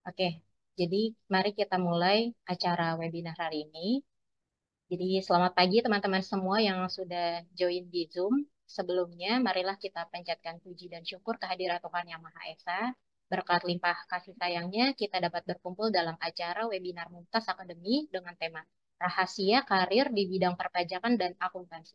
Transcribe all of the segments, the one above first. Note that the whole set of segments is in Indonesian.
Oke, jadi mari kita mulai acara webinar hari ini. Jadi selamat pagi teman-teman semua yang sudah join di Zoom. Sebelumnya, marilah kita panjatkan puji dan syukur kehadirat Tuhan Yang Maha Esa. Berkat limpah kasih sayangnya, kita dapat berkumpul dalam acara webinar Mumtaz Academy dengan tema Rahasia Karir di Bidang Perpajakan dan Akuntansi.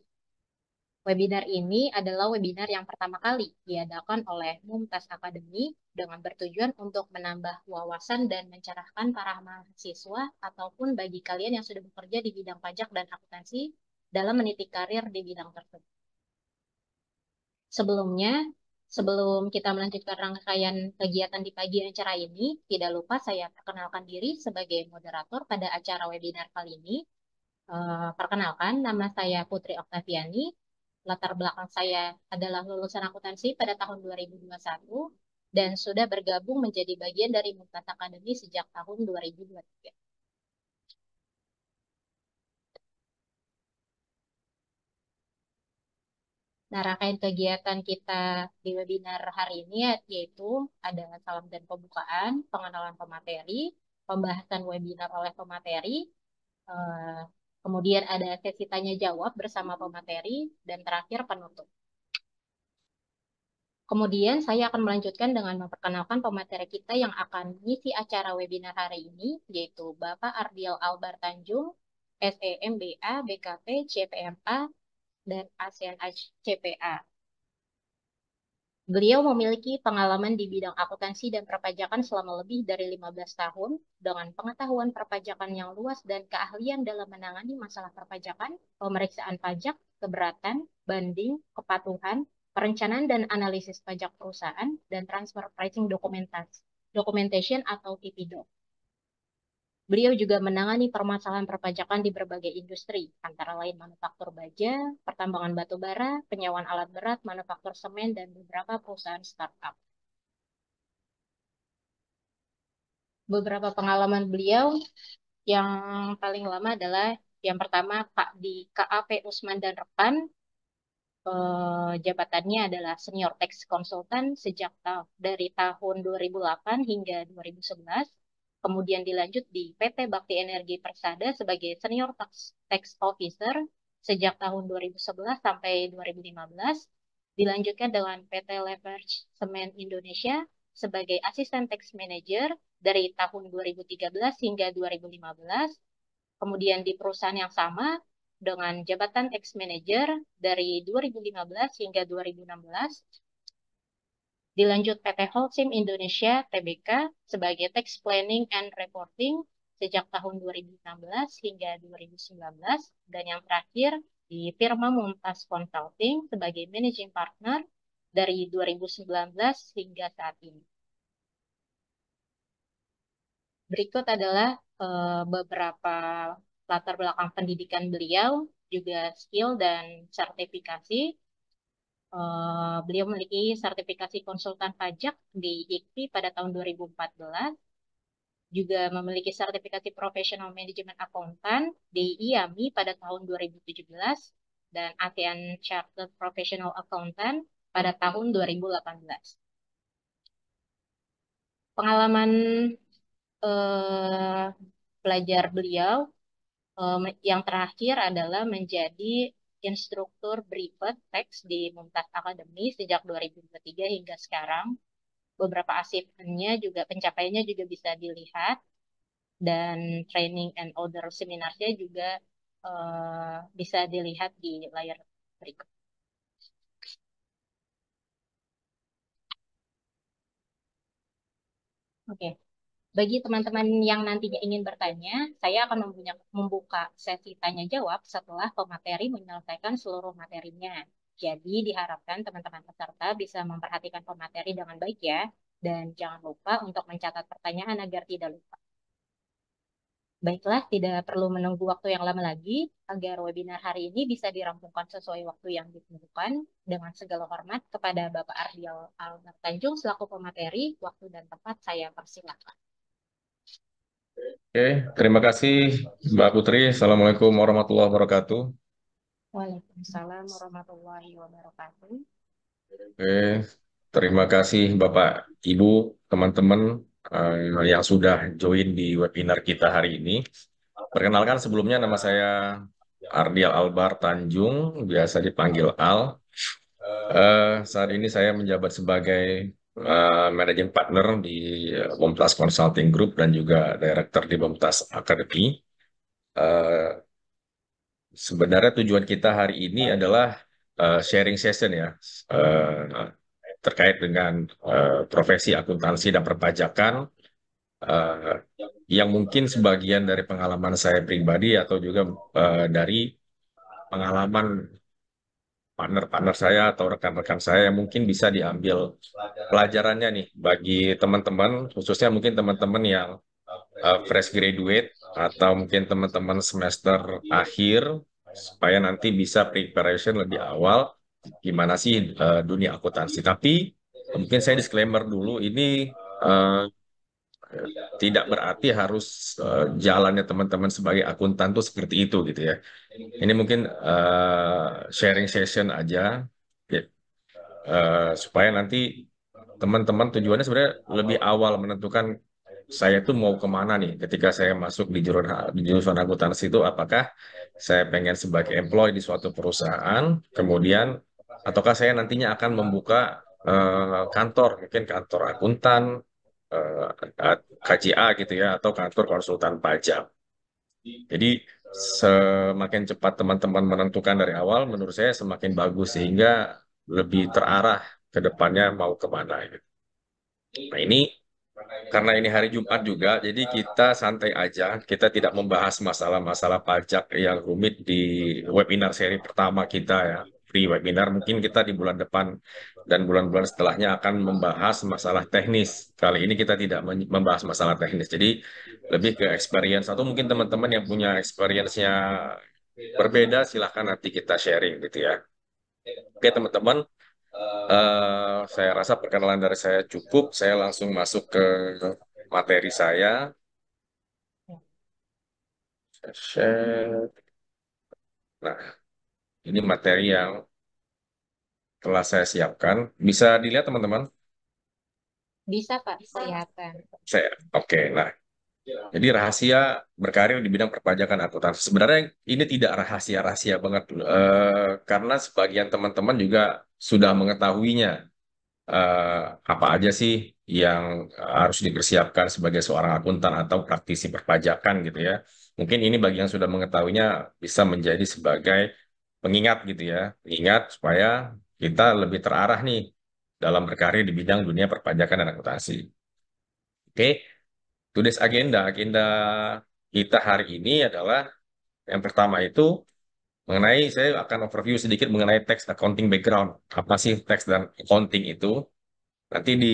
Webinar ini adalah webinar yang pertama kali diadakan oleh Mumtaz Academy dengan bertujuan untuk menambah wawasan dan mencerahkan para mahasiswa ataupun bagi kalian yang sudah bekerja di bidang pajak dan akuntansi dalam meniti karir di bidang tersebut. Sebelumnya, sebelum kita melanjutkan rangkaian kegiatan di pagi acara ini, tidak lupa saya perkenalkan diri sebagai moderator pada acara webinar kali ini. Perkenalkan, nama saya Putri Oktaviani. Latar belakang saya adalah lulusan akuntansi pada tahun 2021 dan sudah bergabung menjadi bagian dari Mumtaz Academy sejak tahun 2023. Nah, rangkaian kegiatan kita di webinar hari ini yaitu ada salam dan pembukaan, pengenalan pemateri, pembahasan webinar oleh pemateri, eh, kemudian ada sesi tanya jawab bersama pemateri, dan terakhir penutup. Kemudian saya akan melanjutkan dengan memperkenalkan pemateri kita yang akan mengisi acara webinar hari ini, yaitu Bapak Ardial Albar Tanjung, SEMBA, BKP, CPMA, dan ASEAN CPA. Beliau memiliki pengalaman di bidang akuntansi dan perpajakan selama lebih dari 15 tahun, dengan pengetahuan perpajakan yang luas dan keahlian dalam menangani masalah perpajakan, pemeriksaan pajak, keberatan, banding, kepatuhan, perencanaan dan analisis pajak perusahaan, dan transfer pricing documentation atau TPDoc. Beliau juga menangani permasalahan perpajakan di berbagai industri, antara lain manufaktur baja, pertambangan batu bara, penyewaan alat berat, manufaktur semen, dan beberapa perusahaan startup. Beberapa pengalaman beliau yang paling lama adalah yang pertama di KAP Usman dan Rekan, jabatannya adalah Senior Tax Consultant sejak dari tahun 2008 hingga 2011. Kemudian dilanjut di PT Bakti Energi Persada sebagai Senior Tax Officer sejak tahun 2011 sampai 2015. Dilanjutkan dengan PT Leverage Semen Indonesia sebagai Asisten Tax Manager dari tahun 2013 hingga 2015. Kemudian di perusahaan yang sama dengan jabatan Tax Manager dari 2015 hingga 2016. Dilanjut PT Holcim Indonesia Tbk sebagai Tax Planning and Reporting sejak tahun 2016 hingga 2019. Dan yang terakhir di firma Mumtaz Consulting sebagai Managing Partner dari 2019 hingga saat ini. Berikut adalah beberapa latar belakang pendidikan beliau, juga skill dan sertifikasi. Beliau memiliki sertifikasi konsultan pajak di IKPI pada tahun 2014, juga memiliki sertifikasi Professional Management Accountant di IAMI pada tahun 2017, dan ASEAN Chartered Professional Accountant pada tahun 2018. Pengalaman eh, pelajar beliau yang terakhir adalah menjadi instruktur Privat Tax di Mumtaz Academy sejak 2023 hingga sekarang. Beberapa achievementnya juga, pencapaiannya juga bisa dilihat, dan training and other seminarnya juga bisa dilihat di layar berikut. Oke. Bagi teman-teman yang nantinya ingin bertanya, saya akan membuka sesi tanya jawab setelah pemateri menyelesaikan seluruh materinya. Jadi diharapkan teman-teman peserta bisa memperhatikan pemateri dengan baik ya, dan jangan lupa untuk mencatat pertanyaan agar tidak lupa. Baiklah, tidak perlu menunggu waktu yang lama lagi agar webinar hari ini bisa dirampungkan sesuai waktu yang ditentukan. Dengan segala hormat kepada Bapak Ardial Albar Tanjung selaku pemateri, waktu dan tempat saya persilakan. Oke, terima kasih Mbak Putri. Assalamualaikum warahmatullahi wabarakatuh. Waalaikumsalam warahmatullahi wabarakatuh. Oke, terima kasih Bapak, Ibu, teman-teman yang sudah join di webinar kita hari ini. Perkenalkan sebelumnya nama saya Ardial Albar Tanjung, biasa dipanggil Al. Saat ini saya menjabat sebagai Managing Partner di Bomtas Consulting Group dan juga Director di Bomtas Academy. Eh, Sebenarnya tujuan kita hari ini adalah sharing session ya, eh, terkait dengan profesi akuntansi dan perpajakan, eh, yang mungkin sebagian dari pengalaman saya pribadi atau juga dari pengalaman partner-partner saya atau rekan-rekan saya yang mungkin bisa diambil pelajarannya nih bagi teman-teman, khususnya mungkin teman-teman yang fresh graduate atau mungkin teman-teman semester akhir, supaya nanti bisa preparation lebih awal gimana sih dunia akuntansi. Tapi mungkin saya disclaimer dulu, ini eh, tidak berarti harus jalannya teman-teman sebagai akuntan tuh seperti itu gitu ya. Ini mungkin sharing session aja, ya, supaya nanti teman-teman tujuannya sebenarnya lebih awal menentukan saya tuh mau kemana nih ketika saya masuk di jurusan akuntansi itu, apakah saya pengen sebagai employee di suatu perusahaan, kemudian ataukah saya nantinya akan membuka kantor, mungkin kantor akuntan, KJA gitu ya, atau kantor konsultan pajak. Jadi semakin cepat teman-teman menentukan dari awal, menurut saya semakin bagus sehingga lebih terarah ke depannya mau kemana gitu. Nah ini karena ini hari Jumat juga, jadi kita santai aja. Kita tidak membahas masalah-masalah pajak yang rumit di webinar seri pertama kita ya. Free webinar, mungkin kita di bulan depan dan bulan-bulan setelahnya akan membahas masalah teknis. Kali ini kita tidak membahas masalah teknis. Jadi lebih ke experience. Atau mungkin teman-teman yang punya experience-nya berbeda, silahkan nanti kita sharing gitu ya. Oke teman-teman, saya rasa perkenalan dari saya cukup. Saya langsung masuk ke materi saya. Share. Nah, ini materi yang telah saya siapkan. Bisa dilihat teman-teman? Bisa, Pak, kelihatan. Oke. Nah, jadi rahasia berkarir di bidang perpajakan akuntansi. Sebenarnya ini tidak rahasia-rahasia banget, karena sebagian teman-teman juga sudah mengetahuinya. eh, Apa aja sih yang harus dipersiapkan sebagai seorang akuntan atau praktisi perpajakan gitu ya. Mungkin ini bagi yang sudah mengetahuinya bisa menjadi sebagai pengingat gitu ya. Pengingat supaya kita lebih terarah nih dalam berkarir di bidang dunia perpajakan dan akuntansi. Oke, today's agenda kita hari ini adalah yang pertama itu mengenai, saya akan overview sedikit mengenai tax accounting background. Apa sih tax dan accounting itu? Nanti di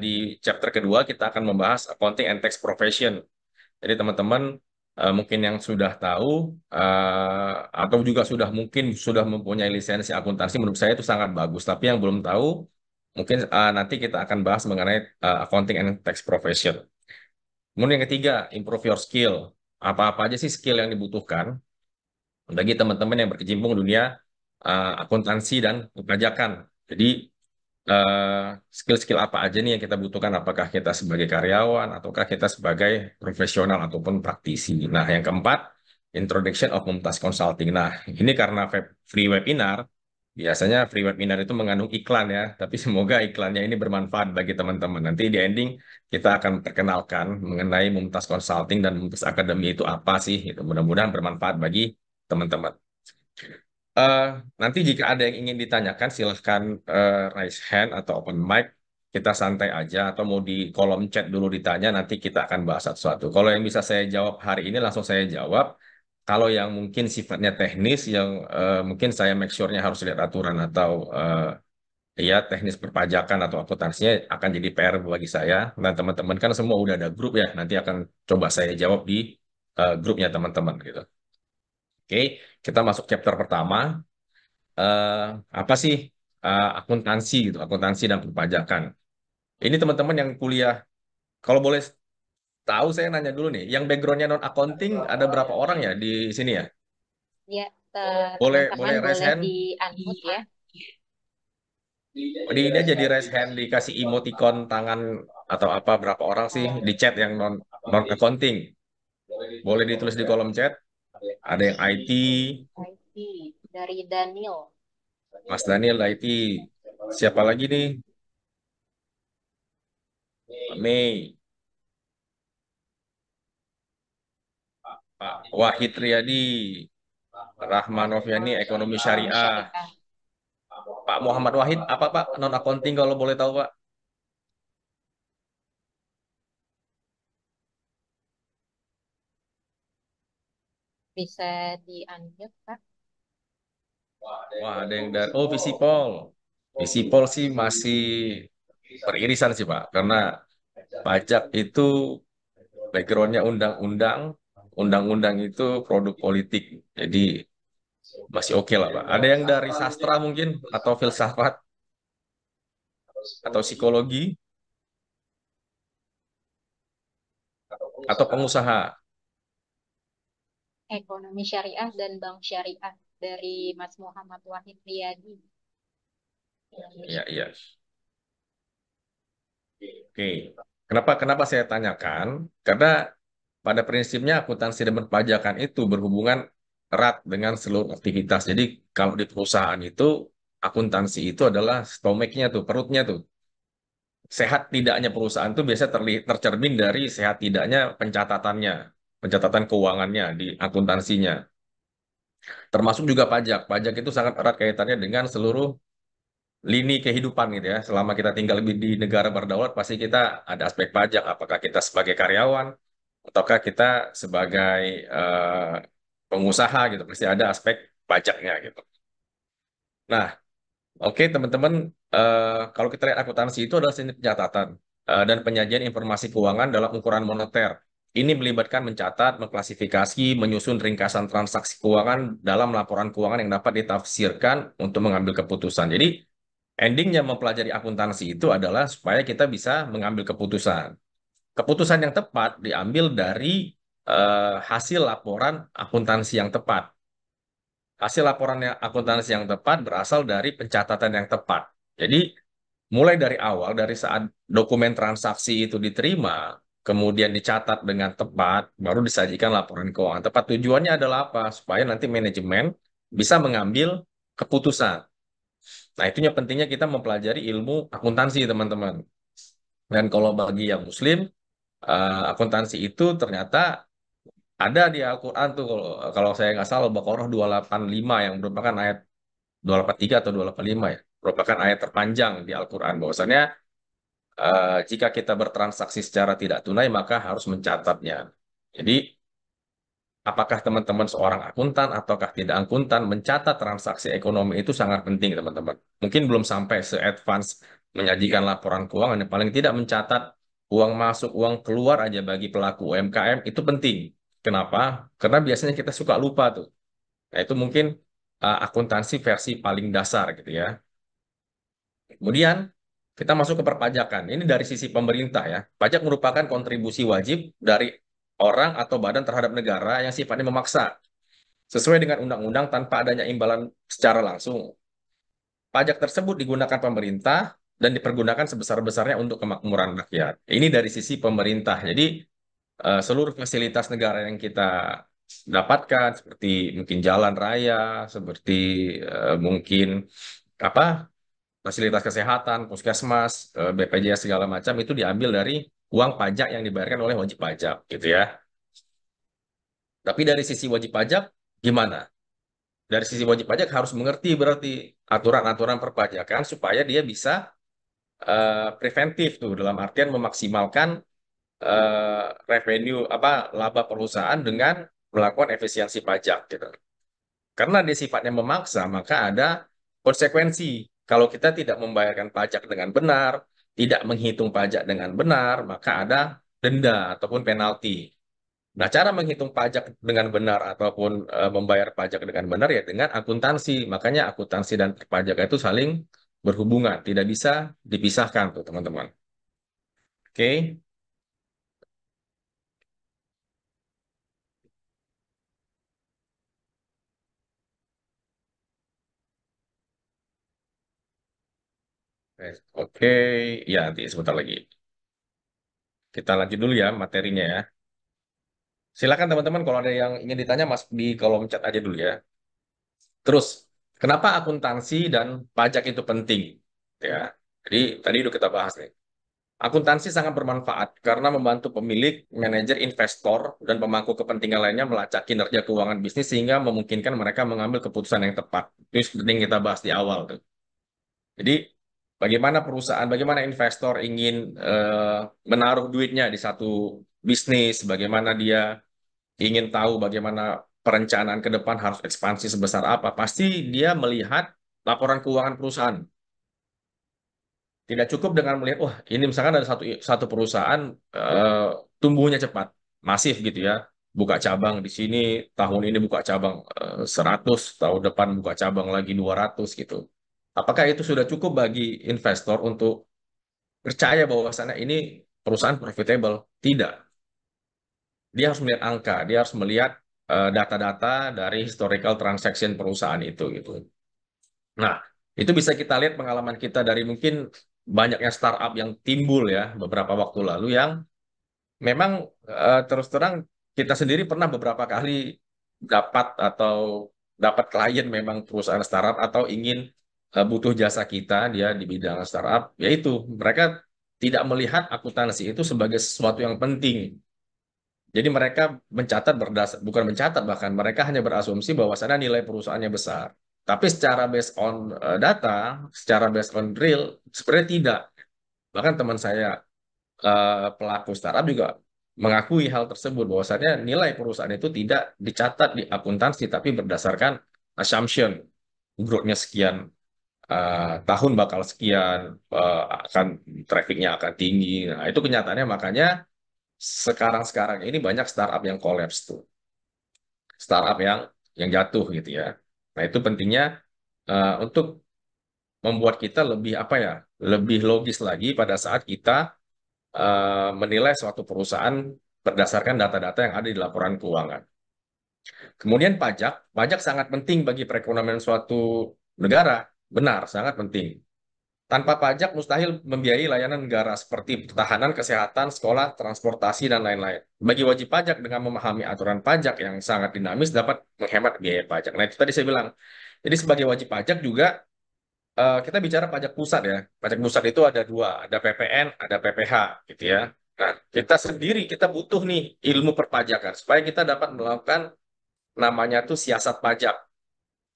di chapter kedua kita akan membahas accounting and tax profession. Jadi teman-teman mungkin yang sudah tahu atau juga sudah mungkin sudah mempunyai lisensi akuntansi, menurut saya itu sangat bagus. Tapi yang belum tahu mungkin nanti kita akan bahas mengenai accounting and tax profession. Kemudian yang ketiga, improve your skill. Apa-apa aja sih skill yang dibutuhkan bagi teman-teman yang berkecimpung dunia akuntansi dan perpajakan. Jadi eh, skill-skill apa aja nih yang kita butuhkan? Apakah kita sebagai karyawan ataukah kita sebagai profesional ataupun praktisi? Nah, yang keempat, introduction of Mumtaz Consulting. Nah, ini karena free webinar, biasanya free webinar itu mengandung iklan ya, tapi semoga iklannya ini bermanfaat bagi teman-teman. Nanti di ending kita akan perkenalkan mengenai Mumtaz Consulting dan Mumtaz Academy itu apa sih. Gitu. Mudah-mudahan bermanfaat bagi teman-teman. Eh, Nanti jika ada yang ingin ditanyakan, silahkan raise hand atau open mic. Kita santai aja atau mau di kolom chat dulu ditanya, nanti kita akan bahas satu-satu. Kalau yang bisa saya jawab hari ini langsung saya jawab. Kalau yang mungkin sifatnya teknis, yang mungkin saya make sure-nya harus lihat aturan atau ya teknis perpajakan atau akuntansinya akan jadi PR bagi saya. Dan teman-teman kan semua udah ada grup ya, nanti akan coba saya jawab di grupnya teman-teman gitu. Oke, kita masuk chapter pertama. eh, Apa sih akuntansi gitu, akuntansi dan perpajakan. Ini teman-teman yang kuliah, kalau boleh tahu saya nanya dulu nih, yang backgroundnya non accounting ada berapa orang ya di sini ya? Ya, Boleh teman-teman boleh raise boleh hand. di-unmute ya. Di ini aja di raise hand dikasih emoticon tangan atau apa berapa orang sih Oh, di chat yang non non accounting? Boleh ditulis di kolom chat. Ada yang IT, IT dari Daniel. Mas Daniel IT. Siapa lagi nih? Mei, Pak Wahid Riyadi, Rahman Noviani, Ekonomi Ekonomi Syariah. syariah. Pak Muhammad Wahid, apa Pak? Non accounting kalau boleh tahu Pak. Bisa di-unmute, Kak? Wah, ada yang dari, oh Visipol. Visipol sih masih beririsan sih Pak, karena pajak itu backgroundnya undang-undang, undang-undang itu produk politik. Jadi masih oke lah Pak. Ada yang dari sastra mungkin, atau filsafat, atau psikologi, atau pengusaha. Ekonomi syariah dan bank syariah dari Mas Muhammad Wahid Riyadi. Iya, Indonesia. iya. Oke. Kenapa kenapa saya tanyakan? Karena pada prinsipnya akuntansi dan perpajakan itu berhubungan erat dengan seluruh aktivitas. Jadi kalau di perusahaan itu akuntansi itu adalah stomachnya tuh, perutnya tuh. Sehat tidaknya perusahaan itu biasa tercermin dari sehat tidaknya pencatatannya, pencatatan keuangannya di akuntansinya. Termasuk juga pajak. Pajak itu sangat erat kaitannya dengan seluruh lini kehidupan gitu ya. Selama kita tinggal di negara berdaulat, pasti kita ada aspek pajak. Apakah kita sebagai karyawan, ataukah kita sebagai pengusaha gitu, pasti ada aspek pajaknya gitu. Nah, oke teman-teman, kalau kita lihat akuntansi itu adalah seni pencatatan dan penyajian informasi keuangan dalam ukuran moneter. Ini melibatkan mencatat, mengklasifikasi, menyusun ringkasan transaksi keuangan dalam laporan keuangan yang dapat ditafsirkan untuk mengambil keputusan. Jadi, endingnya mempelajari akuntansi itu adalah supaya kita bisa mengambil keputusan. Keputusan yang tepat diambil dari hasil laporan akuntansi yang tepat. Hasil laporan akuntansi yang tepat berasal dari pencatatan yang tepat. Jadi, mulai dari awal, dari saat dokumen transaksi itu diterima, kemudian dicatat dengan tepat, baru disajikan laporan keuangan tepat. Tujuannya adalah apa? Supaya nanti manajemen bisa mengambil keputusan. Nah, itunya pentingnya kita mempelajari ilmu akuntansi, teman-teman. Dan kalau bagi yang Muslim, akuntansi itu ternyata ada di Al-Quran tuh, kalau saya nggak salah, Al-Baqarah 285 yang merupakan ayat 283 atau 285 ya, merupakan ayat terpanjang di Al-Quran. Bahwasannya jika kita bertransaksi secara tidak tunai, maka harus mencatatnya. Jadi, apakah teman-teman seorang akuntan ataukah tidak akuntan, mencatat transaksi ekonomi itu sangat penting, teman-teman. Mungkin belum sampai se-advance menyajikan laporan keuangan, yang paling tidak mencatat uang masuk, uang keluar aja bagi pelaku UMKM itu penting. Kenapa? Karena biasanya kita suka lupa tuh. Nah, itu mungkin akuntansi versi paling dasar gitu ya. Kemudian kita masuk ke perpajakan. Ini dari sisi pemerintah ya. Pajak merupakan kontribusi wajib dari orang atau badan terhadap negara yang sifatnya memaksa sesuai dengan undang-undang tanpa adanya imbalan secara langsung. Pajak tersebut digunakan pemerintah dan dipergunakan sebesar-besarnya untuk kemakmuran rakyat. Ini dari sisi pemerintah. Jadi seluruh fasilitas negara yang kita dapatkan seperti mungkin jalan raya, seperti mungkin apa fasilitas kesehatan, puskesmas, BPJS segala macam itu diambil dari uang pajak yang dibayarkan oleh wajib pajak, gitu ya. Tapi dari sisi wajib pajak gimana? Dari sisi wajib pajak harus mengerti berarti aturan-aturan perpajakan supaya dia bisa preventif tuh dalam artian memaksimalkan revenue apa laba perusahaan dengan melakukan efisiensi pajak gitu. Karena dia sifatnya memaksa, maka ada konsekuensi. Kalau kita tidak membayarkan pajak dengan benar, tidak menghitung pajak dengan benar, maka ada denda ataupun penalti. Nah, cara menghitung pajak dengan benar ataupun membayar pajak dengan benar ya dengan akuntansi. Makanya akuntansi dan pajak itu saling berhubungan, tidak bisa dipisahkan tuh, teman-teman. Oke. Oke, ya nanti sebentar lagi. Kita lanjut dulu ya materinya ya. Silakan teman-teman kalau ada yang ingin ditanya masuk di kolom chat aja dulu ya. Terus, kenapa akuntansi dan pajak itu penting? Ya, jadi tadi udah kita bahas nih. Akuntansi sangat bermanfaat karena membantu pemilik, manajer, investor, dan pemangku kepentingan lainnya melacak kinerja keuangan bisnis sehingga memungkinkan mereka mengambil keputusan yang tepat. Itu penting kita bahas di awal tuh. Jadi, bagaimana perusahaan, bagaimana investor ingin menaruh duitnya di satu bisnis, bagaimana dia ingin tahu bagaimana perencanaan ke depan harus ekspansi sebesar apa, pasti dia melihat laporan keuangan perusahaan. Tidak cukup dengan melihat, wah ini misalkan ada satu satu perusahaan eh, tumbuhnya cepat, masif gitu ya, buka cabang di sini, tahun ini buka cabang 100, tahun depan buka cabang lagi 200 gitu. Apakah itu sudah cukup bagi investor untuk percaya bahwasannya ini perusahaan profitable? Tidak. Dia harus melihat angka, dia harus melihat data-data dari historical transaction perusahaan itu gitu. Nah, itu bisa kita lihat pengalaman kita dari mungkin banyaknya startup yang timbul ya beberapa waktu lalu yang memang terus terang kita sendiri pernah beberapa kali dapat atau dapat klien memang perusahaan startup atau ingin butuh jasa kita dia di bidang startup, yaitu mereka tidak melihat akuntansi itu sebagai sesuatu yang penting. Jadi mereka mencatat berdasar, bukan mencatat bahkan mereka hanya berasumsi bahwasannya nilai perusahaannya besar. Tapi secara based on data, secara based on real, sebenarnya tidak. Bahkan teman saya pelaku startup juga mengakui hal tersebut bahwasannya nilai perusahaan itu tidak dicatat di akuntansi tapi berdasarkan assumption growth-nya sekian tahun bakal sekian akan trafficnya akan tinggi. Nah, itu kenyataannya makanya sekarang-sekarang ini banyak startup yang collapse tuh, startup yang jatuh gitu ya. Nah, itu pentingnya untuk membuat kita lebih apa ya, lebih logis lagi pada saat kita menilai suatu perusahaan berdasarkan data-data yang ada di laporan keuangan. Kemudian pajak, pajak sangat penting bagi perekonomian suatu negara, benar, sangat penting. Tanpa pajak mustahil membiayai layanan negara seperti pertahanan, kesehatan, sekolah, transportasi, dan lain-lain. Bagi wajib pajak dengan memahami aturan pajak yang sangat dinamis dapat menghemat biaya pajak. Nah, itu tadi saya bilang. Jadi sebagai wajib pajak juga kita bicara pajak pusat ya. Pajak pusat itu ada dua, ada PPN, ada PPH gitu ya. Nah, kita sendiri kita butuh nih ilmu perpajakan supaya kita dapat melakukan namanya tuh siasat pajak.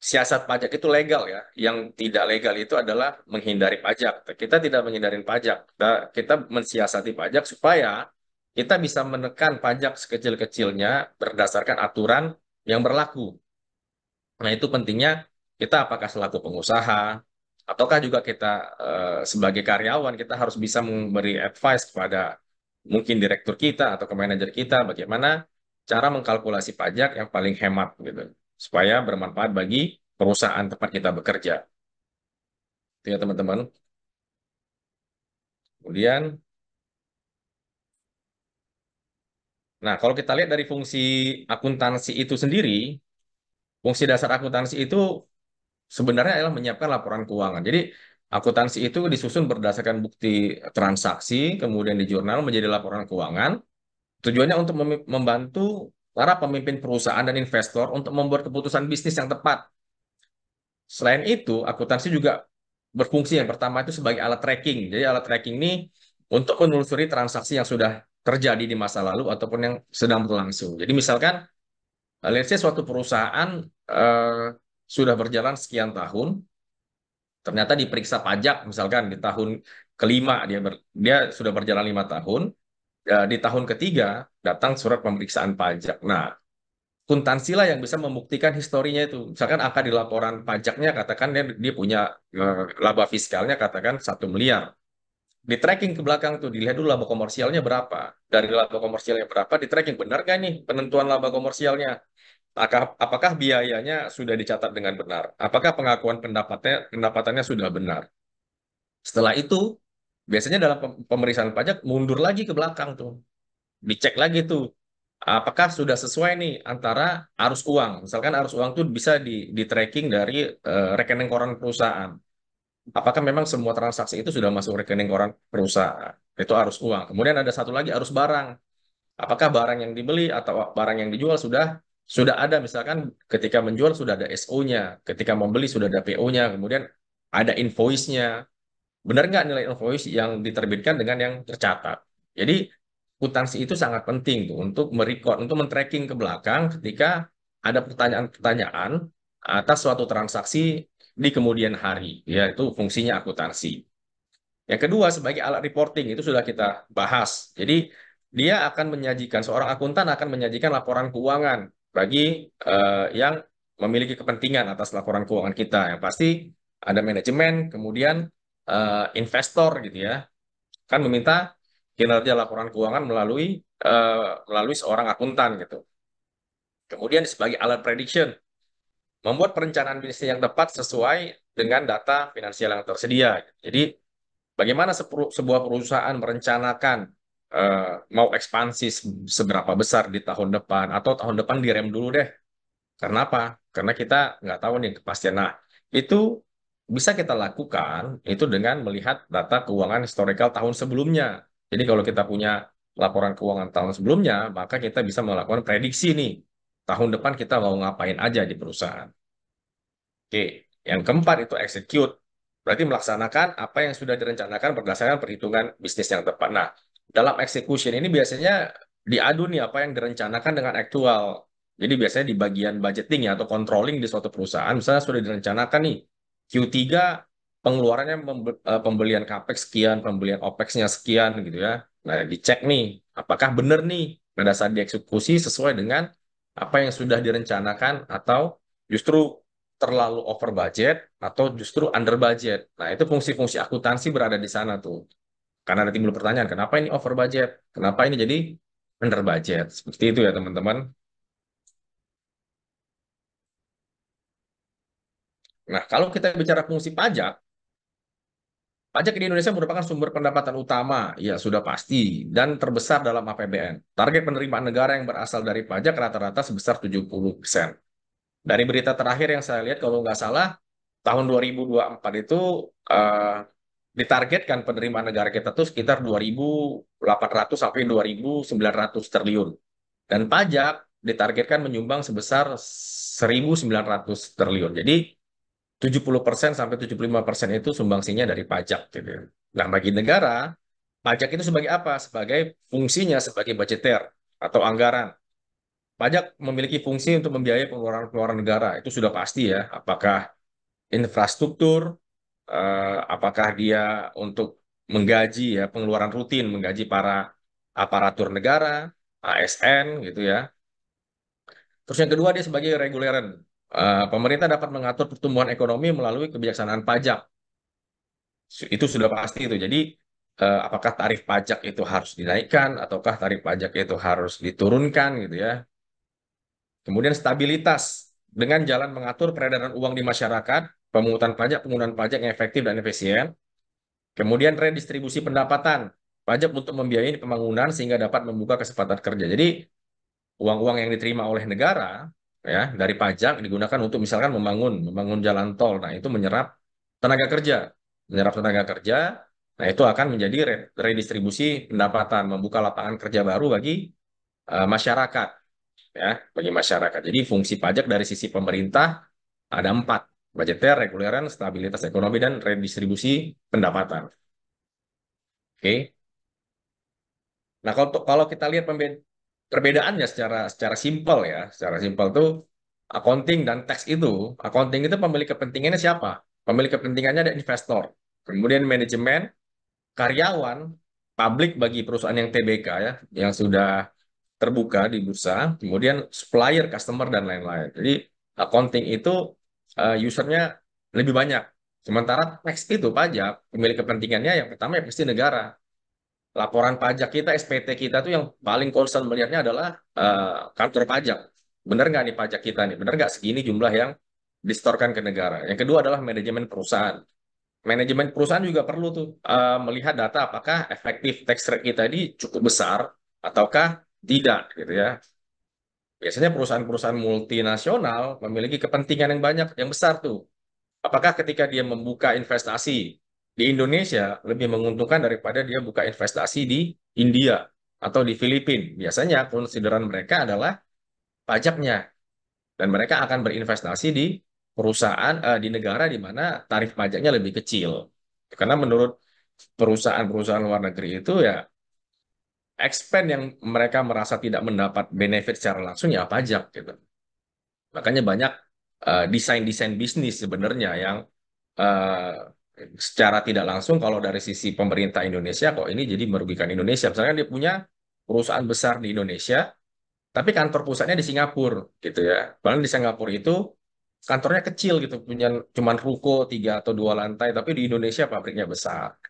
Siasat pajak itu legal ya. Yang tidak legal itu adalah menghindari pajak. Kita tidak menghindari pajak. Kita mensiasati pajak supaya kita bisa menekan pajak sekecil-kecilnya berdasarkan aturan yang berlaku. Nah, itu pentingnya kita apakah selaku pengusaha ataukah juga kita sebagai karyawan kita harus bisa memberi advice kepada mungkin direktur kita atau ke manajer kita bagaimana cara mengkalkulasi pajak yang paling hemat gitu supaya bermanfaat bagi perusahaan tempat kita bekerja. Itu ya teman-teman. Kemudian, nah kalau kita lihat dari fungsi akuntansi itu sendiri, fungsi dasar akuntansi itu sebenarnya adalah menyiapkan laporan keuangan. Jadi akuntansi itu disusun berdasarkan bukti transaksi, kemudian di jurnal menjadi laporan keuangan. Tujuannya untuk membantu para pemimpin perusahaan dan investor untuk membuat keputusan bisnis yang tepat. Selain itu, akuntansi juga berfungsi yang pertama itu sebagai alat tracking. Jadi alat tracking ini untuk menelusuri transaksi yang sudah terjadi di masa lalu ataupun yang sedang berlangsung. Jadi misalkan, let's say suatu perusahaan eh, sudah berjalan sekian tahun, ternyata diperiksa pajak misalkan di tahun kelima dia sudah berjalan 5 tahun, di tahun ketiga datang surat pemeriksaan pajak. Nah, akuntansi lah yang bisa membuktikan historinya itu. Misalkan angka di laporan pajaknya katakan dia punya laba fiskalnya katakan 1 miliar. Di tracking ke belakang tuh dilihat dulu laba komersialnya berapa. Dari laba komersialnya berapa di tracking benar gak nih penentuan laba komersialnya? Apakah biayanya sudah dicatat dengan benar? Apakah pengakuan pendapatannya sudah benar? Setelah itu, biasanya dalam pemeriksaan pajak mundur lagi ke belakang tuh. Dicek lagi tuh, apakah sudah sesuai nih antara arus uang. Misalkan arus uang tuh bisa di tracking dari rekening koran perusahaan. apakah memang semua transaksi itu sudah masuk rekening orang perusahaan. Itu arus uang. Kemudian ada satu lagi arus barang. Apakah barang yang dibeli atau barang yang dijual sudah ada, misalkan ketika menjual sudah ada SO-nya, ketika membeli sudah ada PO-nya, kemudian ada invoice-nya. Benar nggak nilai invoice yang diterbitkan dengan yang tercatat? Jadi akuntansi itu sangat penting tuh untuk merecord, untuk men-tracking ke belakang ketika ada pertanyaan-pertanyaan atas suatu transaksi di kemudian hari. Ya, itu fungsinya akuntansi. Yang kedua, sebagai alat reporting, itu sudah kita bahas. Jadi, dia akan menyajikan, seorang akuntan akan menyajikan laporan keuangan bagi yang memiliki kepentingan atas laporan keuangan kita. Yang pasti ada manajemen, kemudian investor gitu ya, kan meminta kinerja laporan keuangan melalui seorang akuntan gitu. Kemudian sebagai alat prediction, membuat perencanaan bisnis yang tepat sesuai dengan data finansial yang tersedia. Jadi bagaimana sebuah perusahaan merencanakan mau ekspansi seberapa besar di tahun depan atau tahun depan direm dulu deh. Karena apa? Karena kita nggak tahu nih kepastian. Nah, itu bisa kita lakukan itu dengan melihat data keuangan historical tahun sebelumnya. Jadi kalau kita punya laporan keuangan tahun sebelumnya, maka kita bisa melakukan prediksi nih. Tahun depan kita mau ngapain aja di perusahaan. Oke, yang keempat itu execute. Berarti melaksanakan apa yang sudah direncanakan berdasarkan perhitungan bisnis yang tepat. Nah, dalam execution ini biasanya diadu nih apa yang direncanakan dengan aktual. Jadi biasanya di bagian budgeting ya atau controlling di suatu perusahaan, misalnya sudah direncanakan nih Q3 pengeluarannya pembelian CAPEX sekian, pembelian OPEX-nya sekian gitu ya. Nah, dicek nih apakah benar nih pada saat dieksekusi sesuai dengan apa yang sudah direncanakan atau justru terlalu over budget atau justru under budget. Nah, itu fungsi-fungsi akuntansi berada di sana tuh. Karena nanti timbul pertanyaan, kenapa ini over budget? Kenapa ini jadi under budget? Seperti itu ya, teman-teman. Nah, kalau kita bicara fungsi pajak, pajak di Indonesia merupakan sumber pendapatan utama, ya sudah pasti, dan terbesar dalam APBN. Target penerimaan negara yang berasal dari pajak rata-rata sebesar 70%. Dari berita terakhir yang saya lihat, kalau nggak salah, tahun 2024 itu eh, ditargetkan penerimaan negara kita tuh sekitar 2.800 sampai 2.900 triliun. Dan pajak ditargetkan menyumbang sebesar 1.900 triliun. Jadi 70% sampai 75% itu sumbangsinya dari pajak gitu. Nah, bagi negara, pajak itu sebagai apa? Sebagai fungsinya sebagai budgeter atau anggaran. Pajak memiliki fungsi untuk membiayai pengeluaran-pengeluaran negara. Itu sudah pasti ya. Apakah infrastruktur, apakah dia untuk menggaji ya pengeluaran rutin, menggaji para aparatur negara, ASN gitu ya. Terus yang kedua dia sebagai reguleran. Pemerintah dapat mengatur pertumbuhan ekonomi melalui kebijaksanaan pajak. Itu sudah pasti itu. Jadi apakah tarif pajak itu harus dinaikkan ataukah tarif pajak itu harus diturunkan gitu ya. Kemudian stabilitas dengan jalan mengatur peredaran uang di masyarakat, penggunaan pajak yang efektif dan efisien. Kemudian redistribusi pendapatan, pajak untuk membiayai pembangunan sehingga dapat membuka kesempatan kerja. Jadi uang-uang yang diterima oleh negara ya dari pajak digunakan untuk misalkan membangun jalan tol. Nah, itu tenaga kerja, menyerap tenaga kerja. Nah, itu akan menjadi redistribusi pendapatan, membuka lapangan kerja baru bagi masyarakat ya, bagi masyarakat. Jadi fungsi pajak dari sisi pemerintah ada empat: budgeter, reguleran, stabilitas ekonomi, dan redistribusi pendapatan. Oke. Nah, kalau kita lihat perbedaannya secara simpel ya, secara simpel tuh accounting dan tax itu, accounting itu pemilik kepentingannya siapa? Pemilik kepentingannya ada investor, kemudian manajemen, karyawan, publik bagi perusahaan yang TBK ya, yang sudah terbuka di bursa, kemudian supplier, customer dan lain-lain. Jadi accounting itu usernya lebih banyak. Sementara tax itu pajak, pemilik kepentingannya yang pertama ya pasti negara. Laporan pajak kita, SPT kita tuh yang paling concern melihatnya adalah kantor pajak. Benar nggak nih pajak kita nih? Benar nggak segini jumlah yang disetorkan ke negara? Yang kedua adalah manajemen perusahaan. Manajemen perusahaan juga perlu tuh melihat data apakah efektif tax rate kita ini cukup besar ataukah tidak gitu ya. Biasanya perusahaan-perusahaan multinasional memiliki kepentingan yang banyak, yang besar tuh. Apakah ketika dia membuka investasi di Indonesia lebih menguntungkan daripada dia buka investasi di India atau di Filipina? Biasanya konsideran mereka adalah pajaknya, dan mereka akan berinvestasi di perusahaan di negara di mana tarif pajaknya lebih kecil. Karena menurut perusahaan-perusahaan luar negeri itu ya expense yang mereka merasa tidak mendapat benefit secara langsung ya pajak gitu. Makanya banyak desain-desain bisnis sebenarnya yang eh, secara tidak langsung kalau dari sisi pemerintah Indonesia kok ini jadi merugikan Indonesia. Misalnya dia punya perusahaan besar di Indonesia, tapi kantor pusatnya di Singapura gitu ya. Padahal di Singapura itu kantornya kecil gitu, punya cuman ruko 3 atau 2 lantai, tapi di Indonesia pabriknya besar.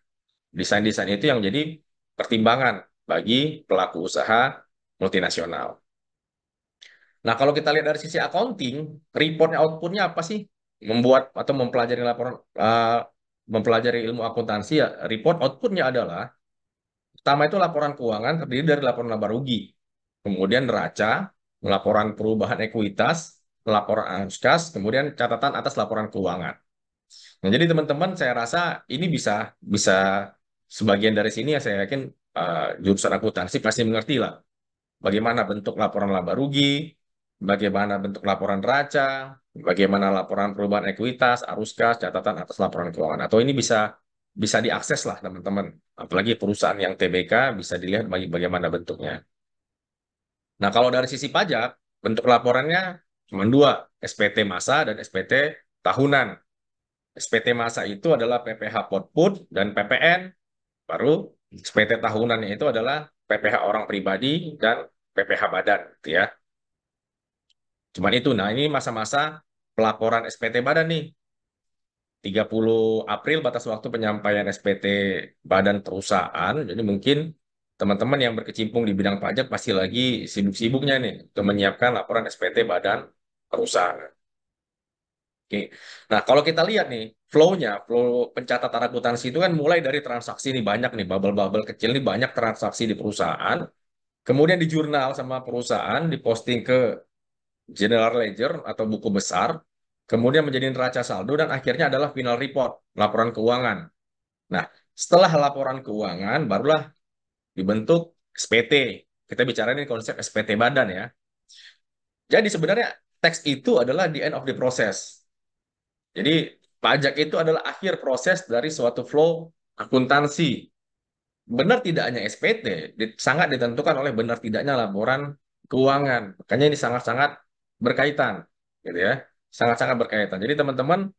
Desain-desain itu yang jadi pertimbangan bagi pelaku usaha multinasional. Nah, kalau kita lihat dari sisi accounting, reportnya outputnya apa sih? Membuat atau mempelajari laporan, mempelajari ilmu akuntansi ya, report outputnya adalah pertama itu laporan keuangan terdiri dari laporan laba rugi, kemudian neraca, laporan perubahan ekuitas, laporan arus kas, kemudian catatan atas laporan keuangan. Nah, jadi teman-teman saya rasa ini bisa bisa sebagian dari sini ya saya yakin jurusan akuntansi pasti mengerti lah bagaimana bentuk laporan laba rugi, bagaimana bentuk laporan neraca, bagaimana laporan perubahan ekuitas, arus kas, catatan atas laporan keuangan. Atau ini bisa bisa diakses lah teman-teman. Apalagi perusahaan yang TBK bisa dilihat bagaimana bentuknya. Nah, kalau dari sisi pajak, bentuk laporannya cuma dua, SPT masa dan SPT tahunan. SPT masa itu adalah PPh Potput dan PPN, baru SPT tahunannya itu adalah PPh orang pribadi dan PPh badan, gitu ya. Cuman itu, nah ini masa-masa pelaporan SPT badan nih. 30 April batas waktu penyampaian SPT badan perusahaan. Jadi mungkin teman-teman yang berkecimpung di bidang pajak pasti lagi sibuk-sibuknya nih untuk menyiapkan laporan SPT badan perusahaan. Oke. Nah, kalau kita lihat nih, flow-nya, flow pencatatan akuntansi itu kan mulai dari transaksi nih banyak nih, bubble-bubble kecil nih banyak transaksi di perusahaan, kemudian di jurnal sama perusahaan, diposting ke general ledger atau buku besar, kemudian menjadi neraca saldo, dan akhirnya adalah final report, laporan keuangan. Nah, setelah laporan keuangan, barulah dibentuk SPT. Kita bicara ini konsep SPT badan ya. Jadi sebenarnya teks itu adalah the end of the process. Jadi pajak itu adalah akhir proses dari suatu flow akuntansi. Benar tidaknya SPT sangat ditentukan oleh benar tidaknya laporan keuangan. Makanya ini sangat-sangat berkaitan, gitu ya. Sangat-sangat berkaitan. Jadi teman-teman,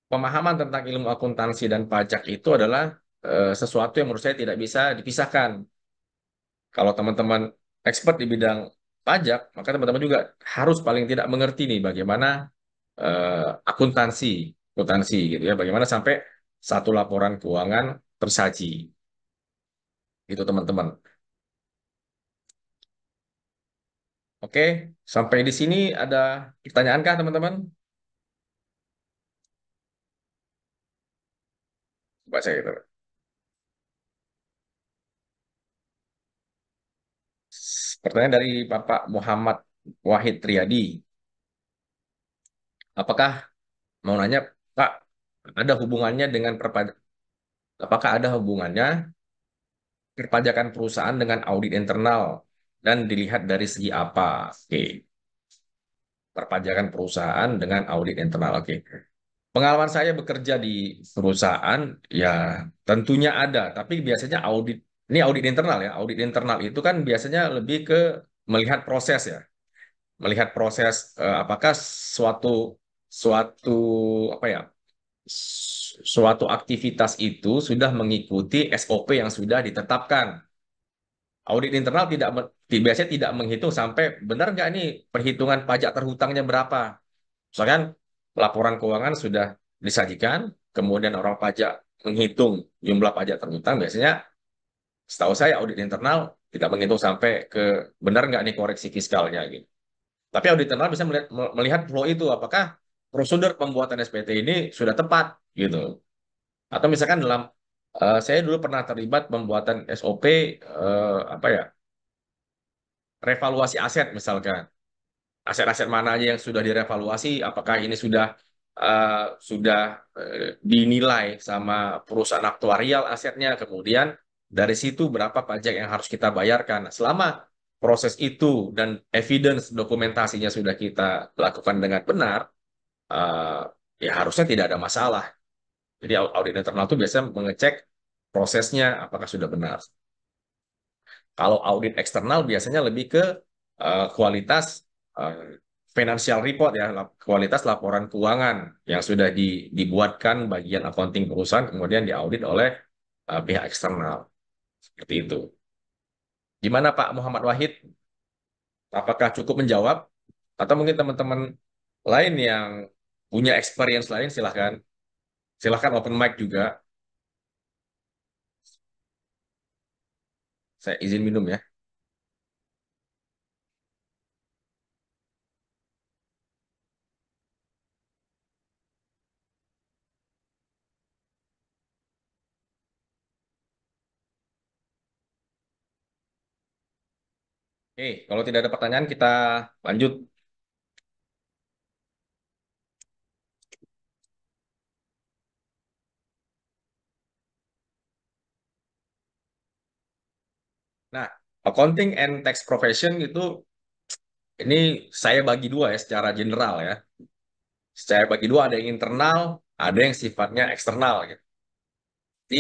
pemahaman tentang ilmu akuntansi dan pajak itu adalah sesuatu yang menurut saya tidak bisa dipisahkan. Kalau teman-teman expert di bidang pajak, maka teman-teman juga harus paling tidak mengerti nih bagaimana akuntansi, akuntansi gitu ya. Bagaimana sampai satu laporan keuangan tersaji, gitu teman-teman. Oke, sampai di sini ada pertanyaan kah teman-teman? Coba saya gitu. Pertanyaan dari Bapak Muhammad Wahid Triadi. Apakah mau nanya, Pak, ada hubungannya dengan apakah ada hubungannya perpajakan perusahaan dengan audit internal dan dilihat dari segi apa? Oke, perpajakan perusahaan dengan audit internal. Oke. Pengalaman saya bekerja di perusahaan, ya tentunya ada, tapi biasanya ini audit internal ya, audit internal itu kan biasanya lebih ke melihat proses ya, melihat proses apakah suatu suatu apa ya, suatu aktivitas itu sudah mengikuti SOP yang sudah ditetapkan. Audit internal biasanya tidak menghitung sampai benar nggak ini perhitungan pajak terhutangnya berapa. Misalkan laporan keuangan sudah disajikan, kemudian orang pajak menghitung jumlah pajak terhutang, biasanya setahu saya audit internal tidak menghitung sampai ke benar nggak nih koreksi fiskalnya gitu. Tapi audit internal bisa melihat flow itu, apakah prosedur pembuatan SPT ini sudah tepat gitu. Atau misalkan dalam saya dulu pernah terlibat pembuatan SOP apa ya, revaluasi aset misalkan. Aset-aset mana aja yang sudah direvaluasi, apakah ini sudah sudah dinilai sama perusahaan aktuarial asetnya, kemudian dari situ berapa pajak yang harus kita bayarkan. Nah, selama proses itu dan evidence dokumentasinya sudah kita lakukan dengan benar, eh, ya harusnya tidak ada masalah. Jadi audit internal itu biasanya mengecek prosesnya apakah sudah benar. Kalau audit eksternal biasanya lebih ke kualitas eh, financial report ya, kualitas laporan keuangan yang sudah dibuatkan bagian accounting perusahaan kemudian diaudit oleh pihak eksternal. Seperti itu. Gimana Pak Muhammad Wahid? Apakah cukup menjawab? Atau mungkin teman-teman lain yang punya experience lain silahkan. Silahkan open mic juga. Saya izin minum ya. Oke, kalau tidak ada pertanyaan kita lanjut. Nah, accounting and tax profession itu ini saya bagi dua ya secara general ya. Saya bagi dua ada yang internal, ada yang sifatnya eksternal gitu. Di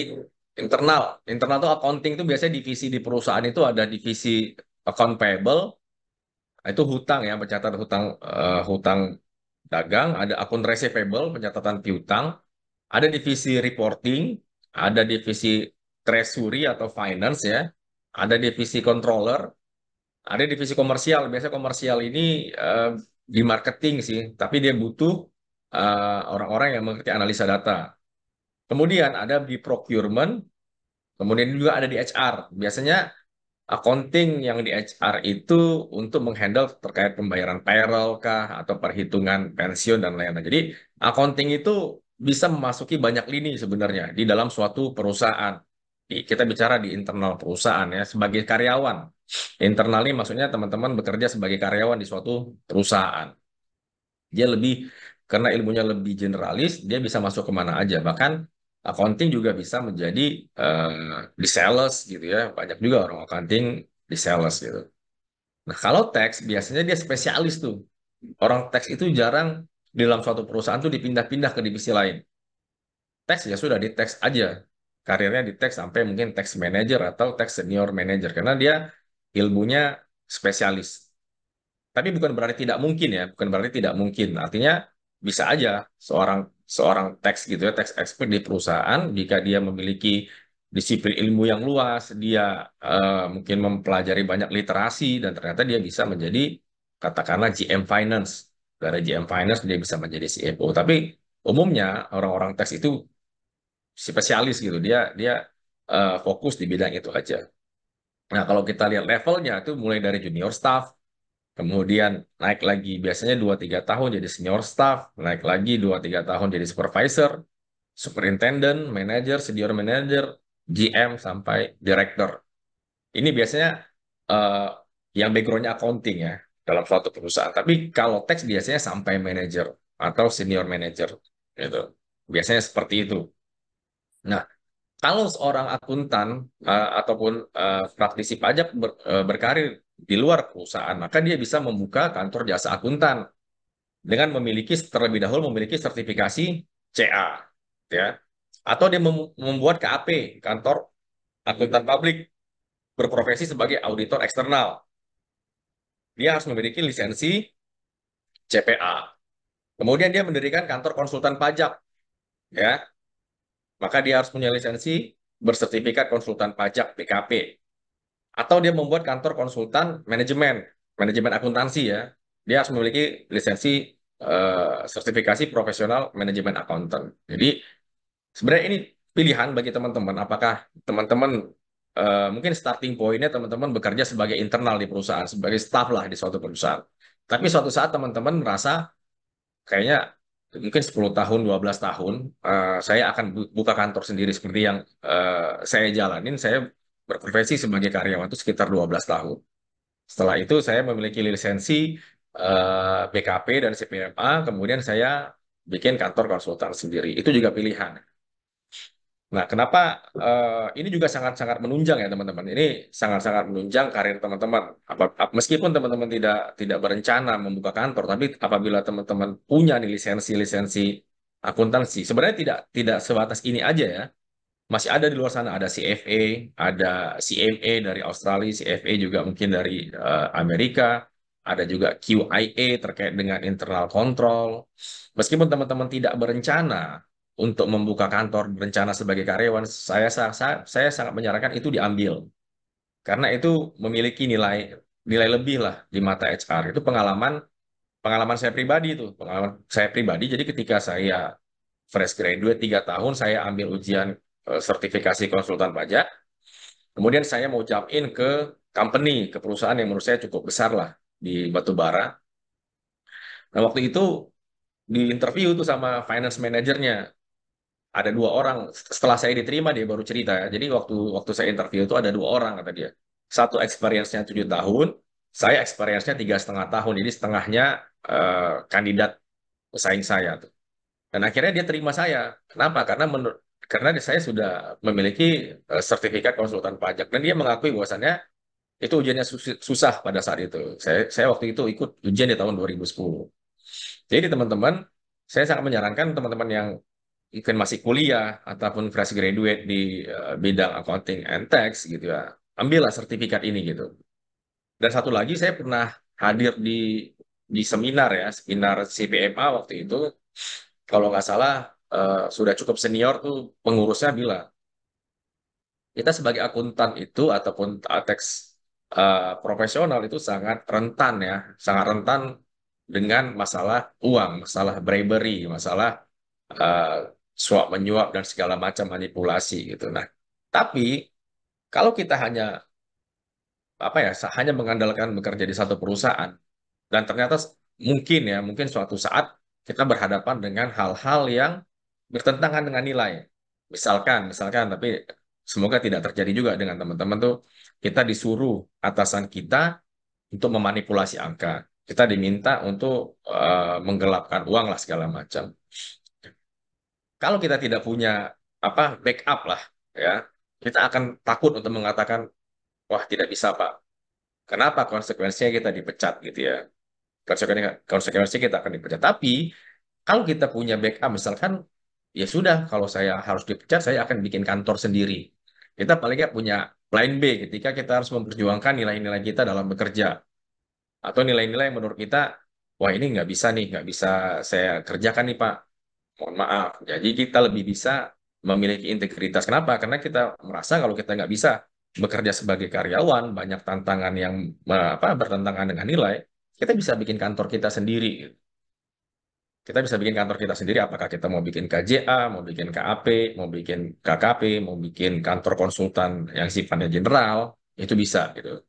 internal, internal tuh accounting itu biasanya divisi di perusahaan itu ada divisi account payable, itu hutang ya, pencatatan hutang hutang dagang, ada akun receivable, pencatatan piutang, ada divisi reporting, ada divisi treasury atau finance ya, ada divisi controller, ada divisi komersial. Biasanya komersial ini di marketing sih, tapi dia butuh orang-orang yang mengerti analisa data. Kemudian ada di procurement, kemudian juga ada di HR. Biasanya accounting yang di HR itu untuk menghandle terkait pembayaran payroll kah atau perhitungan pensiun dan lain-lain. Jadi accounting itu bisa memasuki banyak lini sebenarnya di dalam suatu perusahaan. Kita bicara di internal perusahaan ya sebagai karyawan. Internal ini maksudnya teman-teman bekerja sebagai karyawan di suatu perusahaan. Dia lebih karena ilmunya lebih generalis, dia bisa masuk kemana aja. Bahkan accounting juga bisa menjadi di sales gitu ya. Banyak juga orang accounting di sales gitu. Nah kalau tax biasanya dia spesialis tuh. Orang tax itu jarang di dalam suatu perusahaan tuh dipindah-pindah ke divisi lain. Tax ya sudah di tax aja. Karirnya di tax sampai mungkin tax manager atau tax senior manager. Karena dia ilmunya spesialis. Tapi bukan berarti tidak mungkin ya, bukan berarti tidak mungkin. Artinya bisa aja seorang seorang tax gitu ya, tax expert di perusahaan jika dia memiliki disiplin ilmu yang luas, dia mungkin mempelajari banyak literasi dan ternyata dia bisa menjadi katakanlah GM Finance. Dari GM Finance dia bisa menjadi CFO. Tapi umumnya orang-orang tax itu spesialis gitu. Dia dia fokus di bidang itu aja. Nah, kalau kita lihat levelnya itu mulai dari junior staff, kemudian naik lagi biasanya 2-3 tahun jadi senior staff, naik lagi 2-3 tahun jadi supervisor, superintendent, manager, senior manager, GM sampai director. Ini biasanya eh, yang backgroundnya accounting ya dalam suatu perusahaan. Tapi kalau tax biasanya sampai manager atau senior manager gitu. Biasanya seperti itu. Nah, kalau seorang akuntan ataupun praktisi pajak berkarir di luar perusahaan, maka dia bisa membuka kantor jasa akuntan dengan memiliki terlebih dahulu memiliki sertifikasi CA, ya, atau dia membuat KAP, kantor akuntan publik, berprofesi sebagai auditor eksternal. Dia harus memiliki lisensi CPA. Kemudian dia mendirikan kantor konsultan pajak, ya, maka dia harus punya lisensi bersertifikat konsultan pajak BKP. Atau dia membuat kantor konsultan manajemen, manajemen akuntansi ya. Dia harus memiliki lisensi sertifikasi profesional manajemen akuntan. Jadi sebenarnya ini pilihan bagi teman-teman. Apakah teman-teman mungkin starting point-nya teman-teman bekerja sebagai internal di perusahaan, sebagai staff lah di suatu perusahaan. Tapi suatu saat teman-teman merasa kayaknya mungkin 10 tahun, 12 tahun, saya akan buka kantor sendiri seperti yang saya jalanin. Saya berprofesi sebagai karyawan itu sekitar 12 tahun. Setelah itu saya memiliki lisensi BKP dan CPMA, kemudian saya bikin kantor konsultan sendiri. Itu juga pilihan. Nah, kenapa ini juga sangat-sangat menunjang ya teman-teman. Ini sangat-sangat menunjang karir teman-teman. Meskipun teman-teman tidak tidak berencana membuka kantor, tapi apabila teman-teman punya nih lisensi-lisensi akuntansi, sebenarnya tidak tidak sebatas ini aja ya. Masih ada di luar sana, ada CFA, ada CMA dari Australia, CFA juga mungkin dari Amerika, ada juga QIA terkait dengan internal control. Meskipun teman-teman tidak berencana untuk membuka kantor, berencana sebagai karyawan, saya sangat menyarankan itu diambil. Karena itu memiliki nilai nilai lebih lah di mata HR. Itu pengalaman pengalaman saya pribadi itu, pengalaman saya pribadi. Jadi ketika saya fresh graduate 3 tahun, saya ambil ujian sertifikasi konsultan pajak. Kemudian saya mau jump in ke company, ke perusahaan yang menurut saya cukup besar lah di batubara. Nah, waktu itu di interview tuh sama finance manajernya. Ada 2 orang. Setelah saya diterima, dia baru cerita. Jadi waktu waktu saya interview itu ada 2 orang, kata dia. Satu experience-nya 7 tahun, saya experience-nya 3,5 tahun. Jadi setengahnya kandidat pesaing saya tuh. Dan akhirnya dia terima saya. Kenapa? Karena saya sudah memiliki sertifikat konsultan pajak dan dia mengakui bahwasannya itu ujiannya susah pada saat itu. Saya waktu itu ikut ujian di tahun 2010. Jadi teman-teman, saya sangat menyarankan teman-teman yang mungkin masih kuliah ataupun fresh graduate di bidang accounting and tax gitu ya, ambillah sertifikat ini gitu. Dan satu lagi saya pernah hadir di seminar ya, seminar CPMA waktu itu. Kalau nggak salah sudah cukup senior tuh pengurusnya bilang, kita sebagai akuntan itu ataupun tax profesional itu sangat rentan ya, sangat rentan dengan masalah uang, masalah bribery, masalah eh, suap menyuap dan segala macam manipulasi gitu. Nah, tapi kalau kita hanya apa ya, hanya mengandalkan bekerja di satu perusahaan dan ternyata mungkin suatu saat kita berhadapan dengan hal-hal yang bertentangan dengan nilai. Misalkan, tapi semoga tidak terjadi juga dengan teman-teman tuh, kita disuruh atasan kita untuk memanipulasi angka. Kita diminta untuk menggelapkan uang lah segala macam. Kalau kita tidak punya apa backup lah ya, kita akan takut untuk mengatakan, wah tidak bisa Pak. Kenapa? Konsekuensinya kita dipecat gitu ya. Konsekuensi kita akan dipecat. Tapi kalau kita punya backup, misalkan ya sudah, kalau saya harus dipecat, saya akan bikin kantor sendiri. Kita paling nggak punya plan B ketika kita harus memperjuangkan nilai-nilai kita dalam bekerja. Atau nilai-nilai yang menurut kita, wah ini nggak bisa nih, nggak bisa saya kerjakan nih Pak. Mohon maaf. Jadi kita lebih bisa memiliki integritas. Kenapa? Karena kita merasa kalau kita nggak bisa bekerja sebagai karyawan, banyak tantangan yang bertentangan dengan nilai, kita bisa bikin kantor kita sendiri. Kita bisa bikin kantor kita sendiri, apakah kita mau bikin KJA, mau bikin KAP, mau bikin KKP, mau bikin kantor konsultan yang sifatnya general, itu bisa gitu.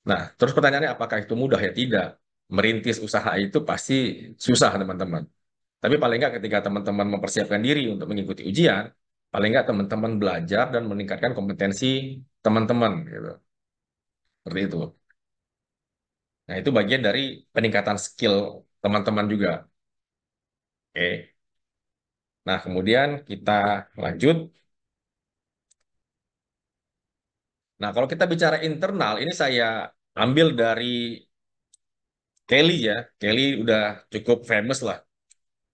Nah, terus pertanyaannya apakah itu mudah ya? Tidak. Merintis usaha itu pasti susah, teman-teman. Tapi paling nggak ketika teman-teman mempersiapkan diri untuk mengikuti ujian, paling nggak teman-teman belajar dan meningkatkan kompetensi teman-teman gitu. Seperti itu. Nah, itu bagian dari peningkatan skill teman-teman juga. Oke. Nah, kemudian kita lanjut. Nah, kalau kita bicara internal, ini saya ambil dari Kelly ya. Kelly udah cukup famous lah.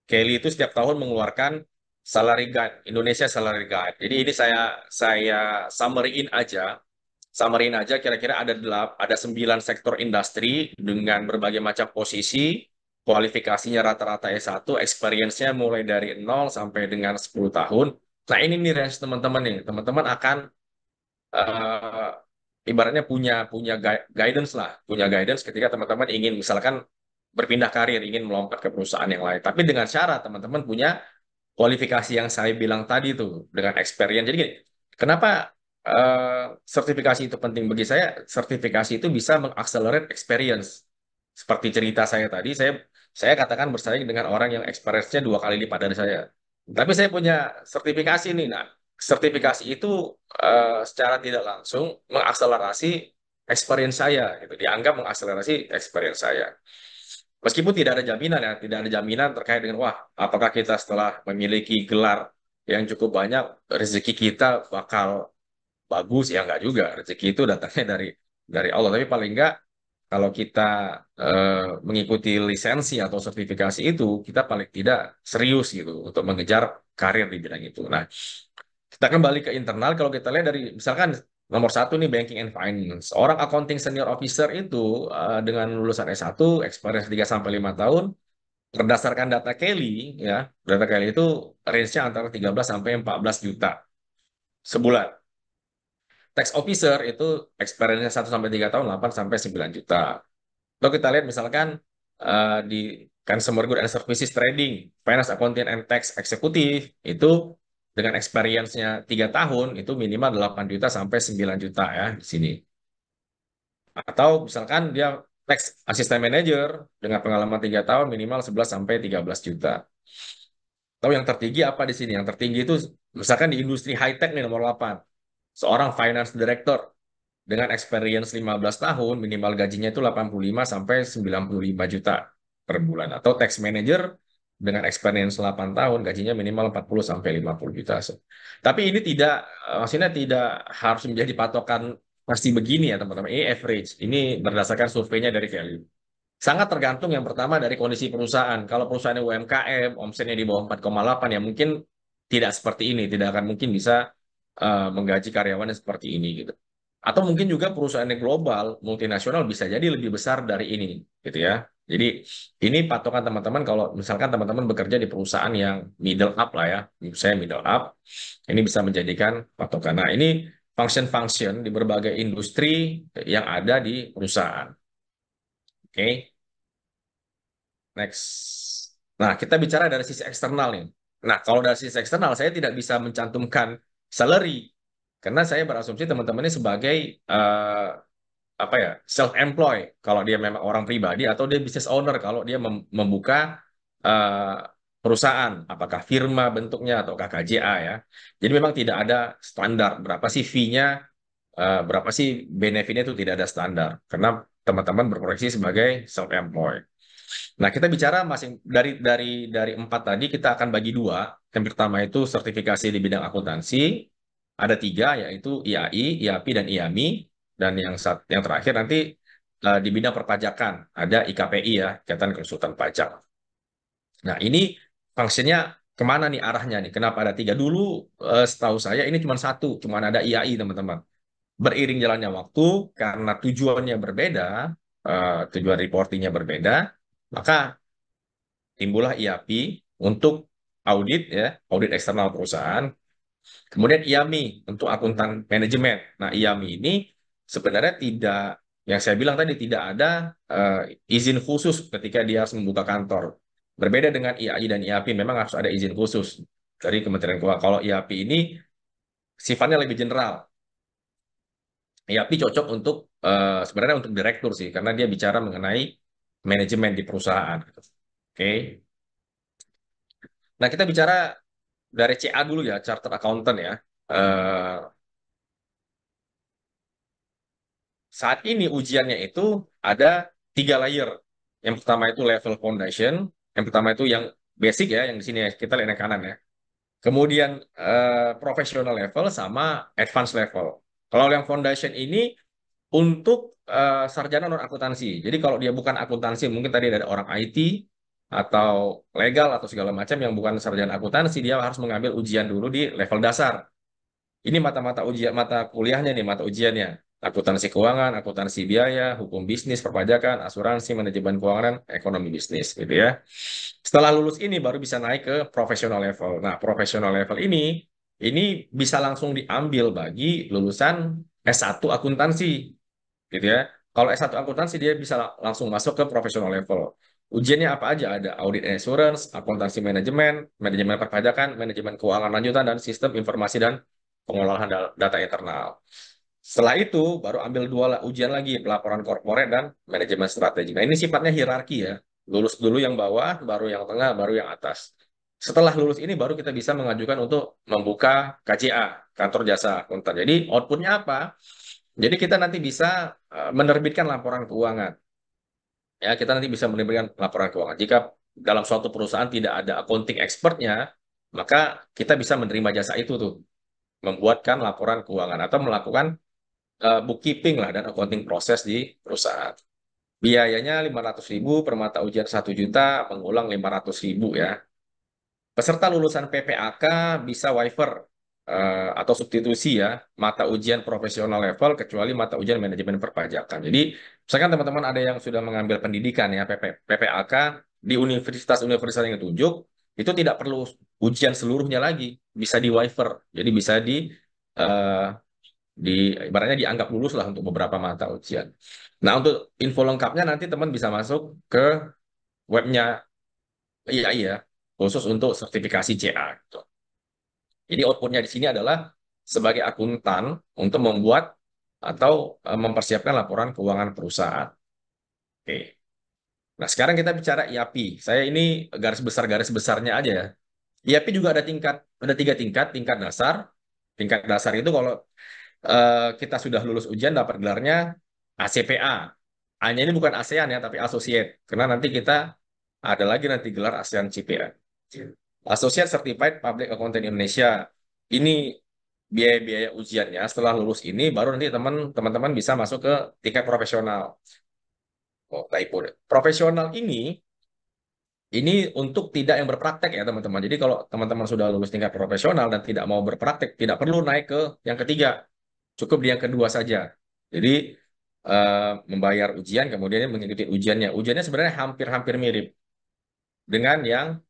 Kelly itu setiap tahun mengeluarkan salary guide, Indonesia salary guide. Jadi ini saya summary-in aja kira-kira ada 9 sektor industri dengan berbagai macam posisi, kualifikasinya rata-rata S1, experience-nya mulai dari 0 sampai dengan 10 tahun. Nah, ini nih range teman-teman nih. Teman-teman akan eh, ibaratnya punya guidance lah, punya guidance ketika teman-teman ingin misalkan berpindah karir, ingin melompat ke perusahaan yang lain. Tapi dengan syarat teman-teman punya kualifikasi yang saya bilang tadi tuh dengan experience. Jadi gini, kenapa sertifikasi itu penting bagi saya? Sertifikasi itu bisa mengakselerate experience. Seperti cerita saya tadi, saya katakan bersaing dengan orang yang experience-nya 2 kali lipat dari saya. Tapi saya punya sertifikasi nih. Nah, sertifikasi itu secara tidak langsung mengakselerasi experience saya gitu. Dianggap mengakselerasi experience saya. Meskipun tidak ada jaminan ya, tidak ada jaminan terkait dengan wah, apakah kita setelah memiliki gelar yang cukup banyak rezeki kita bakal bagus ya, enggak juga. Rezeki itu datangnya dari Allah. Tapi paling enggak kalau kita mengikuti lisensi atau sertifikasi itu, kita paling tidak serius gitu untuk mengejar karir di bidang itu. Nah, kita kembali ke internal, kalau kita lihat dari misalkan nomor satu nih banking and finance. Orang accounting senior officer itu dengan lulusan S1, experience 3 sampai 5 tahun, berdasarkan data Kelly ya, data Kelly itu range-nya antara 13 sampai 14 juta sebulan. Tax officer itu experience-nya 1 sampai 3 tahun 8 sampai 9 juta. Kalau kita lihat misalkan di Consumer Good and Services Trading, Finance Accounting and Tax Eksekutif, itu dengan experience-nya 3 tahun, itu minimal 8 juta sampai 9 juta ya di sini. Atau misalkan dia Tax Assistant Manager dengan pengalaman 3 tahun minimal 11 sampai 13 juta. Tahu yang tertinggi apa di sini? Yang tertinggi itu misalkan di industri high-tech nih nomor 8. Seorang Finance Director dengan experience 15 tahun, minimal gajinya itu 85 sampai 95 juta per bulan. Atau tax manager dengan experience 8 tahun, gajinya minimal 40 sampai 50 juta. Tapi ini tidak, maksudnya tidak harus menjadi patokan pasti begini ya teman-teman. Ini average. Ini berdasarkan surveinya dari Value. Sangat tergantung yang pertama dari kondisi perusahaan. Kalau perusahaannya UMKM, omsetnya di bawah 4,8 ya mungkin tidak seperti ini, tidak akan mungkin bisa menggaji karyawannya seperti ini gitu. Atau mungkin juga perusahaan yang global, multinasional bisa jadi lebih besar dari ini gitu ya. Jadi ini patokan teman-teman kalau misalkan teman-teman bekerja di perusahaan yang middle up lah ya, saya middle up, ini bisa menjadikan patokan. Nah, ini function-function di berbagai industri yang ada di perusahaan. Oke. Next. Nah, kita bicara dari sisi eksternal nih. Nah, kalau dari sisi eksternal, saya tidak bisa mencantumkan salary. Karena saya berasumsi teman-teman ini sebagai apa ya, self-employ. Kalau dia memang orang pribadi atau dia business owner. Kalau dia membuka eh, perusahaan. Apakah firma bentuknya ataukah KJA ya. Jadi memang tidak ada standar. Berapa sih fee-nya, berapa sih benefitnya itu tidak ada standar. Karena teman-teman berproyeksi sebagai self-employ. Nah, kita bicara masing dari empat tadi kita akan bagi dua. Yang pertama itu sertifikasi di bidang akuntansi. Ada tiga yaitu IAI, IAPI, dan IAMI. Dan yang terakhir nanti di bidang perpajakan ada IKPI ya, Ikatan Konsultan Pajak. Nah, ini fungsinya kemana nih arahnya nih? Kenapa ada tiga? Dulu setahu saya ini cuma satu, cuma ada IAI teman-teman. Beriring jalannya waktu karena tujuannya berbeda, tujuan reportingnya berbeda, maka timbullah IAPI untuk audit ya, audit eksternal perusahaan. Kemudian IAMI untuk akuntan manajemen. Nah, IAMI ini sebenarnya tidak, yang saya bilang tadi tidak ada izin khusus ketika dia harus membuka kantor. Berbeda dengan IAI dan IAPI, memang harus ada izin khusus dari Kementerian Keuangan. Kalau IAPI ini sifatnya lebih general. IAPI cocok untuk sebenarnya untuk direktur sih, karena dia bicara mengenai manajemen di perusahaan. Oke. Nah, kita bicara dari CA dulu ya, Chartered Accountant ya. Eh, Saat ini ujiannya itu ada 3 layer. Yang pertama itu level foundation, yang pertama itu yang basic ya, yang di sini ya, kita lihat yang kanan ya. Kemudian professional level sama advanced level. Kalau yang foundation ini untuk sarjana non akuntansi. Jadi kalau dia bukan akuntansi, mungkin tadi ada orang IT atau legal atau segala macam yang bukan sarjana akuntansi, dia harus mengambil ujian dulu di level dasar. Ini mata-mata ujian, mata kuliahnya nih, mata ujiannya. Akuntansi keuangan, akuntansi biaya, hukum bisnis, perpajakan, asuransi, manajemen keuangan, ekonomi bisnis, gitu ya. Setelah lulus ini baru bisa naik ke professional level. Nah, professional level ini bisa langsung diambil bagi lulusan S1 akuntansi, gitu ya. Kalau S1 akuntansi dia bisa langsung masuk ke professional level. Ujiannya apa aja? Ada audit and assurance, akuntansi manajemen, manajemen perpajakan, manajemen keuangan lanjutan, dan sistem informasi dan pengolahan data internal. Setelah itu baru ambil ujian lagi, pelaporan korporat dan manajemen strategi. Nah, ini sifatnya hierarki ya. Lulus dulu yang bawah, baru yang tengah, baru yang atas. Setelah lulus ini baru kita bisa mengajukan untuk membuka KJA, kantor jasa akuntan. Jadi outputnya apa? Jadi kita nanti bisa menerbitkan laporan keuangan. ya kita nanti bisa memberikan laporan keuangan. Jika dalam suatu perusahaan tidak ada accounting expertnya, maka kita bisa menerima jasa itu tuh, membuatkan laporan keuangan atau melakukan bookkeeping lah dan accounting proses di perusahaan. Biayanya 500.000 per mata ujian 1 juta, mengulang 500.000 ya. Peserta lulusan PPAK bisa waiver atau substitusi ya mata ujian profesional level kecuali mata ujian manajemen perpajakan. Jadi, misalkan teman-teman ada yang sudah mengambil pendidikan ya PPAK di universitas-universitas yang ditunjuk, itu tidak perlu ujian seluruhnya lagi, bisa di waiver. Jadi bisa eh, di ibaratnya dianggap lulus lah untuk beberapa mata ujian. Nah, untuk info lengkapnya nanti teman bisa masuk ke webnya IAI ya, khusus untuk sertifikasi CA gitu. Jadi outputnya di sini adalah sebagai akuntan untuk membuat atau mempersiapkan laporan keuangan perusahaan. Oke. Nah, sekarang kita bicara IAPI. Saya ini garis besarnya aja ya. IAPI juga ada 3 tingkat. Tingkat dasar. Tingkat dasar itu kalau kita sudah lulus ujian dapat gelarnya ACPA. A-nya ini bukan ASEAN ya, tapi Associate. Karena nanti kita ada lagi nanti gelar ASEAN CPA. Associate Certified Public Accountant Indonesia. Ini biaya-biaya ujiannya setelah lulus ini baru nanti teman-teman bisa masuk ke tingkat profesional. Oh, typo deh. Profesional ini untuk tidak yang berpraktek ya teman-teman. Jadi kalau teman-teman sudah lulus tingkat profesional dan tidak mau berpraktek, tidak perlu naik ke yang ketiga. Cukup di yang kedua saja. Jadi membayar ujian kemudian mengikuti ujiannya. Ujiannya sebenarnya hampir-hampir mirip dengan yang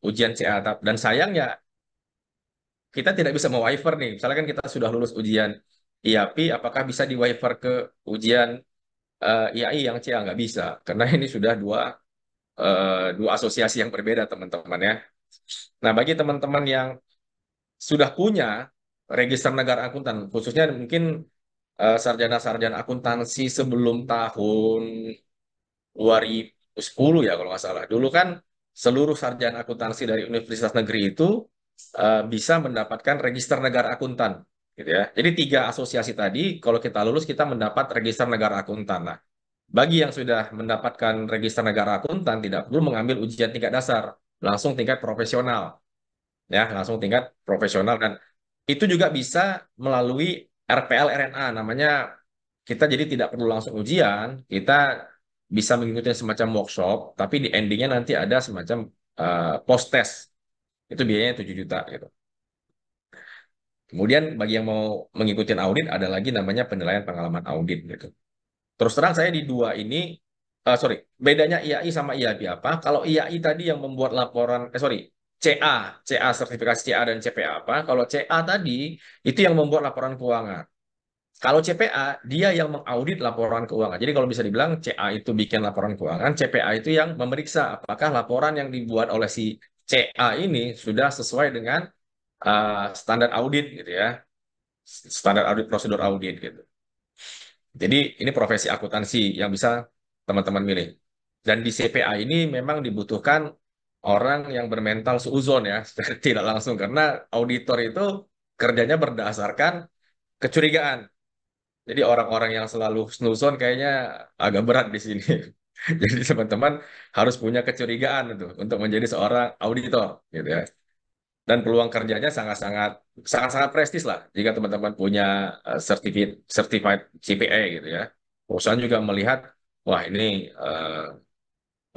ujian CA. Dan sayangnya kita tidak bisa mewaiver nih. Misalnya kan kita sudah lulus ujian IAPI, apakah bisa di waiver ke ujian IAI yang CA? Nggak bisa, karena ini sudah dua asosiasi yang berbeda, teman-teman ya. Nah, bagi teman-teman yang sudah punya register negara akuntan, khususnya mungkin sarjana-sarjana akuntansi sebelum tahun 2010 ya kalau nggak salah. Dulu kan seluruh sarjana akuntansi dari universitas negeri itu bisa mendapatkan register negara akuntan, gitu ya. Jadi 3 asosiasi tadi, kalau kita lulus kita mendapat register negara akuntan. Nah, bagi yang sudah mendapatkan register negara akuntan tidak perlu mengambil ujian tingkat dasar, langsung tingkat profesional, ya, langsung tingkat profesional dan itu juga bisa melalui RPL RNA namanya. Kita jadi tidak perlu langsung ujian, kita bisa mengikuti semacam workshop, tapi di endingnya nanti ada semacam post test. Itu biayanya 7 juta gitu. Kemudian bagi yang mau mengikuti audit ada lagi namanya penilaian pengalaman audit gitu. Terus terang saya di dua ini, sorry, bedanya IAI sama IAPI apa? Kalau IAI tadi yang membuat laporan, sorry, CA sertifikasi CA dan CPA apa? Kalau CA tadi itu yang membuat laporan keuangan. Kalau CPA, dia yang mengaudit laporan keuangan. Jadi kalau bisa dibilang CA itu bikin laporan keuangan, CPA itu yang memeriksa apakah laporan yang dibuat oleh si CA ini sudah sesuai dengan standar audit gitu ya, standar audit prosedur audit gitu. Jadi ini profesi akuntansi yang bisa teman-teman milih. Dan di CPA ini memang dibutuhkan orang yang bermental seuzon ya, tidak langsung karena auditor itu kerjanya berdasarkan kecurigaan. Jadi orang-orang yang selalu snuzon kayaknya agak berat di sini. Jadi teman-teman harus punya kecurigaan untuk menjadi seorang auditor gitu ya. Dan peluang kerjanya sangat-sangat prestis lah jika teman-teman punya certified CPA gitu ya. Perusahaan juga melihat wah ini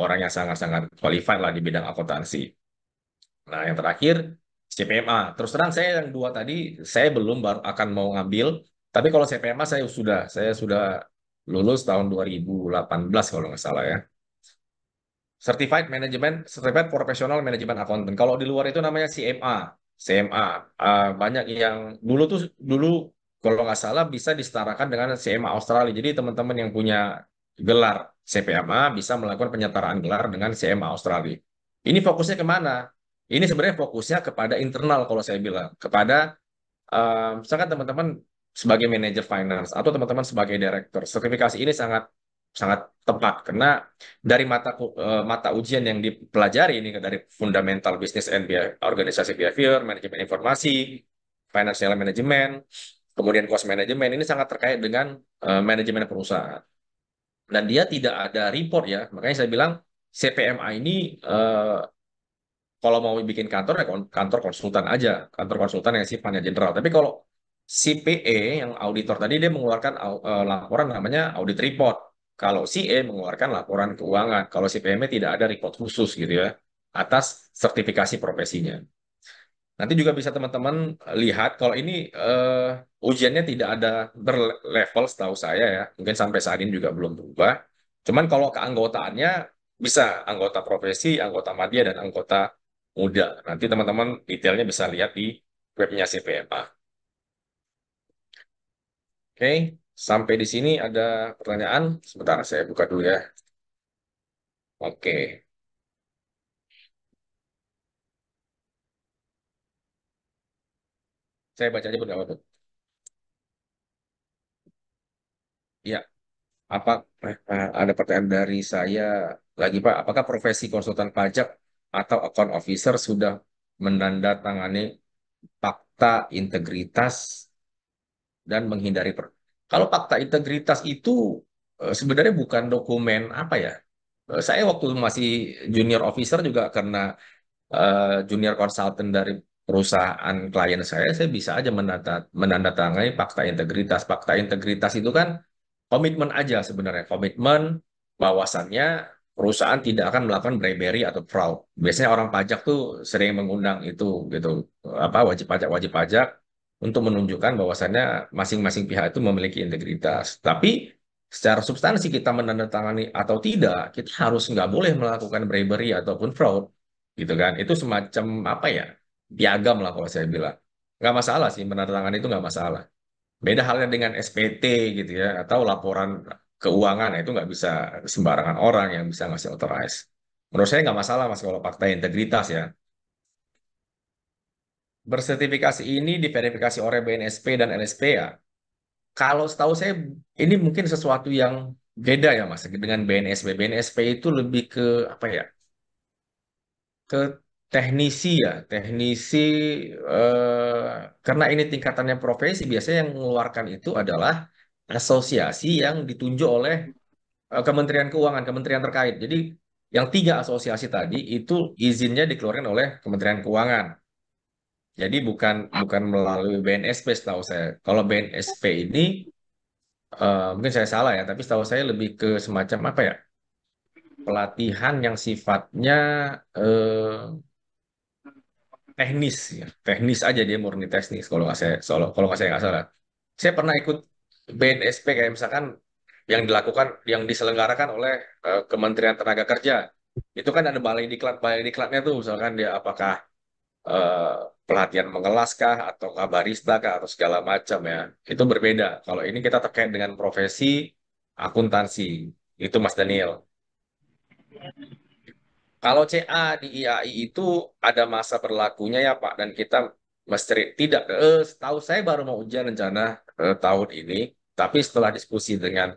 orang yang sangat-sangat qualified lah di bidang akuntansi. Nah, yang terakhir CPMA. Terus terang saya yang dua tadi saya belum baru akan mau ngambil. Tapi kalau CPMA saya sudah lulus tahun 2018 kalau nggak salah ya. Certified Professional Management Accountant. Kalau di luar itu namanya CMA. CMA. Banyak yang dulu kalau nggak salah bisa disetarakan dengan CMA Australia. Jadi teman-teman yang punya gelar CPMA bisa melakukan penyetaraan gelar dengan CMA Australia. Ini fokusnya kemana? Ini sebenarnya fokusnya kepada internal kalau saya bilang, kepada misalkan teman-teman sebagai manajer finance atau teman-teman sebagai director, sertifikasi ini sangat sangat tepat karena dari mata ujian yang dipelajari ini dari fundamental business and organisasi behavior, manajemen informasi, financial management, kemudian cost management ini sangat terkait dengan manajemen perusahaan. dan dia tidak ada report ya. Makanya saya bilang CPMA ini kalau mau bikin kantor ya kantor konsultan aja, kantor konsultan yang sifatnya general. Tapi kalau CPA yang auditor tadi dia mengeluarkan laporan namanya audit report. Kalau CA mengeluarkan laporan keuangan. Kalau CPMA tidak ada report khusus gitu ya atas sertifikasi profesinya. Nanti juga bisa teman-teman lihat kalau ini ujiannya tidak ada berlevel setahu saya ya. Mungkin sampai saat ini juga belum berubah. Cuman kalau keanggotaannya bisa anggota profesi, anggota madya, dan anggota muda. Nanti teman-teman detailnya bisa lihat di webnya CPMA. Oke, sampai di sini ada pertanyaan. Sebentar, saya buka dulu ya. Oke, saya baca aja beberapa. Ya, apa ada pertanyaan dari saya lagi Pak? Apakah profesi konsultan pajak atau account officer sudah menandatangani fakta integritas dan menghindari Kalau fakta integritas itu sebenarnya bukan dokumen apa ya? Saya waktu masih junior officer juga karena junior consultant dari perusahaan klien saya bisa aja menandatangani fakta integritas. Fakta integritas itu kan komitmen aja sebenarnya, komitmen bahwasannya perusahaan tidak akan melakukan bribery atau fraud. Biasanya orang pajak tuh sering mengundang itu gitu, apa wajib pajak untuk menunjukkan bahwasannya masing-masing pihak itu memiliki integritas. Tapi secara substansi kita menandatangani atau tidak, kita harus nggak boleh melakukan bribery ataupun fraud, gitu kan? Itu semacam apa ya? Piagam lah kalau saya bilang. Nggak masalah sih menandatangani itu nggak masalah. Beda halnya dengan SPT gitu ya, atau laporan keuangan, itu nggak bisa sembarangan orang yang bisa ngasih authorize. Menurut saya nggak masalah mas kalau fakta integritas ya. Bersertifikasi ini diverifikasi oleh BNSP dan LSP ya. Kalau setahu saya ini mungkin sesuatu yang beda ya mas dengan BNSP. BNSP itu lebih ke apa ya? Ke teknisi ya, teknisi karena ini tingkatannya profesi biasanya yang mengeluarkan itu adalah asosiasi yang ditunjuk oleh Kementerian Keuangan, kementerian terkait. Jadi yang tiga asosiasi tadi itu izinnya dikeluarkan oleh Kementerian Keuangan. Jadi bukan bukan melalui BNSP setahu saya. Kalau BNSP ini mungkin saya salah ya, tapi setahu saya lebih ke semacam apa ya? Pelatihan yang sifatnya teknis ya. Teknis aja dia murni teknis kalau nggak saya nggak salah. Saya pernah ikut BNSP kayak misalkan yang dilakukan yang diselenggarakan oleh Kementerian Tenaga Kerja. Itu kan ada balai diklatnya tuh misalkan dia apakah eh, pelatihan mengelas kah atau barista kah atau segala macam ya. Itu berbeda. Kalau ini kita terkait dengan profesi akuntansi. Itu Mas Daniel. Kalau CA di IAI itu ada masa berlakunya ya Pak, dan kita mesti tidak. Setahu saya baru mau ujian rencana tahun ini, tapi setelah diskusi dengan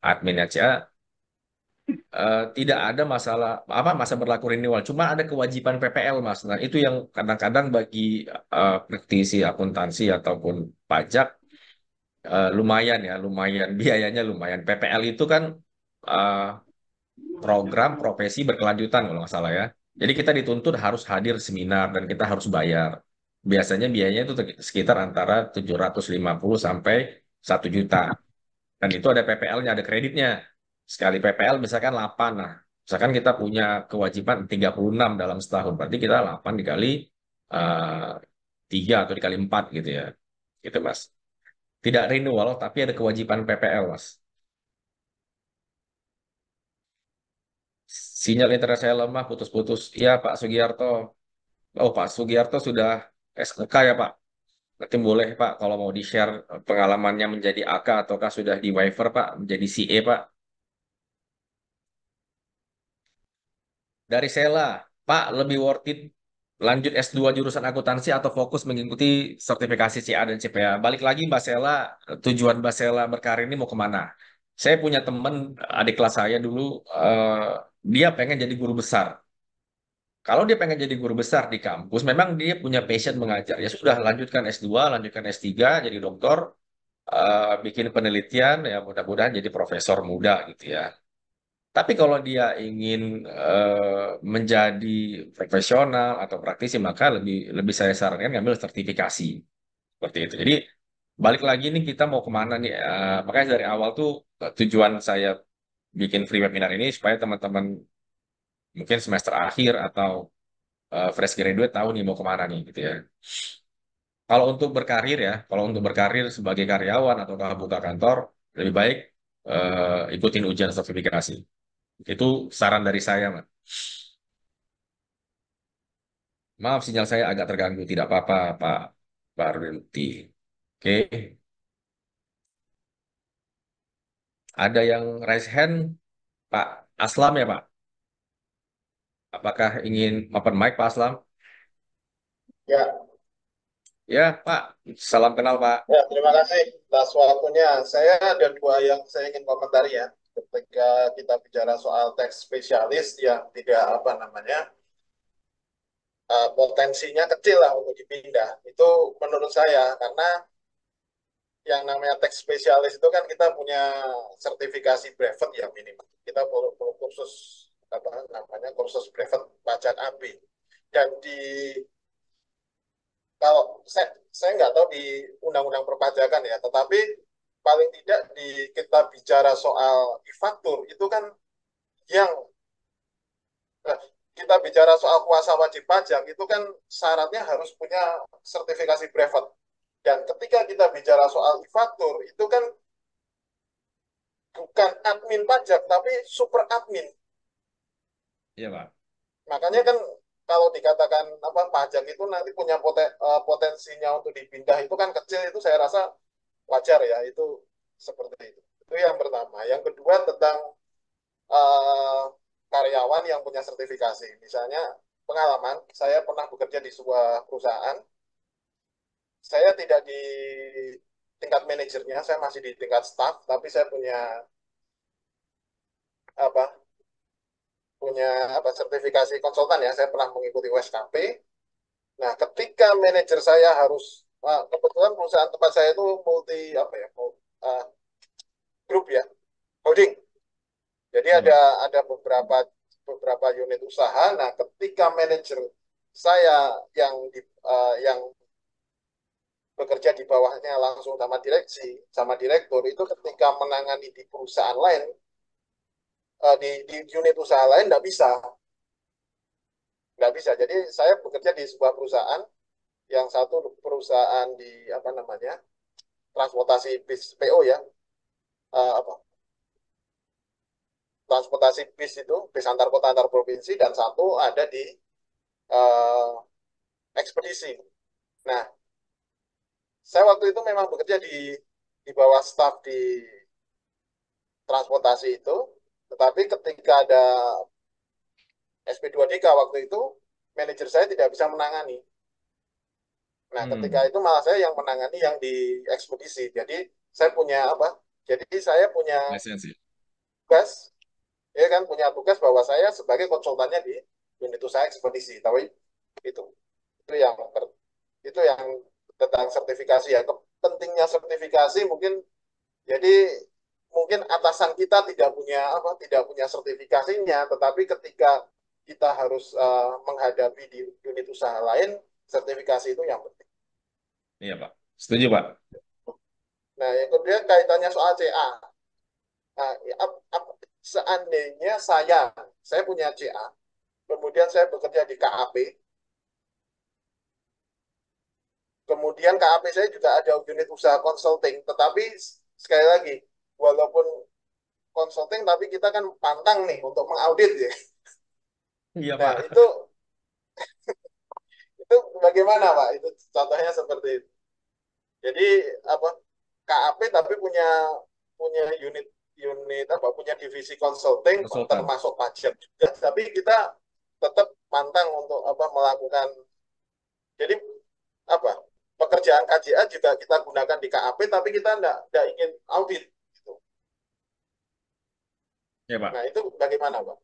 adminnya CA, tidak ada masalah apa masa berlaku renewal, cuma ada kewajiban PPL Mas. Nah itu yang kadang-kadang bagi praktisi akuntansi ataupun pajak lumayan ya, lumayan biayanya lumayan. PPL itu kan eh, program profesi berkelanjutan kalau nggak salah ya. Jadi kita dituntut harus hadir seminar dan kita harus bayar. Biasanya biayanya itu sekitar antara 750 sampai 1 juta. Dan itu ada PPL-nya, ada kreditnya. Sekali PPL misalkan 8. Nah, misalkan kita punya kewajiban 36 dalam setahun. Berarti kita 8 dikali eh, 3 atau dikali 4 gitu ya. Gitu Mas. Tidak renewal, tapi ada kewajiban PPL Mas. Sinyal internet saya lemah, putus-putus. Iya Pak Sugiarto. Oh, Pak Sugiarto sudah SK ya, Pak. Nanti boleh, Pak, kalau mau di-share pengalamannya menjadi AK ataukah sudah di waiver, Pak, menjadi CA, Pak. Dari Sela, Pak, lebih worth it lanjut S2 jurusan akuntansi atau fokus mengikuti sertifikasi CA dan CPA. Balik lagi, Mbak Sela, tujuan Mbak Sela berkarir ini mau kemana? Saya punya teman, adik kelas saya dulu, dia pengen jadi guru besar. Kalau dia pengen jadi guru besar di kampus, memang dia punya passion mengajar. Ya sudah, lanjutkan S2, lanjutkan S3, jadi doktor. bikin penelitian, ya mudah-mudahan jadi profesor muda gitu ya. Tapi kalau dia ingin menjadi profesional atau praktisi, maka lebih lebih saya sarankan ngambil sertifikasi seperti itu. Jadi balik lagi nih kita mau kemana nih? Makanya dari awal tuh tujuan saya bikin free webinar ini supaya teman-teman mungkin semester akhir atau fresh graduate tahu nih mau kemana nih gitu ya. Kalau untuk berkarir ya, kalau untuk berkarir sebagai karyawan atau buka kantor, lebih baik ikutin ujian sertifikasi. Itu saran dari saya, Mas. Maaf, sinyal saya agak terganggu. Tidak apa-apa, Pak Barunti. Oke, ada yang raise hand, Pak Aslam ya, Pak? Apakah ingin open mic, Pak Aslam? Ya, Ya, Pak. Salam kenal, Pak. ya, terima kasih atas waktunya. Saya ada dua yang saya ingin komentari ya. Ketika kita bicara soal teks spesialis yang tidak apa namanya potensinya kecil lah untuk dipindah. Itu menurut saya karena yang namanya teks spesialis itu kan kita punya sertifikasi brevet ya minimal. Kita perlu kursus apa namanya kursus brevet pajak AB. Dan di kalau saya nggak tahu di undang-undang perpajakan ya, tetapi paling tidak di kita bicara soal e-faktur itu kan yang eh, kita bicara soal kuasa wajib pajak itu kan syaratnya harus punya sertifikasi brevet. Dan ketika kita bicara soal e-faktur itu kan bukan admin pajak tapi super admin. Iya, Pak. Makanya kan kalau dikatakan apa pajak itu nanti punya potensinya untuk dipindah itu kan kecil itu saya rasa wajar ya itu seperti itu. Itu yang pertama. Yang kedua tentang eh, karyawan yang punya sertifikasi. Misalnya pengalaman, saya pernah bekerja di sebuah perusahaan. Saya tidak di tingkat manajernya, saya masih di tingkat staff, tapi saya apa punya apa sertifikasi konsultan ya. Saya pernah mengikuti USKP. Nah, ketika manajer saya harus kebetulan perusahaan tempat saya itu multi apa ya, uh, grup ya, holding. Jadi Iya, Pak. ada beberapa unit usaha. Nah, ketika manajer saya yang bekerja di bawahnya langsung sama direksi, sama direktur itu ketika menangani di perusahaan lain, di unit usaha lain nggak bisa. Jadi saya bekerja di sebuah perusahaan, yang satu perusahaan di apa namanya transportasi bis PO ya, apa transportasi bis itu bis antar kota antar provinsi dan satu ada di uh, ekspedisi. Nah, saya waktu itu memang bekerja di bawah staf di transportasi itu, tetapi ketika ada SP2DK waktu itu, manajer saya tidak bisa menangani. Nah, ketika Hmm. itu malah saya yang menangani yang di ekspedisi. Jadi saya punya apa? Jadi saya punya Lisensi. tugas, ya kan punya tugas bahwa saya sebagai konsultannya di unit usaha ekspedisi. Tapi itu itu yang itu yang tentang sertifikasi ya. Pentingnya sertifikasi mungkin jadi mungkin atasan kita tidak punya sertifikasinya, tetapi ketika kita harus menghadapi di unit usaha lain, sertifikasi itu yang penting. Iya, Pak. Setuju, Pak. Nah, yang kedua kaitannya soal CA. Nah, seandainya saya punya CA, kemudian saya bekerja di KAP, kemudian KAP saya juga ada unit usaha consulting, tetapi sekali lagi, walaupun consulting, tapi kita kan pantang nih untuk mengaudit ya. Iya, Nah, Pak. itu bagaimana Pak? Itu contohnya seperti itu. Jadi apa KAP tapi punya punya unit unit apa punya divisi consulting Konsultan. termasuk pajak juga, tapi kita tetap pantang untuk apa melakukan jadi apa pekerjaan KJA juga kita gunakan di KAP tapi kita enggak ingin audit gitu. Iya, Nah, Pak. itu bagaimana Pak?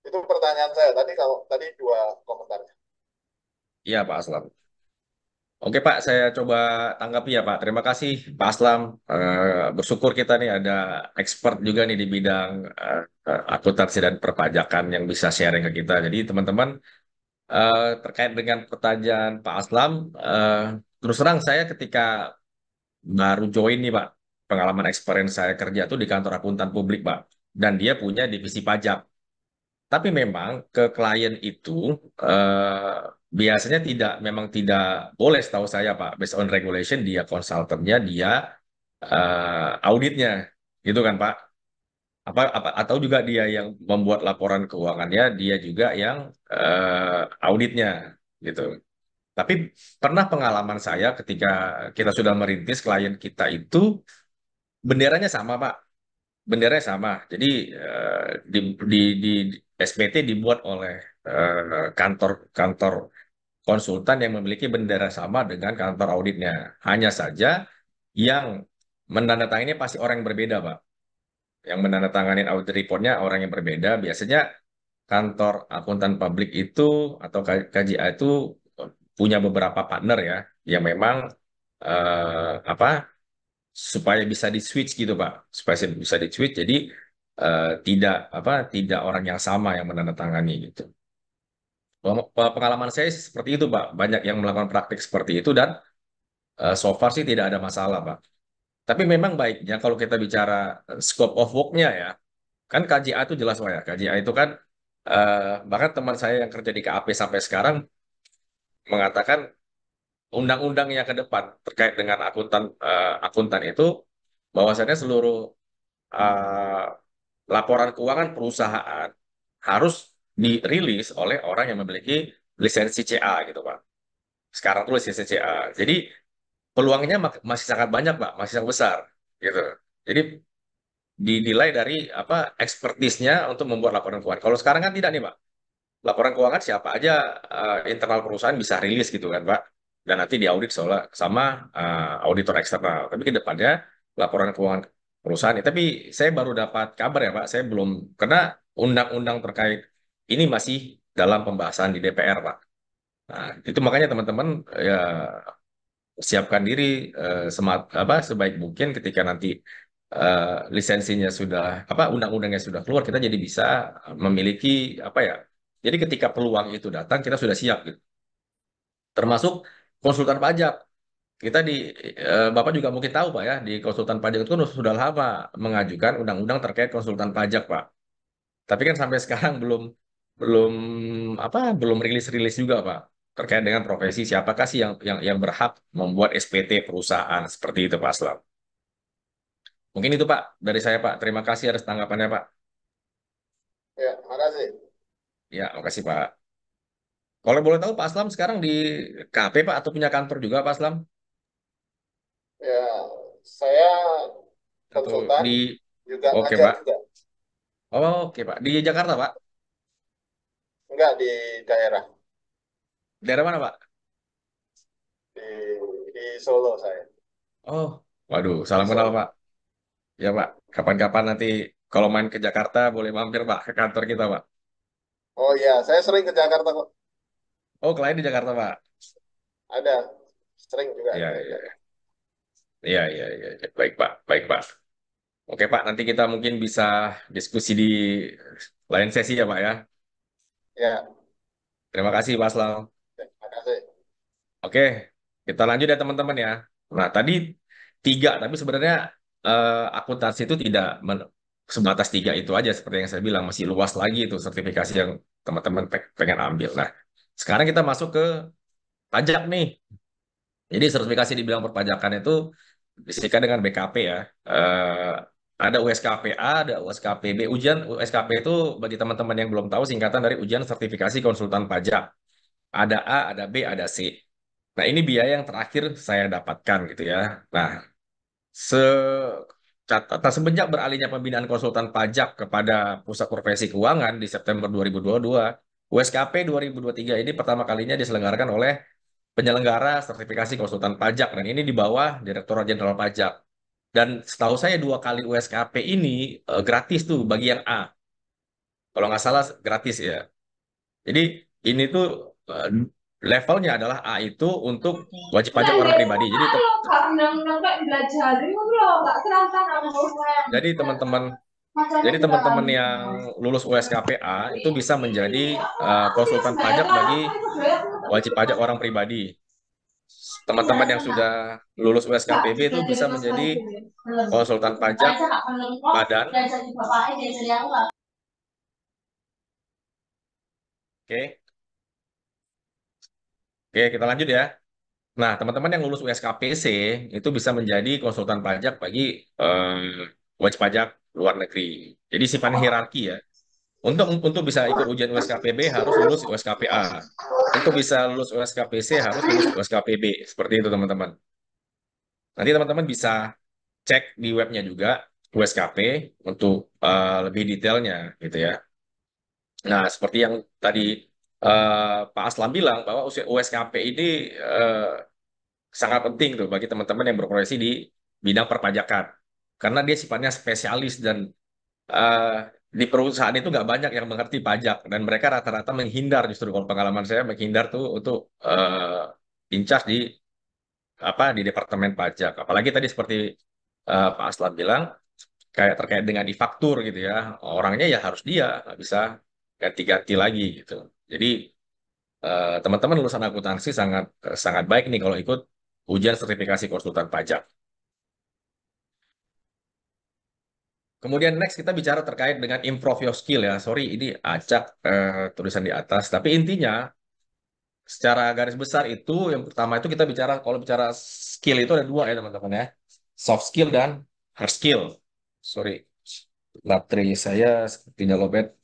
Itu pertanyaan saya tadi kalau tadi dua komentarnya. Iya, Pak Aslam. Oke Pak, saya coba tanggapi ya Pak. Terima kasih Pak Aslam. Bersyukur kita nih ada expert juga nih di bidang akuntansi dan perpajakan yang bisa sharing ke kita. Jadi teman-teman terkait dengan pertanyaan Pak Aslam, terus terang saya ketika baru join nih Pak, pengalaman experience saya kerja tuh di kantor akuntan publik Pak, dan dia punya divisi pajak. Tapi memang ke klien itu eh, biasanya memang tidak boleh setahu saya Pak, based on regulation dia konsultannya, dia auditnya, gitu kan Pak? Atau juga dia yang membuat laporan keuangannya, dia juga yang auditnya, gitu. Tapi pernah pengalaman saya ketika kita sudah merintis klien kita itu benderanya sama Pak, benderanya sama. Jadi di, di SPT dibuat oleh kantor-kantor konsultan yang memiliki bendera sama dengan kantor auditnya. Hanya saja yang menandatangani pasti orang yang berbeda, Pak. Yang menandatangani audit reportnya orang yang berbeda. Biasanya kantor akuntan publik itu atau KJA itu punya beberapa partner ya, yang memang apa supaya bisa di switch gitu Pak, supaya bisa di switch. Jadi tidak orang yang sama yang menandatangani gitu. Pengalaman saya seperti itu Pak, banyak yang melakukan praktik seperti itu dan so far sih tidak ada masalah Pak. Tapi memang baiknya kalau kita bicara scope of work-nya ya, kan KJA itu jelas Pak ya, KJA itu kan bahkan teman saya yang kerja di KAP sampai sekarang mengatakan undang-undangnya ke depan terkait dengan akuntan itu bahwasannya seluruh eh, laporan keuangan perusahaan harus dirilis oleh orang yang memiliki lisensi CA gitu Pak. Sekarang tuh lisensi CA. Jadi peluangnya masih sangat banyak Pak, masih sangat besar gitu. Jadi dinilai dari apa ekspertisnya untuk membuat laporan keuangan. Kalau sekarang kan tidak nih Pak. Laporan keuangan siapa aja internal perusahaan bisa rilis gitu kan Pak. Dan nanti diaudit sama auditor eksternal. Tapi ke depannya laporan keuangan perusahaan. Tapi saya baru dapat kabar ya Pak. Saya belum karena undang-undang terkait ini masih dalam pembahasan di DPR Pak. Nah, itu makanya teman-teman ya siapkan diri sebaik mungkin ketika nanti lisensinya sudah undang-undangnya sudah keluar kita jadi bisa memiliki apa ya. Jadi ketika peluang itu datang kita sudah siap gitu. Termasuk konsultan pajak. Kita Bapak juga mungkin tahu Pak ya, di konsultan pajak itu kan sudah lama mengajukan undang-undang terkait konsultan pajak Pak. Tapi kan sampai sekarang belum belum belum rilis-rilis juga Pak terkait dengan profesi siapakah sih yang berhak membuat SPT perusahaan seperti itu Pak Aslam. Mungkin itu Pak dari saya Pak. Terima kasih atas tanggapannya Pak. Ya, makasih. Ya, makasih Pak. Kalau boleh tahu Pak Aslam sekarang di KP Pak atau punya kantor juga Pak Aslam? Ya, saya Atau konsultan di juga Oke ngajar Pak. juga. Oh, oke Pak. Di Jakarta Pak? Enggak di daerah, Daerah mana Pak? di di Solo saya. Oh, waduh, Di salam kenal Solo. Pak. Ya Pak, kapan-kapan nanti kalau main ke Jakarta boleh mampir Pak ke kantor kita Pak. Oh iya, saya sering ke Jakarta kok. Oh, klien di Jakarta Pak. Ada, sering juga Iya, ke iya, Jakarta. iya, iya, iya. Iya. Baik Pak, baik Pak. Oke Pak, nanti kita mungkin bisa diskusi di lain sesi ya Pak ya. Ya, Terima kasih Pak Aslam. terima kasih. Oke, kita lanjut ya teman-teman ya. Nah, tadi tiga, tapi sebenarnya akuntansi itu tidak sebatas tiga itu aja seperti yang saya bilang, masih luas lagi itu sertifikasi yang teman-teman pengen ambil. Nah, sekarang kita masuk ke pajak nih. Jadi sertifikasi di bidang perpajakan itu disediakan dengan BKP ya. Eh, ada USKPA, ada USKPB. Ujian USKP itu bagi teman-teman yang belum tahu singkatan dari ujian sertifikasi konsultan pajak. Ada A, ada B, ada C. Nah, ini biaya yang terakhir saya dapatkan gitu ya. Nah, se semenjak beralihnya pembinaan konsultan pajak kepada Pusat Profesi Keuangan di September 2022, USKP 2023 ini pertama kalinya diselenggarakan oleh penyelenggara sertifikasi konsultan pajak dan ini di bawah Direktorat Jenderal Pajak. Dan setahu saya dua kali USKP ini gratis tuh bagi yang A. Kalau nggak salah gratis ya. Jadi ini tuh levelnya adalah A itu untuk wajib pajak orang pribadi. Jadi teman-teman jadi teman-teman yang lulus USKPA itu bisa menjadi konsultan pajak bagi wajib pajak orang pribadi. Teman-teman yang sudah lulus USKPB itu bisa menjadi konsultan pajak badan. Oke, oke kita lanjut ya. Nah, teman-teman yang lulus USKPC itu bisa menjadi konsultan pajak bagi wajib pajak luar negeri. Jadi sifatnya hierarki ya. Untuk bisa ikut ujian USKPB harus lulus USKPA. Untuk bisa lulus USKPC harus lulus USKPB. Seperti itu teman-teman. Nanti teman-teman bisa cek di webnya juga USKP untuk lebih detailnya gitu ya. Nah, seperti yang tadi Pak Aslam bilang bahwa USKP ini sangat penting tuh bagi teman-teman yang berprofesi di bidang perpajakan. Karena dia sifatnya spesialis dan eh, di perusahaan itu nggak banyak yang mengerti pajak dan mereka rata-rata menghindar justru kalau pengalaman saya menghindar tuh untuk in charge di apa di departemen pajak. Apalagi tadi seperti Pak Aslam bilang kayak terkait dengan di faktur gitu ya orangnya ya harus dia nggak bisa ganti-ganti lagi gitu. Jadi teman-teman lulusan akuntansi sangat sangat baik nih kalau ikut ujian sertifikasi konsultan pajak. Kemudian next kita bicara terkait dengan improve your skill ya. Sorry ini acak tulisan di atas. Tapi intinya secara garis besar itu yang pertama itu kita bicara kalau bicara skill itu ada dua ya teman-teman ya. Soft skill dan hard skill. Sorry, baterai saya sepertinya lowbat.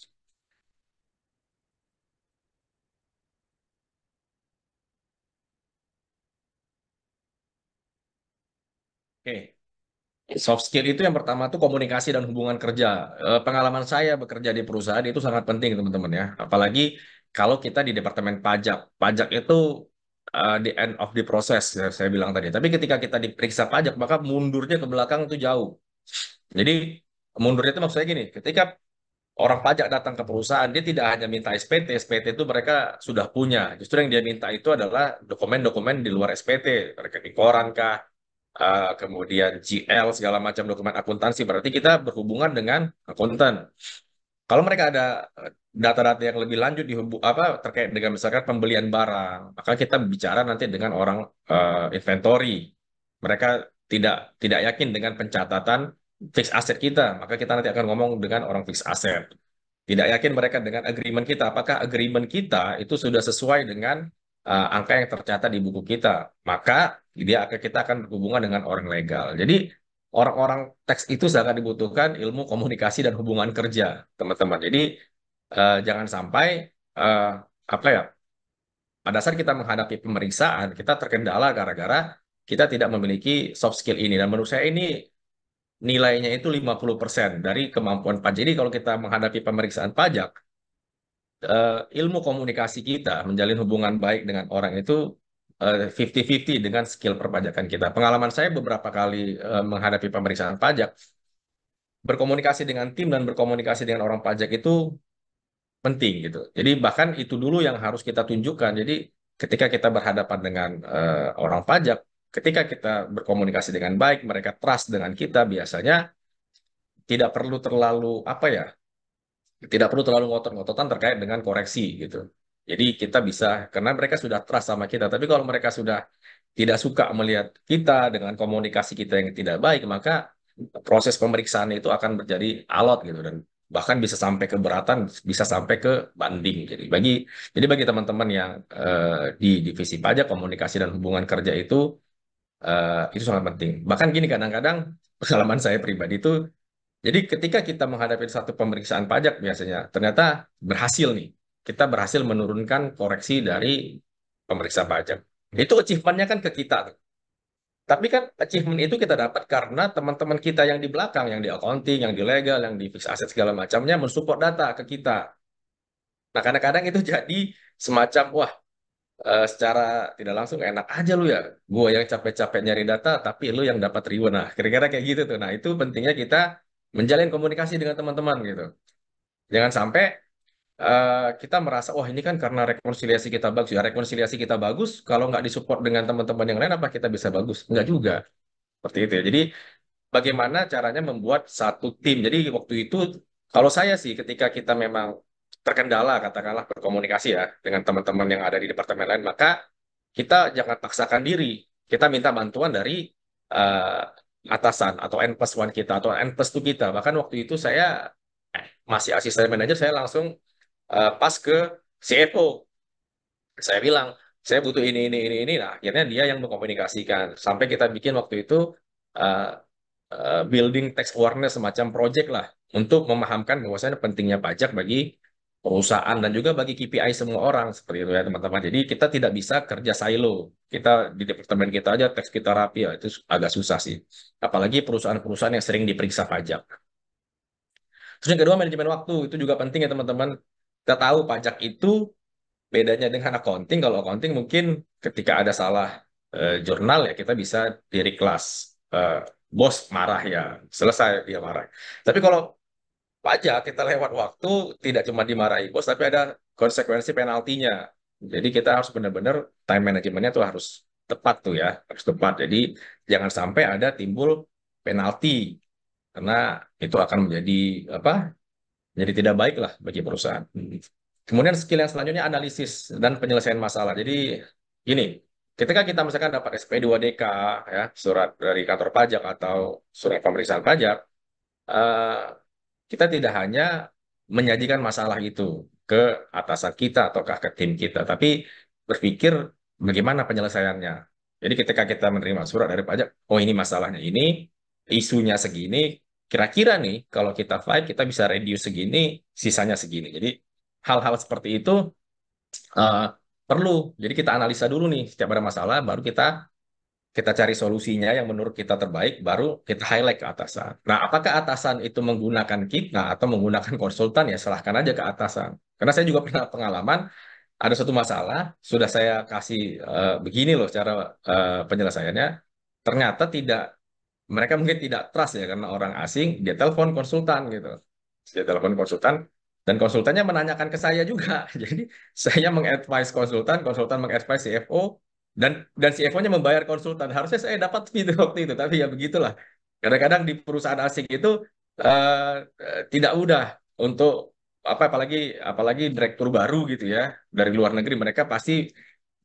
Oke, soft skill itu yang pertama tuh komunikasi dan hubungan kerja. Pengalaman saya bekerja di perusahaan itu sangat penting teman-teman ya. Apalagi kalau kita di departemen pajak. Pajak itu the end of the process ya, saya bilang tadi. Tapi ketika kita diperiksa pajak maka mundurnya ke belakang itu jauh. Jadi mundurnya itu maksudnya gini, ketika orang pajak datang ke perusahaan dia tidak hanya minta SPT, SPT itu mereka sudah punya. Justru yang dia minta itu adalah dokumen-dokumen di luar SPT, rekening koran kah, kemudian GL segala macam dokumen akuntansi berarti kita berhubungan dengan akuntan. Kalau mereka ada data-data yang lebih lanjut apa terkait dengan misalkan pembelian barang, maka kita bicara nanti dengan orang inventory. Mereka tidak tidak yakin dengan pencatatan fix aset kita, maka kita nanti akan ngomong dengan orang fix aset. Tidak yakin mereka dengan agreement kita. Apakah agreement kita itu sudah sesuai dengan angka yang tercatat di buku kita? Maka kita akan berhubungan dengan orang legal. Jadi orang-orang teks itu sangat dibutuhkan ilmu komunikasi dan hubungan kerja, teman-teman. Jadi jangan sampai eh, apa ya pada saat kita menghadapi pemeriksaan kita terkendala gara-gara kita tidak memiliki soft skill ini. Dan menurut saya ini nilainya itu 50% dari kemampuan pajak. Jadi kalau kita menghadapi pemeriksaan pajak, ilmu komunikasi kita, menjalin hubungan baik dengan orang itu 50-50 dengan skill perpajakan kita. Pengalaman saya beberapa kali menghadapi pemeriksaan pajak, berkomunikasi dengan tim dan berkomunikasi dengan orang pajak itu penting gitu. Jadi bahkan itu dulu yang harus kita tunjukkan. Jadi ketika kita berhadapan dengan orang pajak, ketika kita berkomunikasi dengan baik, mereka trust dengan kita, biasanya tidak perlu terlalu apa ya, tidak perlu terlalu ngotot-ngototan terkait dengan koreksi gitu. Jadi kita bisa karena mereka sudah trust sama kita. Tapi kalau mereka sudah tidak suka melihat kita dengan komunikasi kita yang tidak baik, maka proses pemeriksaan itu akan menjadi alot gitu dan bahkan bisa sampai keberatan, bisa sampai ke banding. Jadi bagi teman-teman yang di divisi pajak komunikasi dan hubungan kerja itu sangat penting. Bahkan gini kadang-kadang pengalaman saya pribadi itu jadi ketika kita menghadapi satu pemeriksaan pajak biasanya ternyata berhasil nih. Kita berhasil menurunkan koreksi dari pemeriksa pajak. Itu achievement-nya kan ke kita tuh. Tapi kan achievement itu kita dapat karena teman-teman kita yang di belakang, yang di accounting, yang di legal, yang di fix asset segala macamnya mensupport data ke kita. Nah, kadang-kadang itu jadi semacam wah secara tidak langsung enak aja lu ya. Gua yang capek-capek nyari data tapi lu yang dapat reward. Nah, kira-kira kayak gitu tuh. Nah, itu pentingnya kita menjalin komunikasi dengan teman-teman gitu. Jangan sampai kita merasa, wah ini kan karena rekonsiliasi kita bagus. Ya, rekonsiliasi kita bagus, kalau nggak disupport dengan teman-teman yang lain, apa kita bisa bagus? Nggak juga. Seperti itu ya. Jadi, bagaimana caranya membuat satu tim. Jadi, waktu itu, kalau saya sih, ketika kita memang terkendala, katakanlah berkomunikasi ya, dengan teman-teman yang ada di departemen lain, maka kita jangan paksakan diri. Kita minta bantuan dari eh, atasan atau N plus one kita atau N plus 2 kita. Bahkan waktu itu saya masih asisten manajer, saya langsung pas ke CFO. Saya bilang, saya butuh ini. Nah, akhirnya dia yang mengkomunikasikan. Sampai kita bikin waktu itu uh, building tax awareness semacam project lah untuk memahamkan bahwasanya pentingnya pajak bagi perusahaan dan juga bagi KPI semua orang seperti itu ya teman-teman. Jadi kita tidak bisa kerja silo. Kita di departemen kita aja tax kita rapi ya, itu agak susah sih. Apalagi perusahaan-perusahaan yang sering diperiksa pajak. Terus yang kedua manajemen waktu itu juga penting ya teman-teman. Kita tahu pajak itu bedanya dengan accounting. Kalau accounting mungkin ketika ada salah jurnal ya kita bisa di kelas. Bos marah ya, selesai dia marah. Tapi kalau pajak kita lewat waktu tidak cuma dimarahi bos, tapi ada konsekuensi penaltinya. Jadi kita harus benar-benar time manajemennya tuh harus tepat tuh ya, harus tepat. Jadi jangan sampai ada timbul penalti karena itu akan menjadi apa? Jadi tidak baik lah bagi perusahaan. Kemudian skill yang selanjutnya analisis dan penyelesaian masalah. Jadi gini, ketika kita misalkan dapat SP2DK ya, surat dari kantor pajak atau surat pemeriksaan pajak, eh, kita tidak hanya menyajikan masalah itu ke atasan kita atau ke tim kita, tapi berpikir bagaimana penyelesaiannya. Jadi ketika kita menerima surat dari pajak, oh ini masalahnya ini, isunya segini, kira-kira nih kalau kita fight kita bisa reduce segini, sisanya segini. Jadi hal-hal seperti itu eh, perlu. Jadi kita analisa dulu nih setiap ada masalah, baru kita cari solusinya yang menurut kita terbaik, baru kita highlight ke atasan. Nah, apakah atasan itu menggunakan kita atau menggunakan konsultan ya silahkan aja ke atasan. Karena saya juga pernah pengalaman ada satu masalah, sudah saya kasih begini loh cara penyelesaiannya, ternyata tidak, mereka mungkin tidak trust ya karena orang asing, dia telepon konsultan gitu. Dia telepon konsultan, dan konsultannya menanyakan ke saya juga. Jadi saya mengadvise konsultan, konsultan mengadvise CFO, dan CFO-nya membayar konsultan. Harusnya saya dapat itu waktu itu, tapi ya begitulah. Kadang-kadang di perusahaan asing itu tidak mudah untuk apa, apalagi apalagi direktur baru gitu ya dari luar negeri, mereka pasti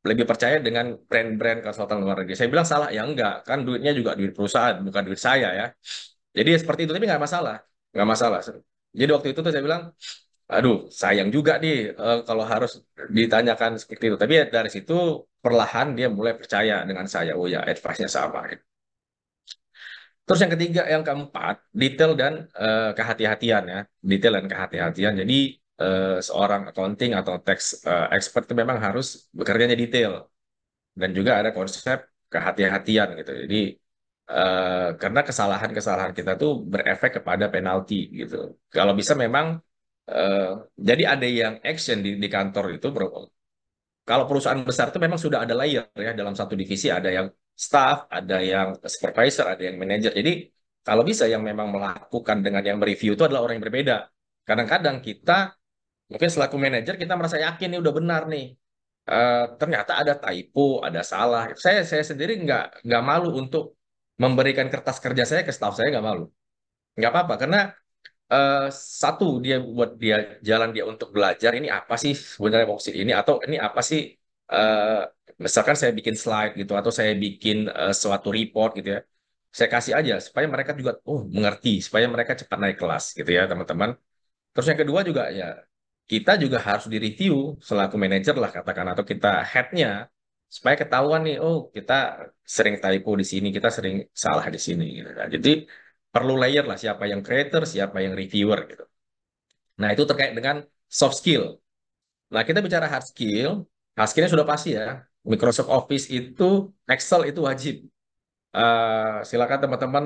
lebih percaya dengan brand-brand konsultan luar negeri. Saya bilang salah ya enggak, kan duitnya juga duit perusahaan, bukan duit saya ya. Jadi ya seperti itu, tapi nggak masalah, nggak masalah. Jadi waktu itu tuh saya bilang, aduh sayang juga nih kalau harus ditanyakan seperti itu. Tapi ya dari situ perlahan dia mulai percaya dengan saya. Oh ya, advice-nya sama. Terus yang ketiga, yang keempat, detail dan kehati-hatian ya. Detail dan kehati-hatian. Jadi seorang accounting atau tax expert itu memang harus bekerjanya detail. Dan juga ada konsep kehati-hatian gitu. Jadi karena kesalahan-kesalahan kita tuh berefek kepada penalti gitu. Kalau bisa memang eh, jadi ada yang action di kantor itu, bro. Kalau perusahaan besar itu memang sudah ada layer ya dalam satu divisi, ada yang staff, ada yang supervisor, ada yang manajer. Jadi kalau bisa yang memang melakukan dengan yang mereview itu adalah orang yang berbeda. Kadang-kadang kita mungkin selaku manajer kita merasa yakin nih udah benar nih. Ternyata ada typo, ada salah. Saya sendiri nggak malu untuk memberikan kertas kerja saya ke staff saya, nggak malu. Nggak apa-apa karena eh, satu dia buat dia jalan dia untuk belajar ini apa sih sebenarnya maksud ini, atau ini apa sih eh, misalkan saya bikin slide gitu atau saya bikin suatu report gitu ya, saya kasih aja supaya mereka juga oh mengerti, supaya mereka cepat naik kelas gitu ya teman-teman. Terus yang kedua juga ya kita juga harus direview selaku manajer lah katakan, atau kita headnya, supaya ketahuan nih oh kita sering typo di sini, kita sering salah di sini gitu kan. Jadi perlu layer lah siapa yang creator, siapa yang reviewer gitu. Nah, itu terkait dengan soft skill. Nah, kita bicara hard skillnya sudah pasti ya. Microsoft Office itu, Excel itu wajib. Silakan teman-teman,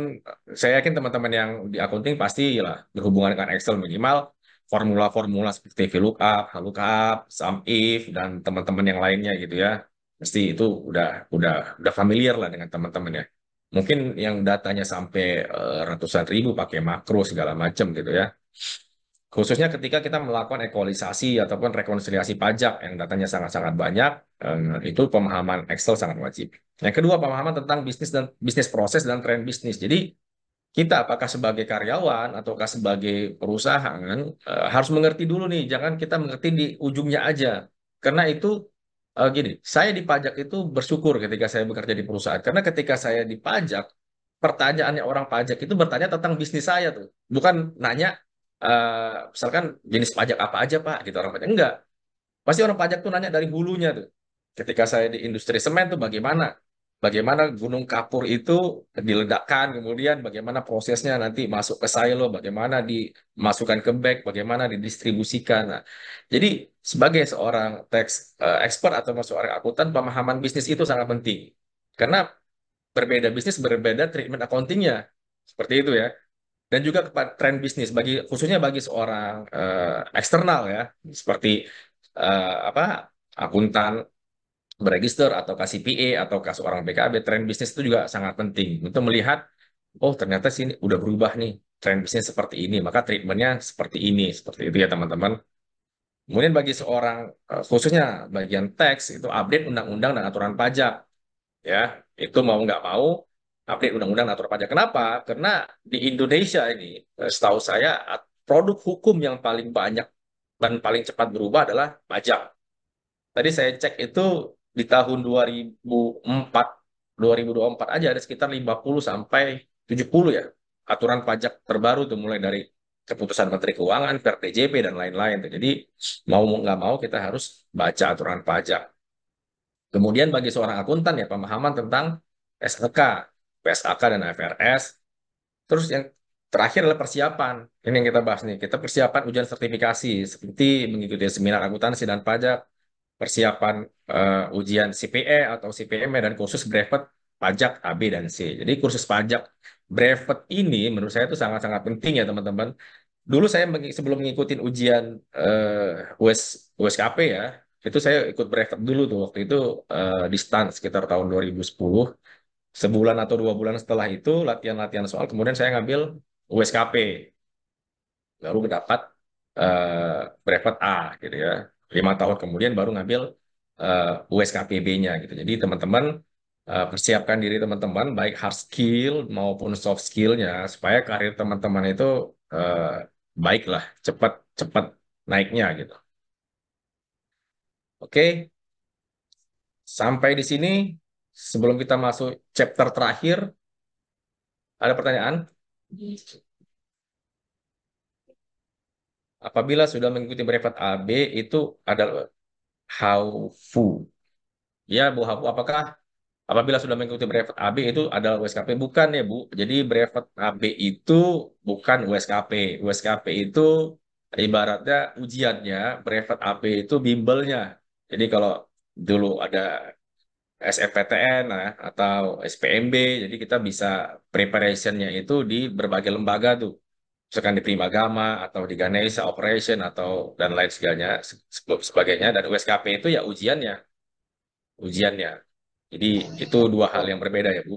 saya yakin teman-teman yang di accounting pasti lah berhubungan dengan Excel, minimal formula-formula seperti VLOOKUP, LOOKUP, SUMIF, dan teman-teman yang lainnya gitu ya. Pasti itu udah familiar lah dengan teman-teman ya. Mungkin yang datanya sampai ratusan ribu pakai makro segala macam gitu ya. Khususnya ketika kita melakukan ekualisasi ataupun rekonsiliasi pajak yang datanya sangat-sangat banyak, itu pemahaman Excel sangat wajib. Yang kedua, pemahaman tentang bisnis dan bisnis proses dan tren bisnis. Jadi kita apakah sebagai karyawan ataukah sebagai perusahaan harus mengerti dulu nih, jangan kita mengerti di ujungnya aja. Karena itu gini, saya di pajak itu bersyukur ketika saya bekerja di perusahaan. Karena ketika saya di pajak, pertanyaannya orang pajak itu bertanya tentang bisnis saya tuh, bukan nanya misalkan jenis pajak apa aja Pak, gitu orang pajak. Enggak, pasti orang pajak tuh nanya dari hulunya tuh. Ketika saya di industri semen tuh bagaimana? Bagaimana gunung kapur itu diledakkan, kemudian bagaimana prosesnya nanti masuk ke silo, bagaimana dimasukkan ke bag, bagaimana didistribusikan. Nah, jadi sebagai seorang expert atau seorang akuntan, pemahaman bisnis itu sangat penting. Karena berbeda bisnis, berbeda treatment accountingnya. Seperti itu ya. Dan juga kepada tren bisnis khususnya bagi seorang eksternal ya, seperti apa akuntan beregister atau KCPA atau seorang BKB, tren bisnis itu juga sangat penting untuk melihat, oh ternyata sini udah berubah nih, tren bisnis seperti ini, maka treatmentnya seperti ini, seperti itu ya teman-teman. Kemudian bagi seorang khususnya bagian tax itu update undang-undang dan aturan pajak ya, itu mau nggak mau update undang-undang dan aturan pajak. Kenapa? Karena di Indonesia ini setahu saya produk hukum yang paling banyak dan paling cepat berubah adalah pajak. Tadi saya cek itu di tahun 2004, 2024 aja ada sekitar 50 sampai 70 ya aturan pajak terbaru tuh, mulai dari keputusan Menteri Keuangan, PRTJP dan lain-lain tuh. Jadi mau nggak mau kita harus baca aturan pajak. Kemudian bagi seorang akuntan ya pemahaman tentang SLK, PSAK dan FRS. Terus yang terakhir adalah persiapan. Ini yang kita bahas nih. Kita persiapan ujian sertifikasi seperti mengikuti seminar akuntansi dan pajak, persiapan ujian CPE atau CPM dan kursus brevet pajak A, B, dan C. Jadi kursus pajak brevet ini menurut saya itu sangat-sangat penting ya teman-teman. Dulu saya sebelum mengikuti ujian USKP ya, itu saya ikut brevet dulu tuh. Waktu itu di STAN sekitar tahun 2010. Sebulan atau 2 bulan setelah itu latihan-latihan soal, kemudian saya ngambil USKP. Baru dapat brevet A gitu ya. 5 tahun kemudian baru ngambil USKPB-nya gitu. Jadi teman-teman persiapkan diri teman-teman baik hard skill maupun soft skill-nya supaya karir teman-teman itu eh, baiklah, cepat cepat naiknya gitu. Oke, sampai di sini sebelum kita masuk chapter terakhir, ada pertanyaan? Apabila sudah mengikuti brevet AB itu adalah how fu. Ya, Bu Hafu, apakah apabila sudah mengikuti brevet AB itu adalah USKP? Bukan ya, Bu. Jadi brevet AB itu bukan USKP. USKP itu ibaratnya ujiannya, brevet AB itu bimbelnya. Jadi kalau dulu ada SFPTN nah, atau SPMB, jadi kita bisa preparationnya itu di berbagai lembaga tuh. Misalkan di Primagama atau di Ganesha Operation atau dan lain sebagainya. Dan USKP itu ya ujiannya. Jadi itu dua hal yang berbeda ya, Bu.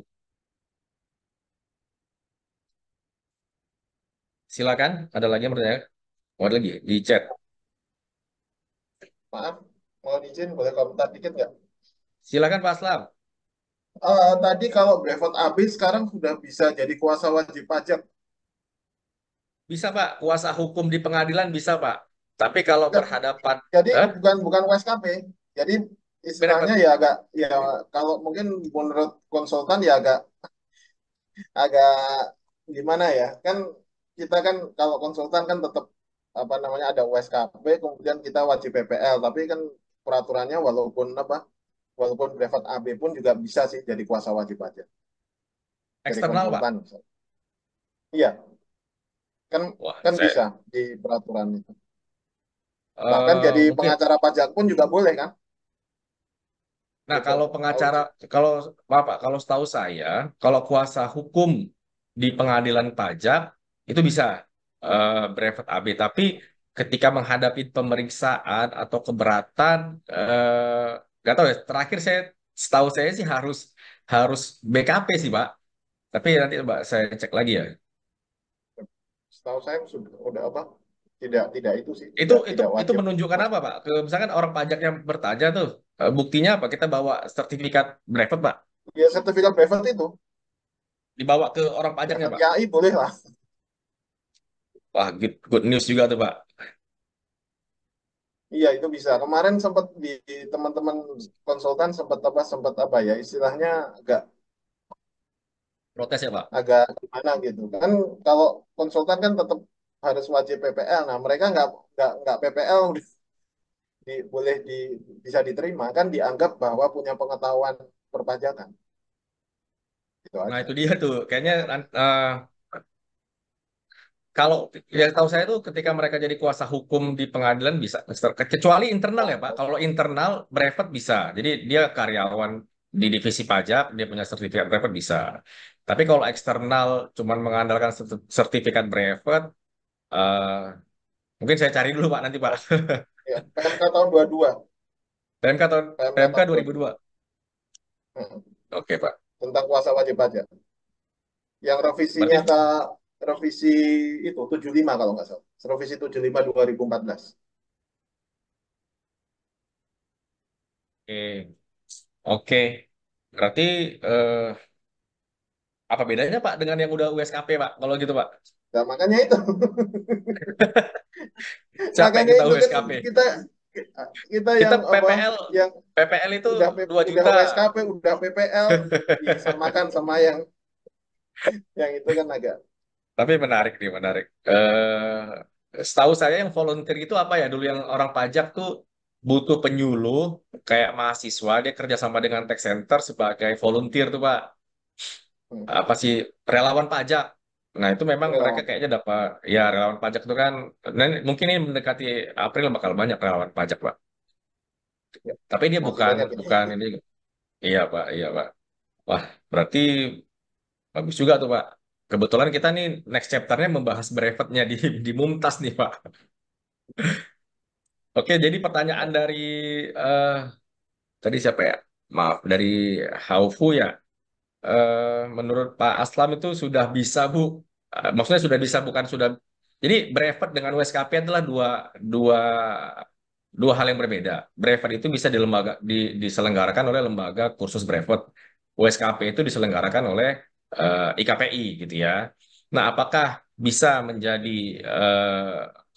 Silakan, ada lagi yang bertanya? Oh, ada lagi di chat. Maaf, mau izin boleh komentar dikit nggak? Silakan Pak Aslam. Tadi kalau brevet AB sekarang sudah bisa jadi kuasa wajib pajak. Bisa Pak, kuasa hukum di pengadilan bisa Pak. Tapi kalau Enggak, berhadapan, jadi eh, bukan bukan USKP. Jadi istilahnya berhadapan, ya agak ya kalau mungkin menurut konsultan ya agak agak gimana ya? Kan kita kan kalau konsultan kan tetap apa namanya ada USKP kemudian kita wajib PPL tapi kan peraturannya walaupun brevet AB pun juga bisa sih jadi kuasa wajib pajak dari eksternal Pak. konsultan misalnya. Iya, kan Wah, kan saya bisa di peraturan itu. Bahkan jadi mungkin. pengacara pajak pun juga boleh kan? Nah, Gitu. kalau Tahu pengacara, sih. kalau Bapak, kalau setahu saya, kalau kuasa hukum di pengadilan pajak itu bisa brevet AB. Tapi ketika menghadapi pemeriksaan atau keberatan, nggak tahu ya. Terakhir setahu saya sih harus harus BKP sih, Pak. Tapi nanti Mbak saya cek lagi ya. Setahu saya sudah udah apa? tidak itu sih, Itu tidak itu wajib. menunjukkan apa, Pak? Misalkan orang pajak yang bertanya tuh, buktinya apa? Kita bawa sertifikat brevet, Pak. Ya sertifikat brevet itu, Dibawa ke orang ya pajaknya, ke Pak. KAI boleh lah. Wah, good news juga tuh, Pak. Iya itu bisa. Kemarin sempat di teman-teman konsultan sempat apa ya istilahnya agak Protes ya, Pak. agak gimana gitu kan, kalau konsultan kan tetap harus wajib PPL. Nah mereka nggak PPL boleh bisa diterima kan, dianggap bahwa punya pengetahuan perpajakan, itu Nah, aja. itu dia tuh. Kayaknya eh, kalau yang tahu saya tuh ketika mereka jadi kuasa hukum di pengadilan bisa, kecuali internal ya, Pak. Kalau internal brevet bisa. Jadi dia karyawan di divisi pajak, dia punya sertifikat brevet bisa. Tapi kalau eksternal cuman mengandalkan sertifikat brevet, eh, mungkin saya cari dulu, Pak, nanti, Pak. Ya, PMK tahun 22, PMK tahun PMK PMK tahun 2002. 22. Hmm. Oke, Pak. Tentang kuasa wajib pajak. Yang revisinya Berarti ke revisi itu 75 kalau nggak salah. Revisi 75 2014. oke. Oke. Berarti eh, apa bedanya, Pak, dengan yang udah USKP, Pak? Kalau gitu, Pak. Nah, makanya itu. Capek Makanya kita itu kan USKP. kita kita Kita yang apa PPL yang PPL itu udah 2 udah juta. USKP, udah PPL disamakan sama yang itu kan agak. Tapi menarik nih, menarik. Setahu saya yang volunteer itu apa ya? Dulu yang orang pajak tuh butuh penyuluh kayak mahasiswa, dia kerjasama dengan tax center sebagai volunteer tuh, Pak. Apa sih, relawan pajak. Nah, itu memang mereka Relawan. kayaknya dapat, ya relawan pajak itu kan, nah, mungkin ini mendekati April bakal banyak relawan pajak, Pak. Ya, Tapi dia masih bukan banyak bukan ini. ini. Iya, Pak, iya, Pak. Wah, berarti bagus juga tuh, Pak. Kebetulan kita nih next chapter-nya membahas brevetnya di Mumtaz nih, Pak. Oke, jadi pertanyaan dari eh, tadi siapa ya? Maaf, dari Haufu ya. Menurut Pak Aslam itu sudah bisa, Bu. Maksudnya sudah bisa, bukan sudah. Jadi brevet dengan WSKP adalah dua dua dua hal yang berbeda. Brevet itu bisa diselenggarakan oleh lembaga kursus brevet. WSKP itu diselenggarakan oleh IKPI gitu ya. Nah, apakah bisa menjadi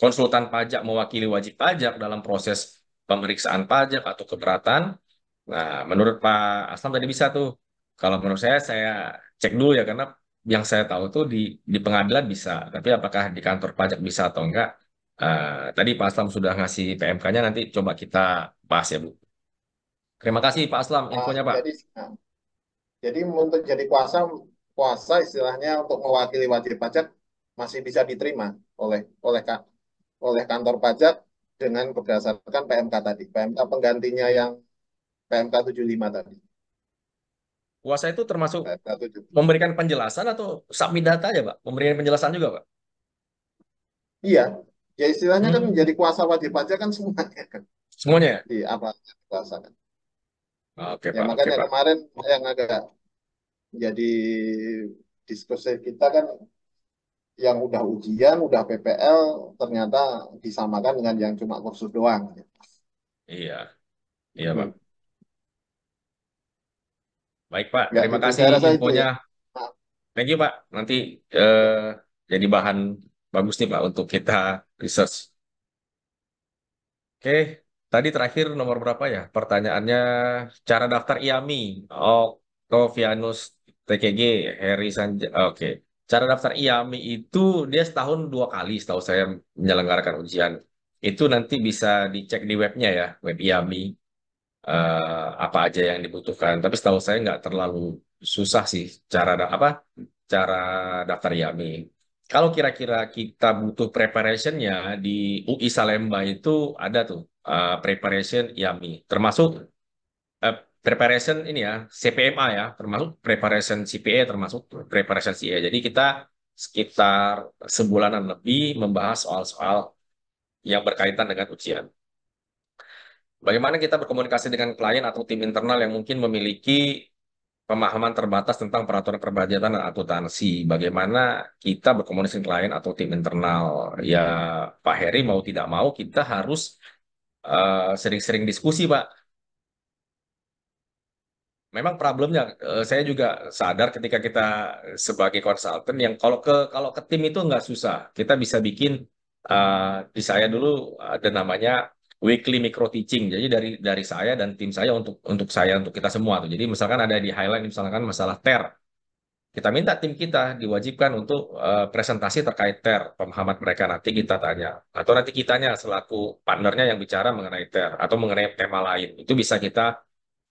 konsultan pajak mewakili wajib pajak dalam proses pemeriksaan pajak atau keberatan? Nah, menurut Pak Aslam tadi bisa tuh. Kalau menurut saya cek dulu ya, karena yang saya tahu tuh di pengadilan bisa. Tapi apakah di kantor pajak bisa atau enggak? Tadi Pak Aslam sudah ngasih PMK-nya, nanti coba kita bahas ya, Bu. Terima kasih Pak Aslam Nah, infonya, Pak. jadi untuk jadi kuasa kuasa istilahnya untuk mewakili wajib pajak masih bisa diterima oleh oleh oleh kantor pajak dengan berdasarkan PMK tadi, PMK penggantinya yang PMK 75 tadi. Kuasa itu termasuk PMK 75. memberikan penjelasan atau submit data ya, Pak? Memberikan penjelasan juga, Pak? Iya, ya istilahnya kan Hmm, menjadi kuasa wajib pajak kan semuanya kan semuanya ya? di apa kuasa kan. Oke, Ya Pak. Oke, makanya Pak. kemarin yang agak jadi diskusi kita kan, yang udah ujian, udah PPL, ternyata disamakan dengan yang cuma kursus doang. Iya, iya, Pak. Hmm. Baik, Pak. Ya Terima itu kasih saya rasa itu infonya. ya. Nah, Thank you, Pak. Nanti ya. jadi bahan bagus nih, Pak, untuk kita research. Oke, tadi terakhir nomor berapa ya? Pertanyaannya, cara daftar IAMI. Octavianus TKG, Heri Sanja. Oke, cara daftar IAMI itu dia setahun 2 kali, setahu saya menyelenggarakan ujian. Itu nanti bisa dicek di webnya ya, web IAMI. Apa aja yang dibutuhkan. Tapi setahu saya nggak terlalu susah sih cara daftar IAMI. Kalau kira-kira kita butuh preparationnya di UI Salemba itu ada tuh preparation IAMI, termasuk eh, preparation ini ya CPMA ya, termasuk preparation CPA, termasuk preparation CA. Jadi kita sekitar sebulanan lebih membahas soal-soal yang berkaitan dengan ujian. Bagaimana kita berkomunikasi dengan klien atau tim internal yang mungkin memiliki pemahaman terbatas tentang peraturan perpajakan dan akuntansi. Bagaimana kita berkomunikasi dengan klien atau tim internal. Ya, Pak Heri mau tidak mau kita harus sering-sering diskusi, Pak. Memang problemnya, saya juga sadar ketika kita sebagai konsultan yang kalau ke tim itu nggak susah. Kita bisa bikin di saya dulu ada namanya weekly micro teaching. Jadi dari saya dan tim saya untuk kita semua tuh. Jadi misalkan ada di highlight misalkan masalah TER. Kita minta tim kita diwajibkan untuk presentasi terkait TER, pemahaman mereka nanti kita tanya. Atau nanti kitanya selaku partnernya yang bicara mengenai TER atau mengenai tema lain. Itu bisa kita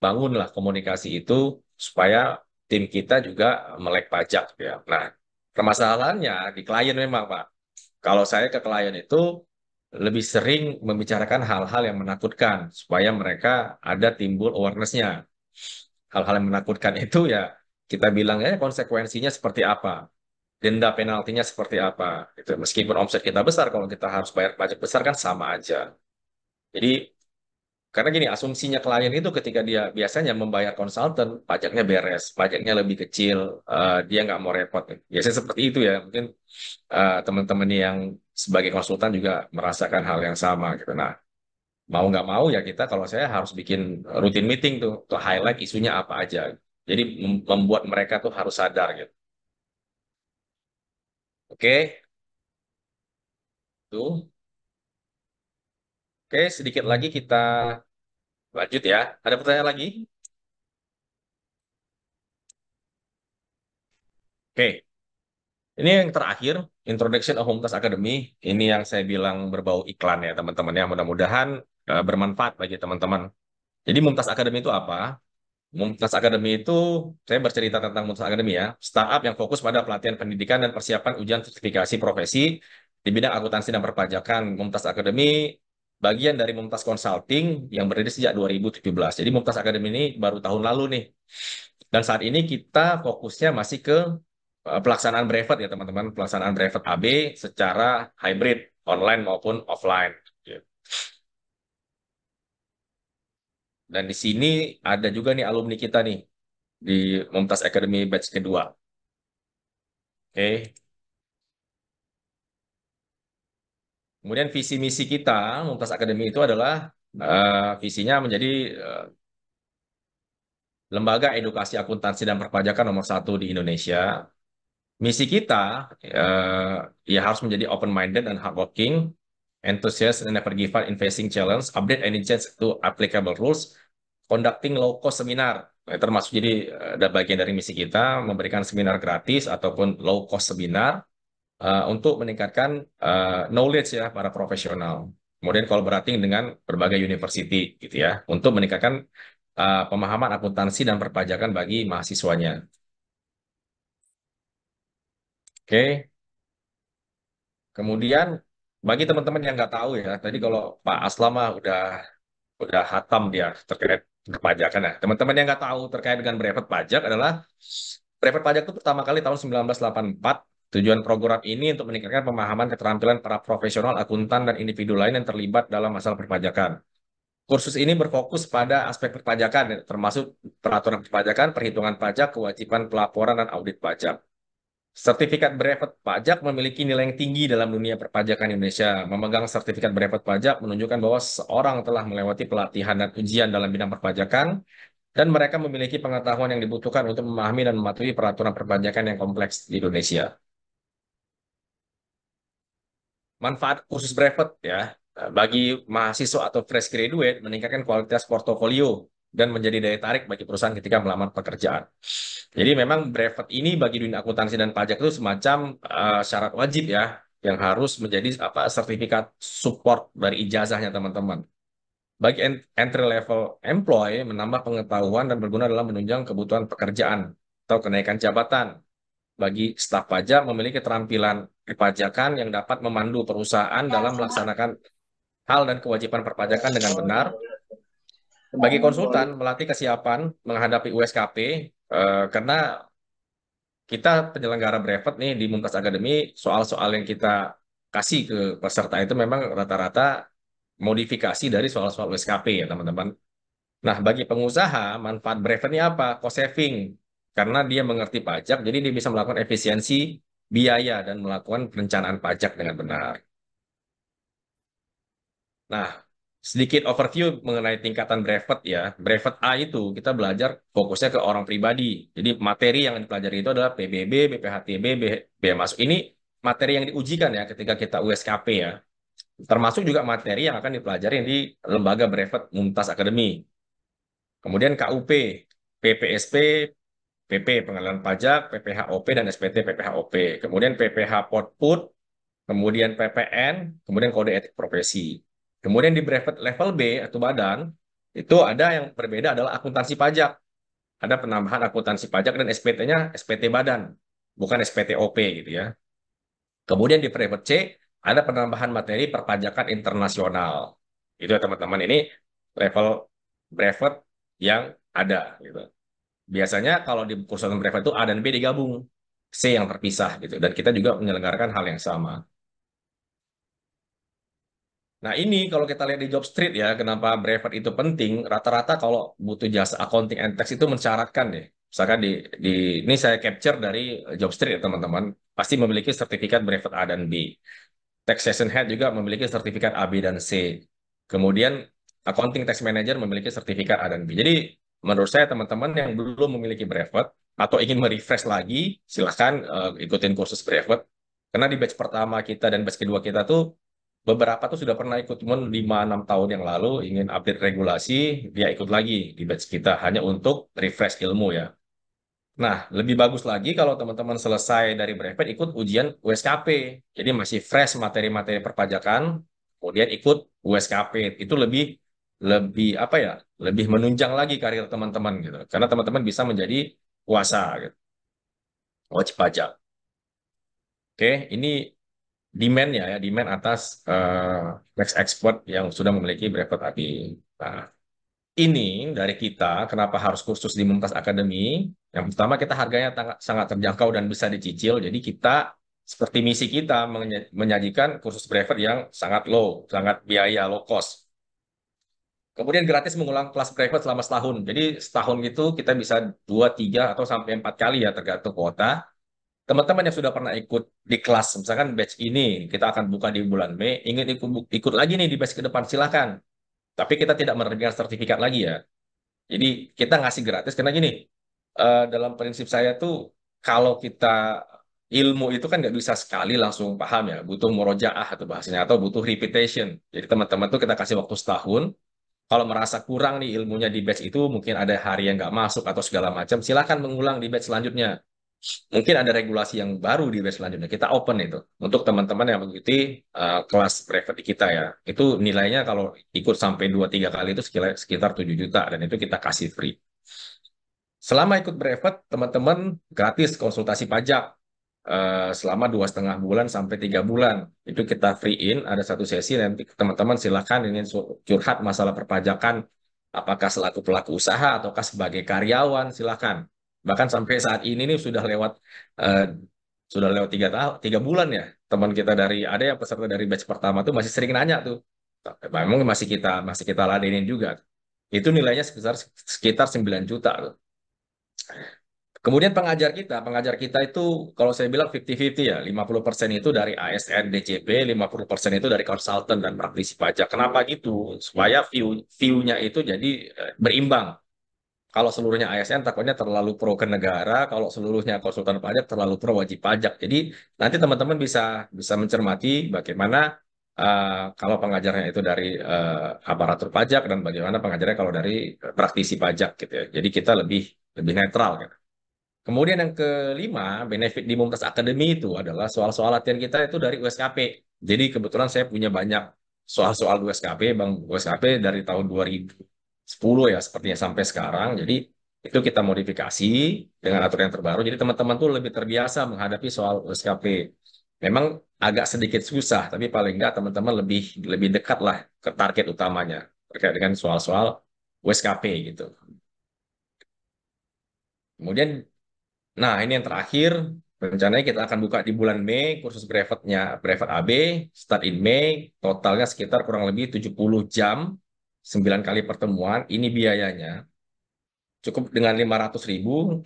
bangunlah komunikasi itu supaya tim kita juga melek pajak ya. Nah, permasalahannya di klien memang Pak. Kalau saya ke klien itu lebih sering membicarakan hal-hal yang menakutkan supaya mereka ada timbul awareness-nya. Hal-hal yang menakutkan itu ya kita bilangnya konsekuensinya seperti apa, denda penaltinya seperti apa. Gitu. Meskipun omset kita besar, kalau kita harus bayar pajak besar kan sama aja. Jadi karena gini, asumsinya klien itu ketika dia biasanya membayar konsultan, pajaknya beres, pajaknya lebih kecil, dia nggak mau repot. Biasanya seperti itu ya. Mungkin teman-teman yang sebagai konsultan juga merasakan hal yang sama gitu. Nah, mau nggak mau ya kita kalau saya harus bikin rutin meeting tuh highlight isunya apa aja. Jadi membuat mereka tuh harus sadar gitu. Oke, tuh. Oke, sedikit lagi kita lanjut ya. Ada pertanyaan lagi? Oke. Ini yang terakhir, Introduction of Mumtaz Academy. Ini yang saya bilang berbau iklan ya teman-teman ya. Mudah-mudahan bermanfaat bagi teman-teman. Jadi Mumtaz Academy itu apa? Mumtaz Academy itu, saya bercerita tentang Mumtaz Academy ya. Startup yang fokus pada pelatihan pendidikan dan persiapan ujian sertifikasi profesi di bidang akuntansi dan perpajakan. Mumtaz Academy bagian dari Mumtaz Consulting yang berdiri sejak 2017. Jadi Mumtaz Academy ini baru tahun lalu nih. Dan saat ini kita fokusnya masih ke pelaksanaan brevet ya teman-teman, pelaksanaan brevet AB secara hybrid, online maupun offline. Ya. Dan di sini ada juga nih alumni kita nih di Mumtaz Academy batch kedua. Oke. Kemudian visi misi kita Mumtaz Academy itu adalah visinya menjadi lembaga edukasi akuntansi dan perpajakan nomor satu di Indonesia. Misi kita ya harus menjadi open-minded dan hardworking, enthusiast and never give up in facing challenge, update any change to applicable rules, conducting low-cost seminar. Nah, termasuk jadi ada bagian dari misi kita memberikan seminar gratis ataupun low-cost seminar untuk meningkatkan knowledge ya para profesional. Kemudian collaborating dengan berbagai university gitu ya untuk meningkatkan pemahaman akuntansi dan perpajakan bagi mahasiswanya. Oke. Kemudian bagi teman-teman yang nggak tahu ya, tadi kalau Pak Aslama udah hatam dia terkait perpajakan ya. Teman-teman yang nggak tahu terkait dengan brevet pajak adalah brevet pajak itu pertama kali tahun 1984. Tujuan program ini untuk meningkatkan pemahaman keterampilan para profesional akuntan dan individu lain yang terlibat dalam masalah perpajakan. Kursus ini berfokus pada aspek perpajakan, ya, termasuk peraturan perpajakan, perhitungan pajak, kewajiban pelaporan, dan audit pajak. Sertifikat brevet pajak memiliki nilai yang tinggi dalam dunia perpajakan Indonesia. Memegang sertifikat brevet pajak menunjukkan bahwa seorang telah melewati pelatihan dan ujian dalam bidang perpajakan dan mereka memiliki pengetahuan yang dibutuhkan untuk memahami dan mematuhi peraturan perpajakan yang kompleks di Indonesia. Manfaat kursus brevet ya bagi mahasiswa atau fresh graduate meningkatkan kualitas portofolio dan menjadi daya tarik bagi perusahaan ketika melamar pekerjaan. Jadi memang brevet ini bagi dunia akuntansi dan pajak itu semacam syarat wajib ya yang harus menjadi apa sertifikat support dari ijazahnya teman-teman. Bagi entry level employee menambah pengetahuan dan berguna dalam menunjang kebutuhan pekerjaan atau kenaikan jabatan. Bagi staf pajak memiliki keterampilan perpajakan yang dapat memandu perusahaan dalam melaksanakan hal dan kewajiban perpajakan dengan benar. Bagi konsultan melatih kesiapan menghadapi USKP karena kita penyelenggara brevet nih di Mumtaz Academy soal-soal yang kita kasih ke peserta itu memang rata-rata modifikasi dari soal-soal USKP ya teman-teman. Nah, bagi pengusaha, manfaat brevet ini apa? Cost saving. karena dia mengerti pajak, jadi dia bisa melakukan efisiensi biaya dan melakukan perencanaan pajak dengan benar. Nah, sedikit overview mengenai tingkatan brevet ya. Brevet A itu kita belajar fokusnya ke orang pribadi. Jadi materi yang dipelajari itu adalah PBB, BPHTB, Bea Masuk. Ini materi yang diujikan ya ketika kita USKP ya. Termasuk juga materi yang akan dipelajari di Lembaga Brevet Mumtaz Academy. Kemudian KUP, PPSP, PP Pengenalan Pajak, PPHOP dan SPT PPHOP. Kemudian PPH Potput, kemudian PPN, kemudian kode etik profesi. Kemudian di brevet level B atau badan, itu ada yang berbeda adalah akuntansi pajak. Ada penambahan akuntansi pajak dan SPT-nya SPT badan, bukan SPTOP gitu ya. Kemudian di brevet C, ada penambahan materi perpajakan internasional. Itu ya teman-teman, ini level brevet yang ada gitu. Biasanya kalau di kursus brevet itu A dan B digabung, C yang terpisah gitu. Dan kita juga menyelenggarakan hal yang sama. Nah ini kalau kita lihat di job street ya, kenapa brevet itu penting, rata-rata kalau butuh jasa accounting and tax itu mensyaratkan deh. Misalkan di ini saya capture dari job street ya teman-teman, pasti memiliki sertifikat brevet A dan B. Taxation Head juga memiliki sertifikat A, B, dan C. Kemudian Accounting Tax Manager memiliki sertifikat A dan B. Jadi menurut saya teman-teman yang belum memiliki brevet atau ingin merefresh lagi, silahkan ikutin kursus brevet. Karena di batch pertama kita dan batch kedua kita tuh beberapa tuh sudah pernah ikut, cuman 5-6 tahun yang lalu ingin update regulasi, dia ikut lagi di batch kita hanya untuk refresh ilmu ya. Nah, lebih bagus lagi kalau teman-teman selesai dari brevet ikut ujian USKP. Jadi masih fresh materi-materi perpajakan, kemudian ikut USKP. Itu lebih lebih apa ya? Lebih menunjang lagi karir teman-teman gitu. Karena teman-teman bisa menjadi kuasa gitu, wajib pajak. Oke, ini demand-nya ya, demand atas tax expert yang sudah memiliki brevet AB. Nah, ini dari kita, kenapa harus kursus di Mumtaz Academy? Yang pertama, kita harganya sangat terjangkau dan bisa dicicil. Jadi kita, seperti misi kita, menyajikan kursus brevet yang sangat low, sangat biaya low cost. Kemudian gratis mengulang kelas brevet selama setahun. Jadi setahun itu kita bisa 2, 3, atau sampai 4 kali ya, tergantung kuota. Teman-teman yang sudah pernah ikut di kelas, misalkan batch ini, kita akan buka di bulan Mei, ingin ikut lagi nih di batch ke depan, silakan. Tapi kita tidak menerbitkan sertifikat lagi ya. Jadi kita ngasih gratis karena gini, dalam prinsip saya tuh kalau kita ilmu itu kan nggak bisa sekali langsung paham ya, butuh murojaah atau bahasanya atau butuh repetition. Jadi teman-teman tuh kita kasih waktu setahun. Kalau merasa kurang nih ilmunya di batch itu, mungkin ada hari yang nggak masuk atau segala macam, silakan mengulang di batch selanjutnya. Mungkin ada regulasi yang baru di batch selanjutnya. Kita open itu untuk teman-teman yang mengikuti kelas private di kita ya. Itu nilainya kalau ikut sampai 2-3 kali itu sekitar 7 juta dan itu kita kasih free. Selama ikut brevet, teman-teman gratis konsultasi pajak selama 2,5 bulan sampai 3 bulan. Itu kita free-in, ada satu sesi nanti teman-teman silakan ini curhat masalah perpajakan, apakah selaku pelaku usaha ataukah sebagai karyawan, silakan. Bahkan sampai saat ini nih eh, sudah lewat 3 tahun, 3 bulan ya. Teman kita dari ada yang peserta dari batch pertama tuh masih sering nanya tuh. Memang masih kita ladenin juga. Itu nilainya sekitar 9 juta tuh. Kemudian pengajar kita itu kalau saya bilang 50-50 ya, 50% itu dari ASN DJP, 50% itu dari konsultan dan praktisi pajak. Kenapa gitu? Supaya view-nya itu jadi berimbang. Kalau seluruhnya ASN takutnya terlalu pro ke negara, kalau seluruhnya konsultan pajak terlalu pro wajib pajak. Jadi nanti teman-teman bisa bisa mencermati bagaimana kalau pengajarnya itu dari aparatur pajak dan bagaimana pengajarnya kalau dari praktisi pajak gitu ya. Jadi kita lebih lebih netral gitu. Kemudian yang kelima, benefit di Mumtaz Academy itu adalah soal-soal latihan kita itu dari USKP. Jadi kebetulan saya punya banyak soal-soal USKP, Bang USKP dari tahun 2010 ya, sepertinya sampai sekarang. Jadi itu kita modifikasi dengan aturan yang terbaru. Jadi teman-teman tuh lebih terbiasa menghadapi soal USKP. Memang agak sedikit susah, tapi paling enggak teman-teman lebih lebih dekat lah ke target utamanya terkait dengan soal-soal USKP gitu. Kemudian nah, ini yang terakhir. Rencananya kita akan buka di bulan Mei, kursus brevetnya, brevet AB, start in Mei, totalnya sekitar kurang lebih 70 jam, 9 kali pertemuan, ini biayanya. cukup dengan 500.000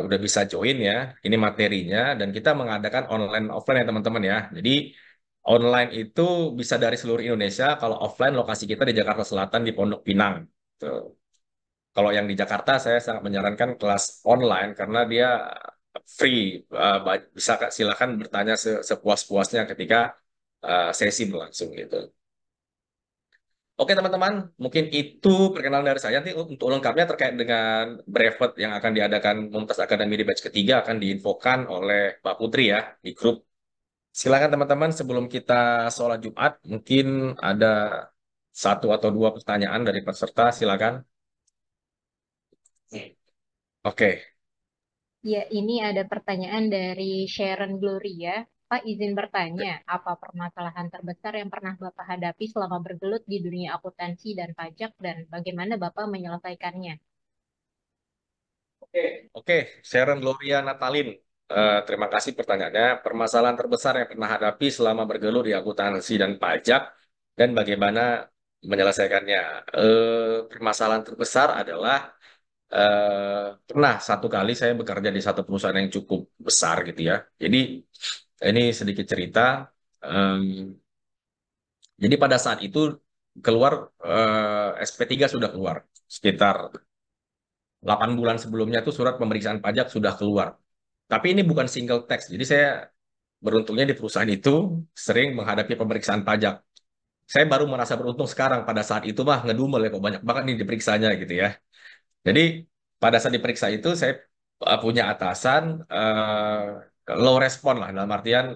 udah bisa join ya. Ini materinya dan kita mengadakan online offline ya teman-teman ya. Jadi online itu bisa dari seluruh Indonesia. Kalau offline lokasi kita di Jakarta Selatan di Pondok Pinang. Tuh. Kalau yang di Jakarta saya sangat menyarankan kelas online karena dia free. Bisa silakan bertanya sepuas-puasnya ketika sesi berlangsung gitu. Oke teman-teman, mungkin itu perkenalan dari saya. Nanti untuk lengkapnya terkait dengan brevet yang akan diadakan Mumtaz Academy di batch ketiga akan diinfokan oleh Mbak Putri ya di grup. Silakan teman-teman sebelum kita sholat Jumat, mungkin ada satu atau dua pertanyaan dari peserta, silakan. Oke, Ya, ini ada pertanyaan dari Sharon Gloria. Pak, izin bertanya, apa permasalahan terbesar yang pernah Bapak hadapi selama bergelut di dunia akuntansi dan pajak dan bagaimana Bapak menyelesaikannya? oke, Sharon Gloria Natalin. Terima kasih pertanyaannya. Permasalahan terbesar yang pernah hadapi selama bergelut di akuntansi dan pajak dan bagaimana menyelesaikannya. Permasalahan terbesar adalah pernah satu kali saya bekerja di satu perusahaan yang cukup besar gitu ya. Jadi ini sedikit cerita. Em, jadi pada saat itu keluar SP3 sudah keluar sekitar 8 bulan sebelumnya tuh surat pemeriksaan pajak sudah keluar. Tapi ini bukan single tax. Jadi saya beruntungnya di perusahaan itu sering menghadapi pemeriksaan pajak. Saya baru merasa beruntung sekarang pada saat itu mah ngedumel ya kok banyak banget nih diperiksanya gitu ya. Jadi pada saat diperiksa itu saya punya atasan low respon lah dalam artian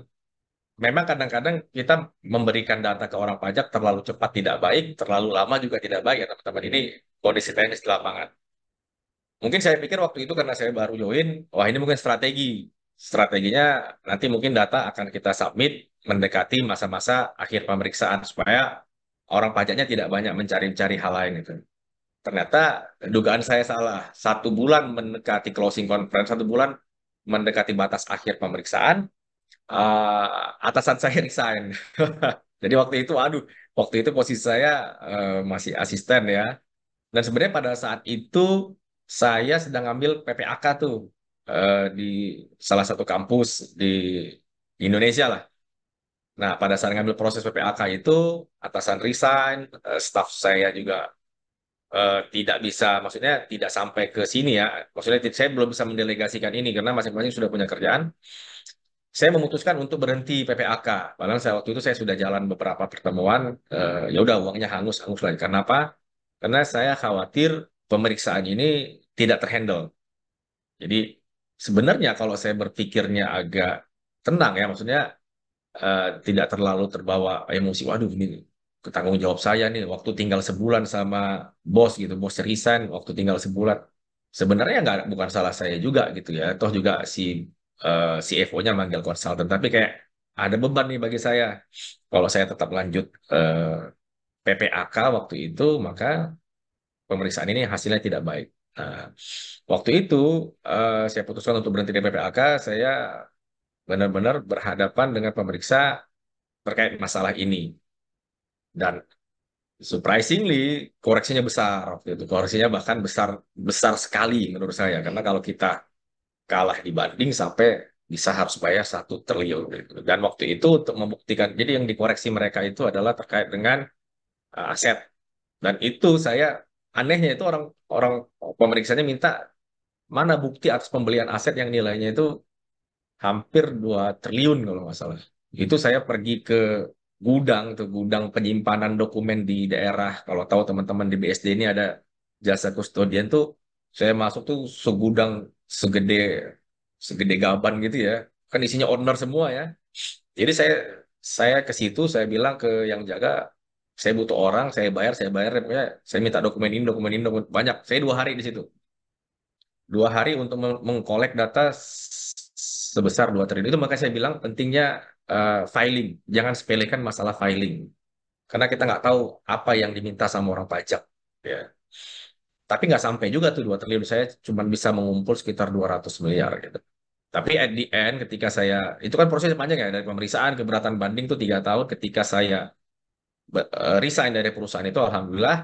memang kadang-kadang kita memberikan data ke orang pajak terlalu cepat tidak baik, terlalu lama juga tidak baik ya teman-teman. Ini kondisi teknis di lapangan. Mungkin saya pikir waktu itu karena saya baru join, wah ini mungkin strategi. Strateginya nanti mungkin data akan kita submit mendekati masa-masa akhir pemeriksaan supaya orang pajaknya tidak banyak mencari-cari hal lain itu. Ternyata dugaan saya salah. 1 bulan mendekati closing conference, 1 bulan mendekati batas akhir pemeriksaan, atasan saya resign. Jadi waktu itu posisi saya masih asisten ya. Dan sebenarnya pada saat itu saya sedang ambil PPAK tuh di salah satu kampus di Indonesia lah. Nah, pada saat ngambil proses PPAK itu, atasan resign, staff saya juga tidak bisa, maksudnya tidak sampai ke sini ya. Maksudnya saya belum bisa mendelegasikan ini karena masing-masing sudah punya kerjaan. Saya memutuskan untuk berhenti PPAK. Padahal saya waktu itu saya sudah jalan beberapa pertemuan, ya udah uangnya hangus lagi. Karena apa? Karena saya khawatir pemeriksaan ini tidak terhandle. Jadi sebenarnya kalau saya berpikirnya agak tenang ya, maksudnya tidak terlalu terbawa emosi. Waduh, ini tanggung jawab saya nih. Waktu tinggal sebulan sama bos gitu, bos resign. Waktu tinggal sebulan. Sebenarnya nggak bukan salah saya juga gitu ya. Toh juga si CFO-nya manggil konsultan. Tapi kayak ada beban nih bagi saya. Kalau saya tetap lanjut PPAK waktu itu, maka pemeriksaan ini hasilnya tidak baik. Nah, waktu itu saya putuskan untuk berhenti di PPAK. Saya benar-benar berhadapan dengan pemeriksa terkait masalah ini. Dan surprisingly, koreksinya besar waktu itu. Koreksinya bahkan besar besar sekali menurut saya. Karena kalau kita kalah dibanding sampai bisa harus bayar 1 triliun. Gitu. Dan waktu itu untuk membuktikan, jadi yang dikoreksi mereka itu adalah terkait dengan aset. Dan itu saya anehnya itu orang orang pemeriksanya minta mana bukti atas pembelian aset yang nilainya itu hampir 2 triliun kalau nggak salah. Itu saya pergi ke gudang tuh gudang penyimpanan dokumen di daerah. Kalau tahu teman-teman di BSD ini ada jasa kustodian tuh, saya masuk tuh segudang segede segede gaban gitu ya. Kan isinya owner semua ya. Jadi saya ke situ, saya bilang ke yang jaga, saya butuh orang, saya bayar, pokoknya saya minta dokumen ini, dokumen banyak. Saya 2 hari di situ. 2 hari untuk mengkolek data sebesar 2 triliun itu makanya saya bilang pentingnya filing jangan sepelekan masalah filing karena kita nggak tahu apa yang diminta sama orang pajak ya tapi nggak sampai juga tuh 2 triliun saya cuma bisa mengumpul sekitar 200 miliar gitu tapi at the end ketika saya itu kan proses panjang ya dari pemeriksaan keberatan banding tuh 3 tahun ketika saya resign dari perusahaan itu alhamdulillah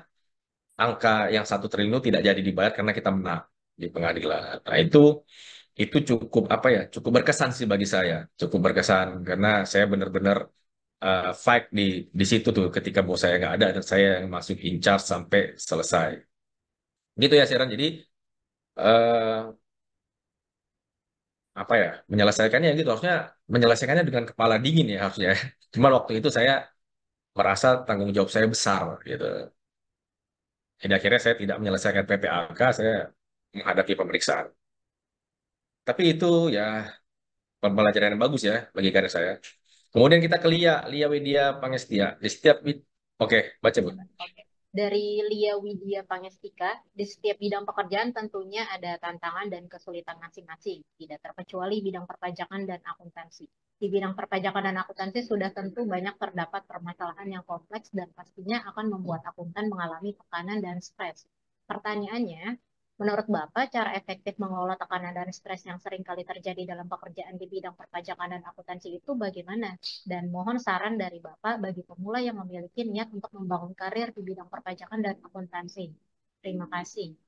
angka yang 1 triliun itu tidak jadi dibayar karena kita menang di pengadilan. Nah, itu cukup apa ya? Cukup berkesan sih bagi saya. Cukup berkesan karena saya benar-benar fight di situ tuh ketika bos saya nggak ada dan saya yang masuk in charge sampai selesai. Gitu ya, Siran. Jadi eh, apa ya? Menyelesaikannya gitu harusnya menyelesaikannya dengan kepala dingin ya harusnya. Cuma waktu itu saya merasa tanggung jawab saya besar gitu. Jadi akhirnya saya tidak menyelesaikan PPAK, saya menghadapi pemeriksaan. Tapi itu ya pembelajaran yang bagus ya bagi karir saya. Kemudian kita ke Lia Widya Pangestia. Di setiap oke, baca Bu. Oke. Dari Lia Widya Pangestika, di setiap bidang pekerjaan tentunya ada tantangan dan kesulitan masing-masing, tidak terkecuali bidang perpajakan dan akuntansi. Di bidang perpajakan dan akuntansi sudah tentu banyak terdapat permasalahan yang kompleks dan pastinya akan membuat akuntan mengalami tekanan dan stres. Pertanyaannya, menurut Bapak, cara efektif mengelola tekanan dan stres yang sering kali terjadi dalam pekerjaan di bidang perpajakan dan akuntansi itu bagaimana? Dan mohon saran dari Bapak bagi pemula yang memiliki niat untuk membangun karir di bidang perpajakan dan akuntansi. Terima kasih.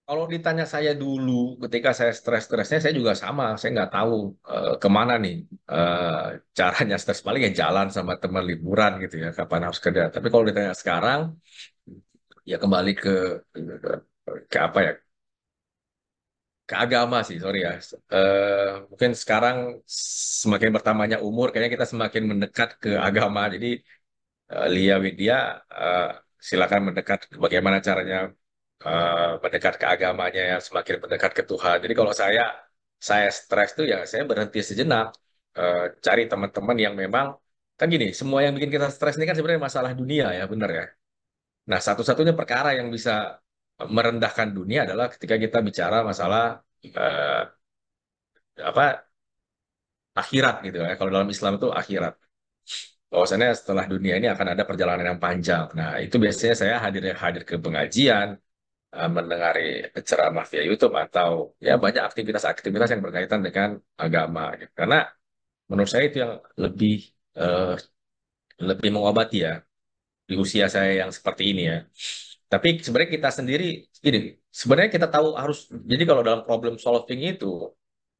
Kalau ditanya saya dulu, ketika saya stres-stresnya, saya juga sama. Saya nggak tahu kemana nih caranya stres. Paling ya jalan sama teman liburan gitu ya, kapan harus kerja. Tapi kalau ditanya sekarang, ya kembali ke apa ya, ke agama sih, sorry ya. Mungkin sekarang semakin bertambahnya umur, kayaknya kita semakin mendekat ke agama. Jadi Lia Widya, eh, silakan mendekat. Bagaimana caranya mendekat ke agamanya ya, semakin mendekat ke Tuhan. Jadi kalau saya stres tuh ya saya berhenti sejenak, cari teman-teman yang memang kan gini, semua yang bikin kita stres ini kan sebenarnya masalah dunia ya, benar ya. Nah, satu-satunya perkara yang bisa merendahkan dunia adalah ketika kita bicara masalah eh, apa akhirat gitu ya. Kalau dalam Islam itu akhirat. Bahwasannya setelah dunia ini akan ada perjalanan yang panjang. Nah, itu biasanya saya hadir ke pengajian, mendengari ceramah via YouTube atau ya banyak aktivitas-aktivitas yang berkaitan dengan agama. Gitu. Karena menurut saya itu yang lebih eh, lebih mengobati ya di usia saya yang seperti ini ya. Tapi sebenarnya kita sendiri gini, sebenarnya kita tahu harus jadi kalau dalam problem solving itu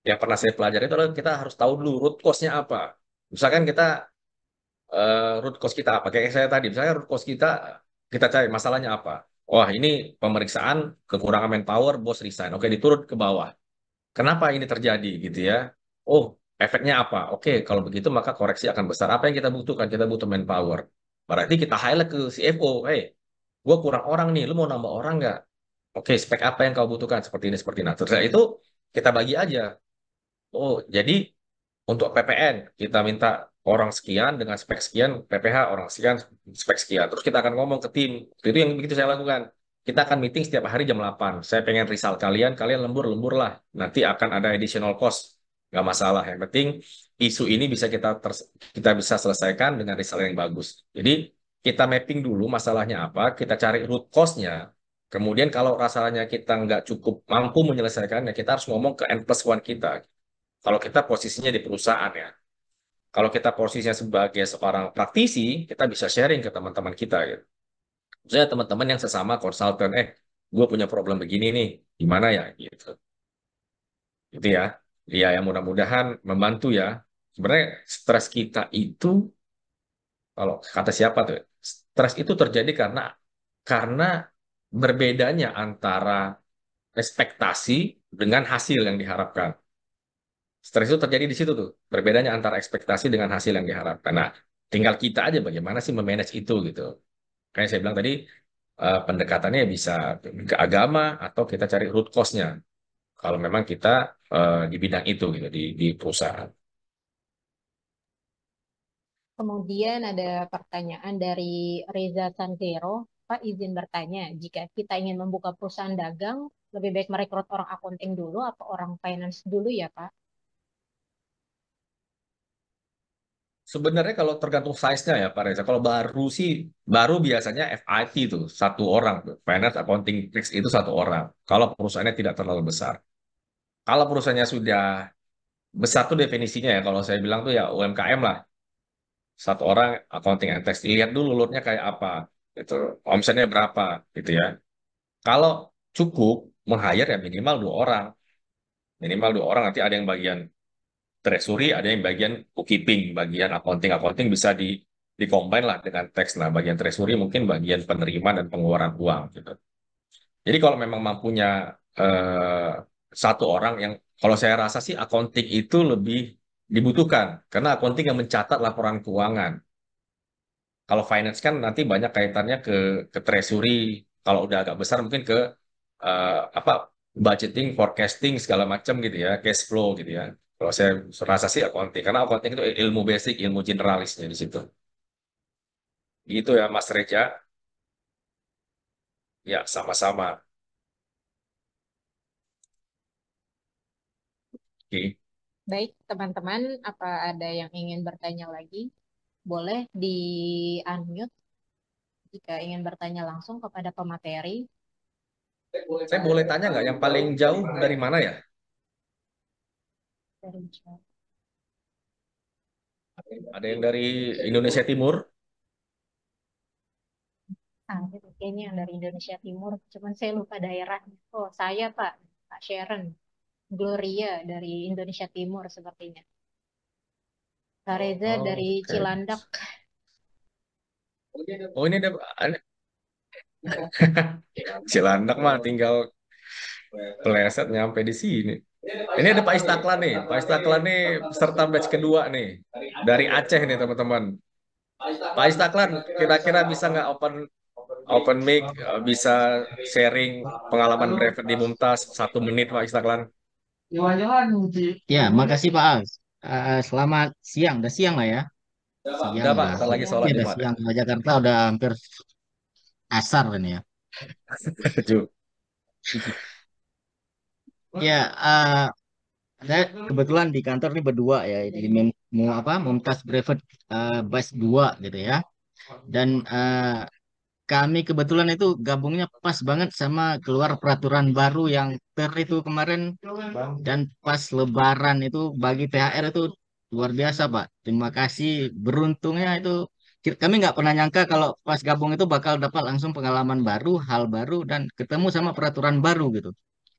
yang pernah saya pelajari itu adalah kita harus tahu dulu root cause-nya apa. Misalkan kita root cause kita apa? Kayak saya tadi, misalnya root cause kita cari masalahnya apa? Wah, ini pemeriksaan kekurangan manpower, bos resign. Oke, diturun ke bawah. Kenapa ini terjadi gitu ya? Oh, efeknya apa? Oke, kalau begitu maka koreksi akan besar. Apa yang kita butuhkan? Kita butuh manpower. Berarti kita highlight ke CFO, hey, gue kurang orang nih, lu mau nambah orang nggak? Oke, spek apa yang kau butuhkan? Seperti ini, seperti ini. Nah, terus itu kita bagi aja. Oh, jadi untuk PPN, kita minta orang sekian dengan spek sekian, PPH orang sekian, spek sekian. Terus kita akan ngomong ke tim. Itu yang begitu saya lakukan. Kita akan meeting setiap hari jam 8. Saya pengen risal kalian, kalian lembur-lembur lah. Nanti akan ada additional cost. Nggak masalah. Yang penting isu ini bisa kita bisa selesaikan dengan risal yang bagus. Jadi kita mapping dulu masalahnya apa, kita cari root cause-nya. Kemudian kalau rasanya kita nggak cukup mampu menyelesaikannya, kita harus ngomong ke N+1 kita. Kalau kita posisinya di perusahaan ya. Kalau kita posisinya sebagai seorang praktisi, kita bisa sharing ke teman-teman kita gitu. Misalnya teman-teman yang sesama konsultan, gue punya problem begini nih, gimana ya gitu. Gitu ya. Ya yang mudah-mudahan membantu ya. Sebenarnya stres kita itu, kalau kata siapa tuh, stres itu terjadi karena berbedanya antara ekspektasi dengan hasil yang diharapkan. Stres itu terjadi di situ tuh, berbedanya antara ekspektasi dengan hasil yang diharapkan. Nah, tinggal kita aja bagaimana sih memanage itu gitu. Kayak saya bilang tadi, pendekatannya bisa ke agama atau kita cari root cause-nya. Kalau memang kita di bidang itu gitu di perusahaan. Kemudian ada pertanyaan dari Reza Sanzero. Pak izin bertanya, jika kita ingin membuka perusahaan dagang, lebih baik merekrut orang akunting dulu atau orang finance dulu ya, Pak? Sebenarnya kalau tergantung size-nya ya Pak Reza. Kalau baru sih, baru biasanya FIT itu satu orang tuh. Finance Accounting Tricks itu satu orang. Kalau perusahaannya tidak terlalu besar. Kalau perusahaannya sudah besar tuh definisinya ya. Kalau saya bilang tuh ya UMKM lah. Satu orang accounting and tax. Lihat dulu loadnya kayak apa. Itu omsetnya berapa gitu ya. Kalau cukup meng-hire ya minimal 2 orang. Minimal 2 orang, nanti ada yang bagian treasury, ada yang bagian bookkeeping, bagian accounting bisa di combine lah dengan teks. Nah, bagian treasury mungkin bagian penerimaan dan pengeluaran uang gitu. Jadi kalau memang mampunya eh, 1 orang yang, kalau saya rasa sih accounting itu lebih dibutuhkan karena accounting yang mencatat laporan keuangan. Kalau finance kan nanti banyak kaitannya ke treasury. Kalau udah agak besar mungkin ke apa budgeting, forecasting segala macam gitu ya, cash flow gitu ya. Kalau saya rasa sih accounting, karena accounting itu ilmu basic, ilmu generalisnya di situ. Gitu ya, Mas Reja. Ya, sama-sama. Oke. Baik, teman-teman, apa ada yang ingin bertanya lagi? Boleh di-unmute jika ingin bertanya langsung kepada pemateri. Saya boleh tanya nggak yang paling jauh dari mana ya? Dari chat. Ada yang dari Indonesia Timur? Itu kayaknya yang dari Indonesia Timur, cuman saya lupa daerahnya. Oh, saya Pak, Pak Sharon, Gloria dari Indonesia Timur sepertinya. Kak Reza dari Oke. Cilandak. Oh, ini ada Cilandak mah tinggal peleset nyampe di sini. Ini ada Pak Istaklan nih. Pak Istaklan nih peserta batch kedua nih. Dari Aceh nih teman-teman. Pak Istaklan, kira-kira bisa nggak open mic, bisa sharing pengalaman brevet di Mumtaz 1 menit Pak Istaklan? Ya, makasih Pak Al. Selamat siang, udah siang lah ya. Siang Udah Pak, udah. kita lagi Siang. sholat Ya, udah Jumat ya. siang. Kalau Jakarta udah hampir asar kan ya. Ju. Ya, saya kebetulan di kantor ini berdua ya. Jadi mau apa? Mumtaz Brevet Batch 2 gitu ya. Dan kami kebetulan itu gabungnya pas banget sama keluar peraturan baru yang itu kemarin, dan pas Lebaran itu bagi THR itu luar biasa Pak. Terima kasih. Beruntungnya itu kami nggak pernah nyangka kalau pas gabung itu bakal dapat langsung pengalaman baru, hal baru, dan ketemu sama peraturan baru gitu.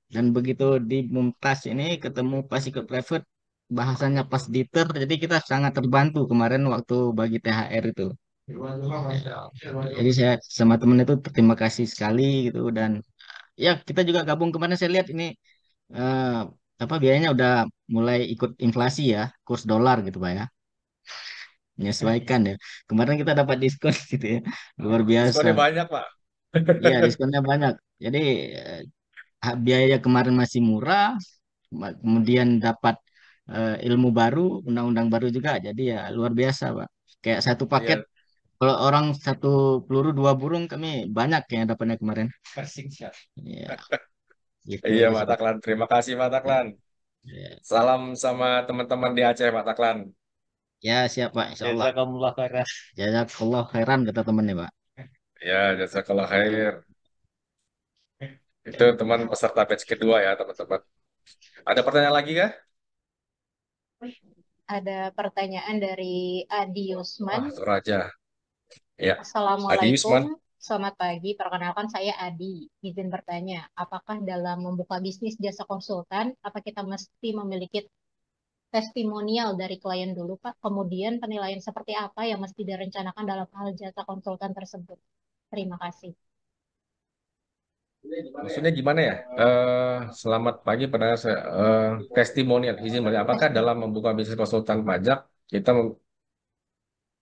Dan begitu di Mumtaz ini ketemu pas ikut private, bahasanya pas diter, jadi kita sangat terbantu kemarin waktu bagi THR itu. Jadi saya sama temen itu terima kasih sekali gitu. Dan ya kita juga gabung kemarin, saya lihat ini eh, apa biayanya udah mulai ikut inflasi ya, kurs dolar gitu Pak ya, menyesuaikan ya. Kemarin kita dapat diskon gitu ya, luar biasa. Diskonnya banyak Pak. Iya, diskonnya banyak. Jadi biaya kemarin masih murah, kemudian dapat ilmu baru, undang-undang baru juga. Jadi ya luar biasa Pak. Kayak satu paket, Iya, kalau orang satu peluru dua burung, kami banyak yang dapatnya kemarin. Iya, gitu iya aja Pak sih Pak. Taklan. Terima kasih Pak Taklan. Ya, Salam sama teman-teman di Aceh Pak Taklan. ya siap Pak, insya Allah. Jazakumullah khairan. Jazakallah khairan kata temennya Pak. Ya, jazakallah khair. Itu teman peserta batch kedua ya teman-teman. Ada pertanyaan lagi kah? Ada pertanyaan dari Adi Yusman. Wah, Toraja. Ya, Adi Assalamualaikum, Yusman. selamat pagi. Perkenalkan saya Adi. Izin bertanya, apakah dalam membuka bisnis jasa konsultan, apa kita mesti memiliki testimonial dari klien dulu, Pak? Kemudian penilaian seperti apa yang mesti direncanakan dalam hal jasa konsultan tersebut? Terima kasih. Maksudnya gimana ya? Selamat pagi pada saya. Testimonial, izin bertanya, apakah dalam Testimonial. membuka bisnis konsultan pajak kita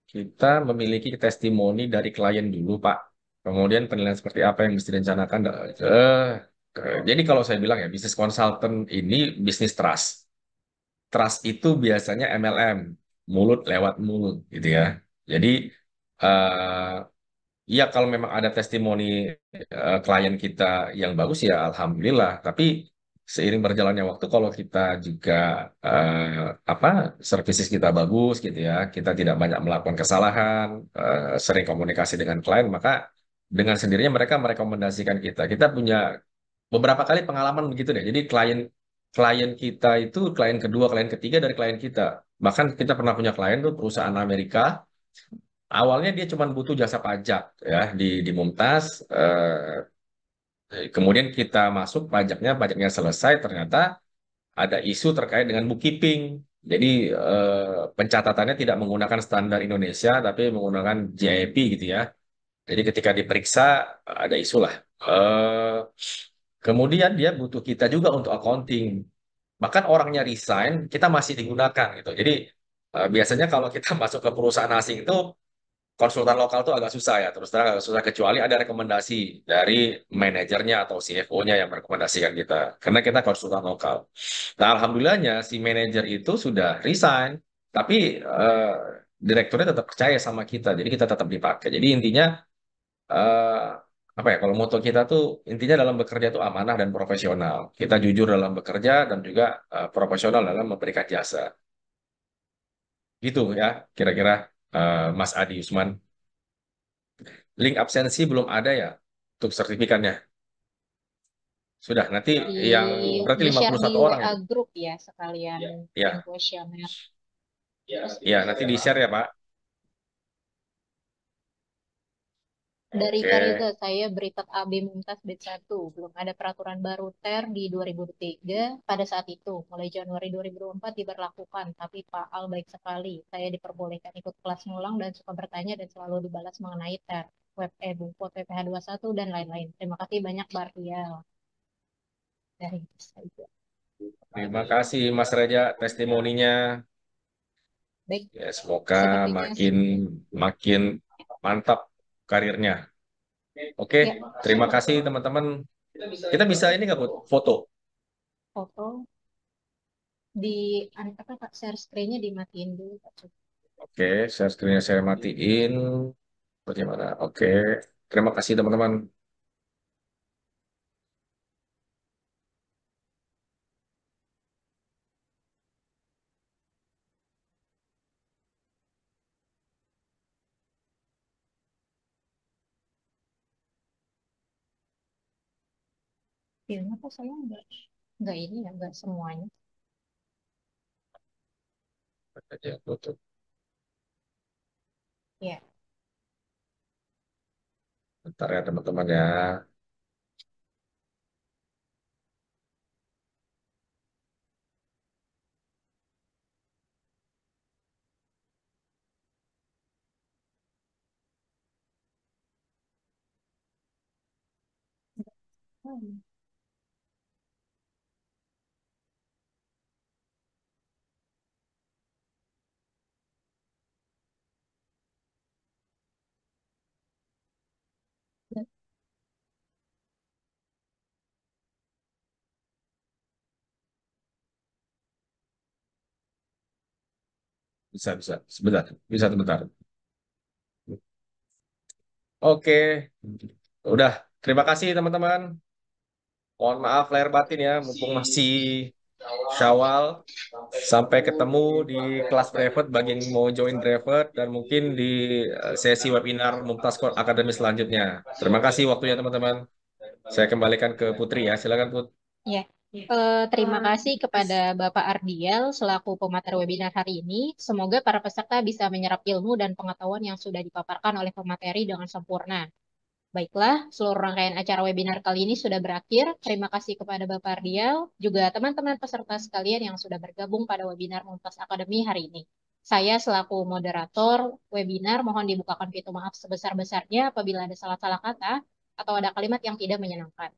kita memiliki testimoni dari klien dulu, Pak. Kemudian penilaian seperti apa yang mesti direncanakan. Jadi kalau saya bilang ya, bisnis konsultan ini bisnis trust. Trust itu biasanya MLM, mulut lewat mulut, gitu ya. Jadi eh, ya, kalau memang ada testimoni klien kita yang bagus ya alhamdulillah. Tapi seiring berjalannya waktu, kalau kita juga apa services kita bagus gitu ya, kita tidak banyak melakukan kesalahan, sering komunikasi dengan klien, maka dengan sendirinya mereka merekomendasikan kita. Kita punya beberapa kali pengalaman begitu deh. Jadi klien klien kita itu klien kedua, klien ketiga dari klien kita. Bahkan kita pernah punya klien tuh perusahaan Amerika. Awalnya dia cuma butuh jasa pajak ya di Mumtaz. Kemudian kita masuk pajaknya selesai, ternyata ada isu terkait dengan bookkeeping. Jadi pencatatannya tidak menggunakan standar Indonesia, tapi menggunakan GIP gitu ya. Jadi ketika diperiksa ada isu lah. Eh, Kemudian dia butuh kita juga untuk accounting. Bahkan orangnya resign, kita masih digunakan gitu. Jadi biasanya kalau kita masuk ke perusahaan asing itu konsultan lokal tuh agak susah ya, terus terang agak susah kecuali ada rekomendasi dari manajernya atau CFO-nya yang merekomendasikan kita. Karena kita konsultan lokal. Nah, alhamdulillahnya si manajer itu sudah resign, tapi direkturnya tetap percaya sama kita, jadi kita tetap dipakai. Jadi intinya eh, apa ya? Kalau moto kita tuh intinya dalam bekerja tuh amanah dan profesional. Kita jujur dalam bekerja dan juga profesional dalam memberikan jasa. Gitu ya, kira-kira Mas Adi Usman. Link absensi belum ada ya untuk sertifikatnya. Sudah, nanti Di yang berarti di-share di 51 orang WA itu. grup ya sekalian Ya, kuesioner. ya nanti di-share ya, Pak. Dari Oke, Kariza, saya Beritat AB Mumtaz Bid 1. Belum ada peraturan baru TER di 2003 pada saat itu. Mulai Januari 2024 diberlakukan. Tapi Pak Al baik sekali. Saya diperbolehkan ikut kelas ngulang dan suka bertanya dan selalu dibalas mengenai TER. Web e-buku PPH 21 dan lain-lain. Terima kasih banyak Pak Rial. Dari saya. terima kasih Mas Reja testimoninya. Baik, Ya, semoga sepertinya makin makin mantap karirnya. Oke, ya terima kasih teman-teman. Kita bisa ini nggak, Bud? Foto. foto di apa Kak, share screen-nya dimatiin dulu Kak. Oke, share screen-nya saya matiin. Bagaimana? Oke, terima kasih teman-teman. Filmnya kok saya nggak ini ya, nggak semuanya. Aja tutup. Ya, Bentar ya teman-teman ya. hmm, Bisa, bisa. Sebentar. Bisa sebentar. Oke. Udah. Terima kasih teman-teman. Mohon maaf lahir batin ya, mumpung masih Syawal. Sampai ketemu di kelas private bagi yang mau join private dan mungkin di sesi webinar Mumtaz Academy selanjutnya. Terima kasih waktunya teman-teman. Saya kembalikan ke Putri ya. Silakan Put. ya. Terima kasih kepada Bapak Ardiel selaku pemateri webinar hari ini. Semoga para peserta bisa menyerap ilmu dan pengetahuan yang sudah dipaparkan oleh pemateri dengan sempurna. Baiklah, seluruh rangkaian acara webinar kali ini sudah berakhir. Terima kasih kepada Bapak Ardiel, juga teman-teman peserta sekalian yang sudah bergabung pada webinar Mumtaz Academy hari ini. Saya selaku moderator webinar mohon dibukakan pintu maaf sebesar-besarnya apabila ada salah-salah kata atau ada kalimat yang tidak menyenangkan.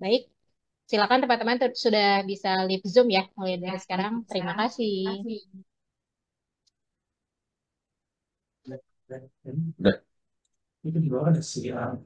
Baik, silakan teman-teman sudah bisa live Zoom ya mulai dari sekarang. Terima kasih. Udah. Itu di bawah ada siang.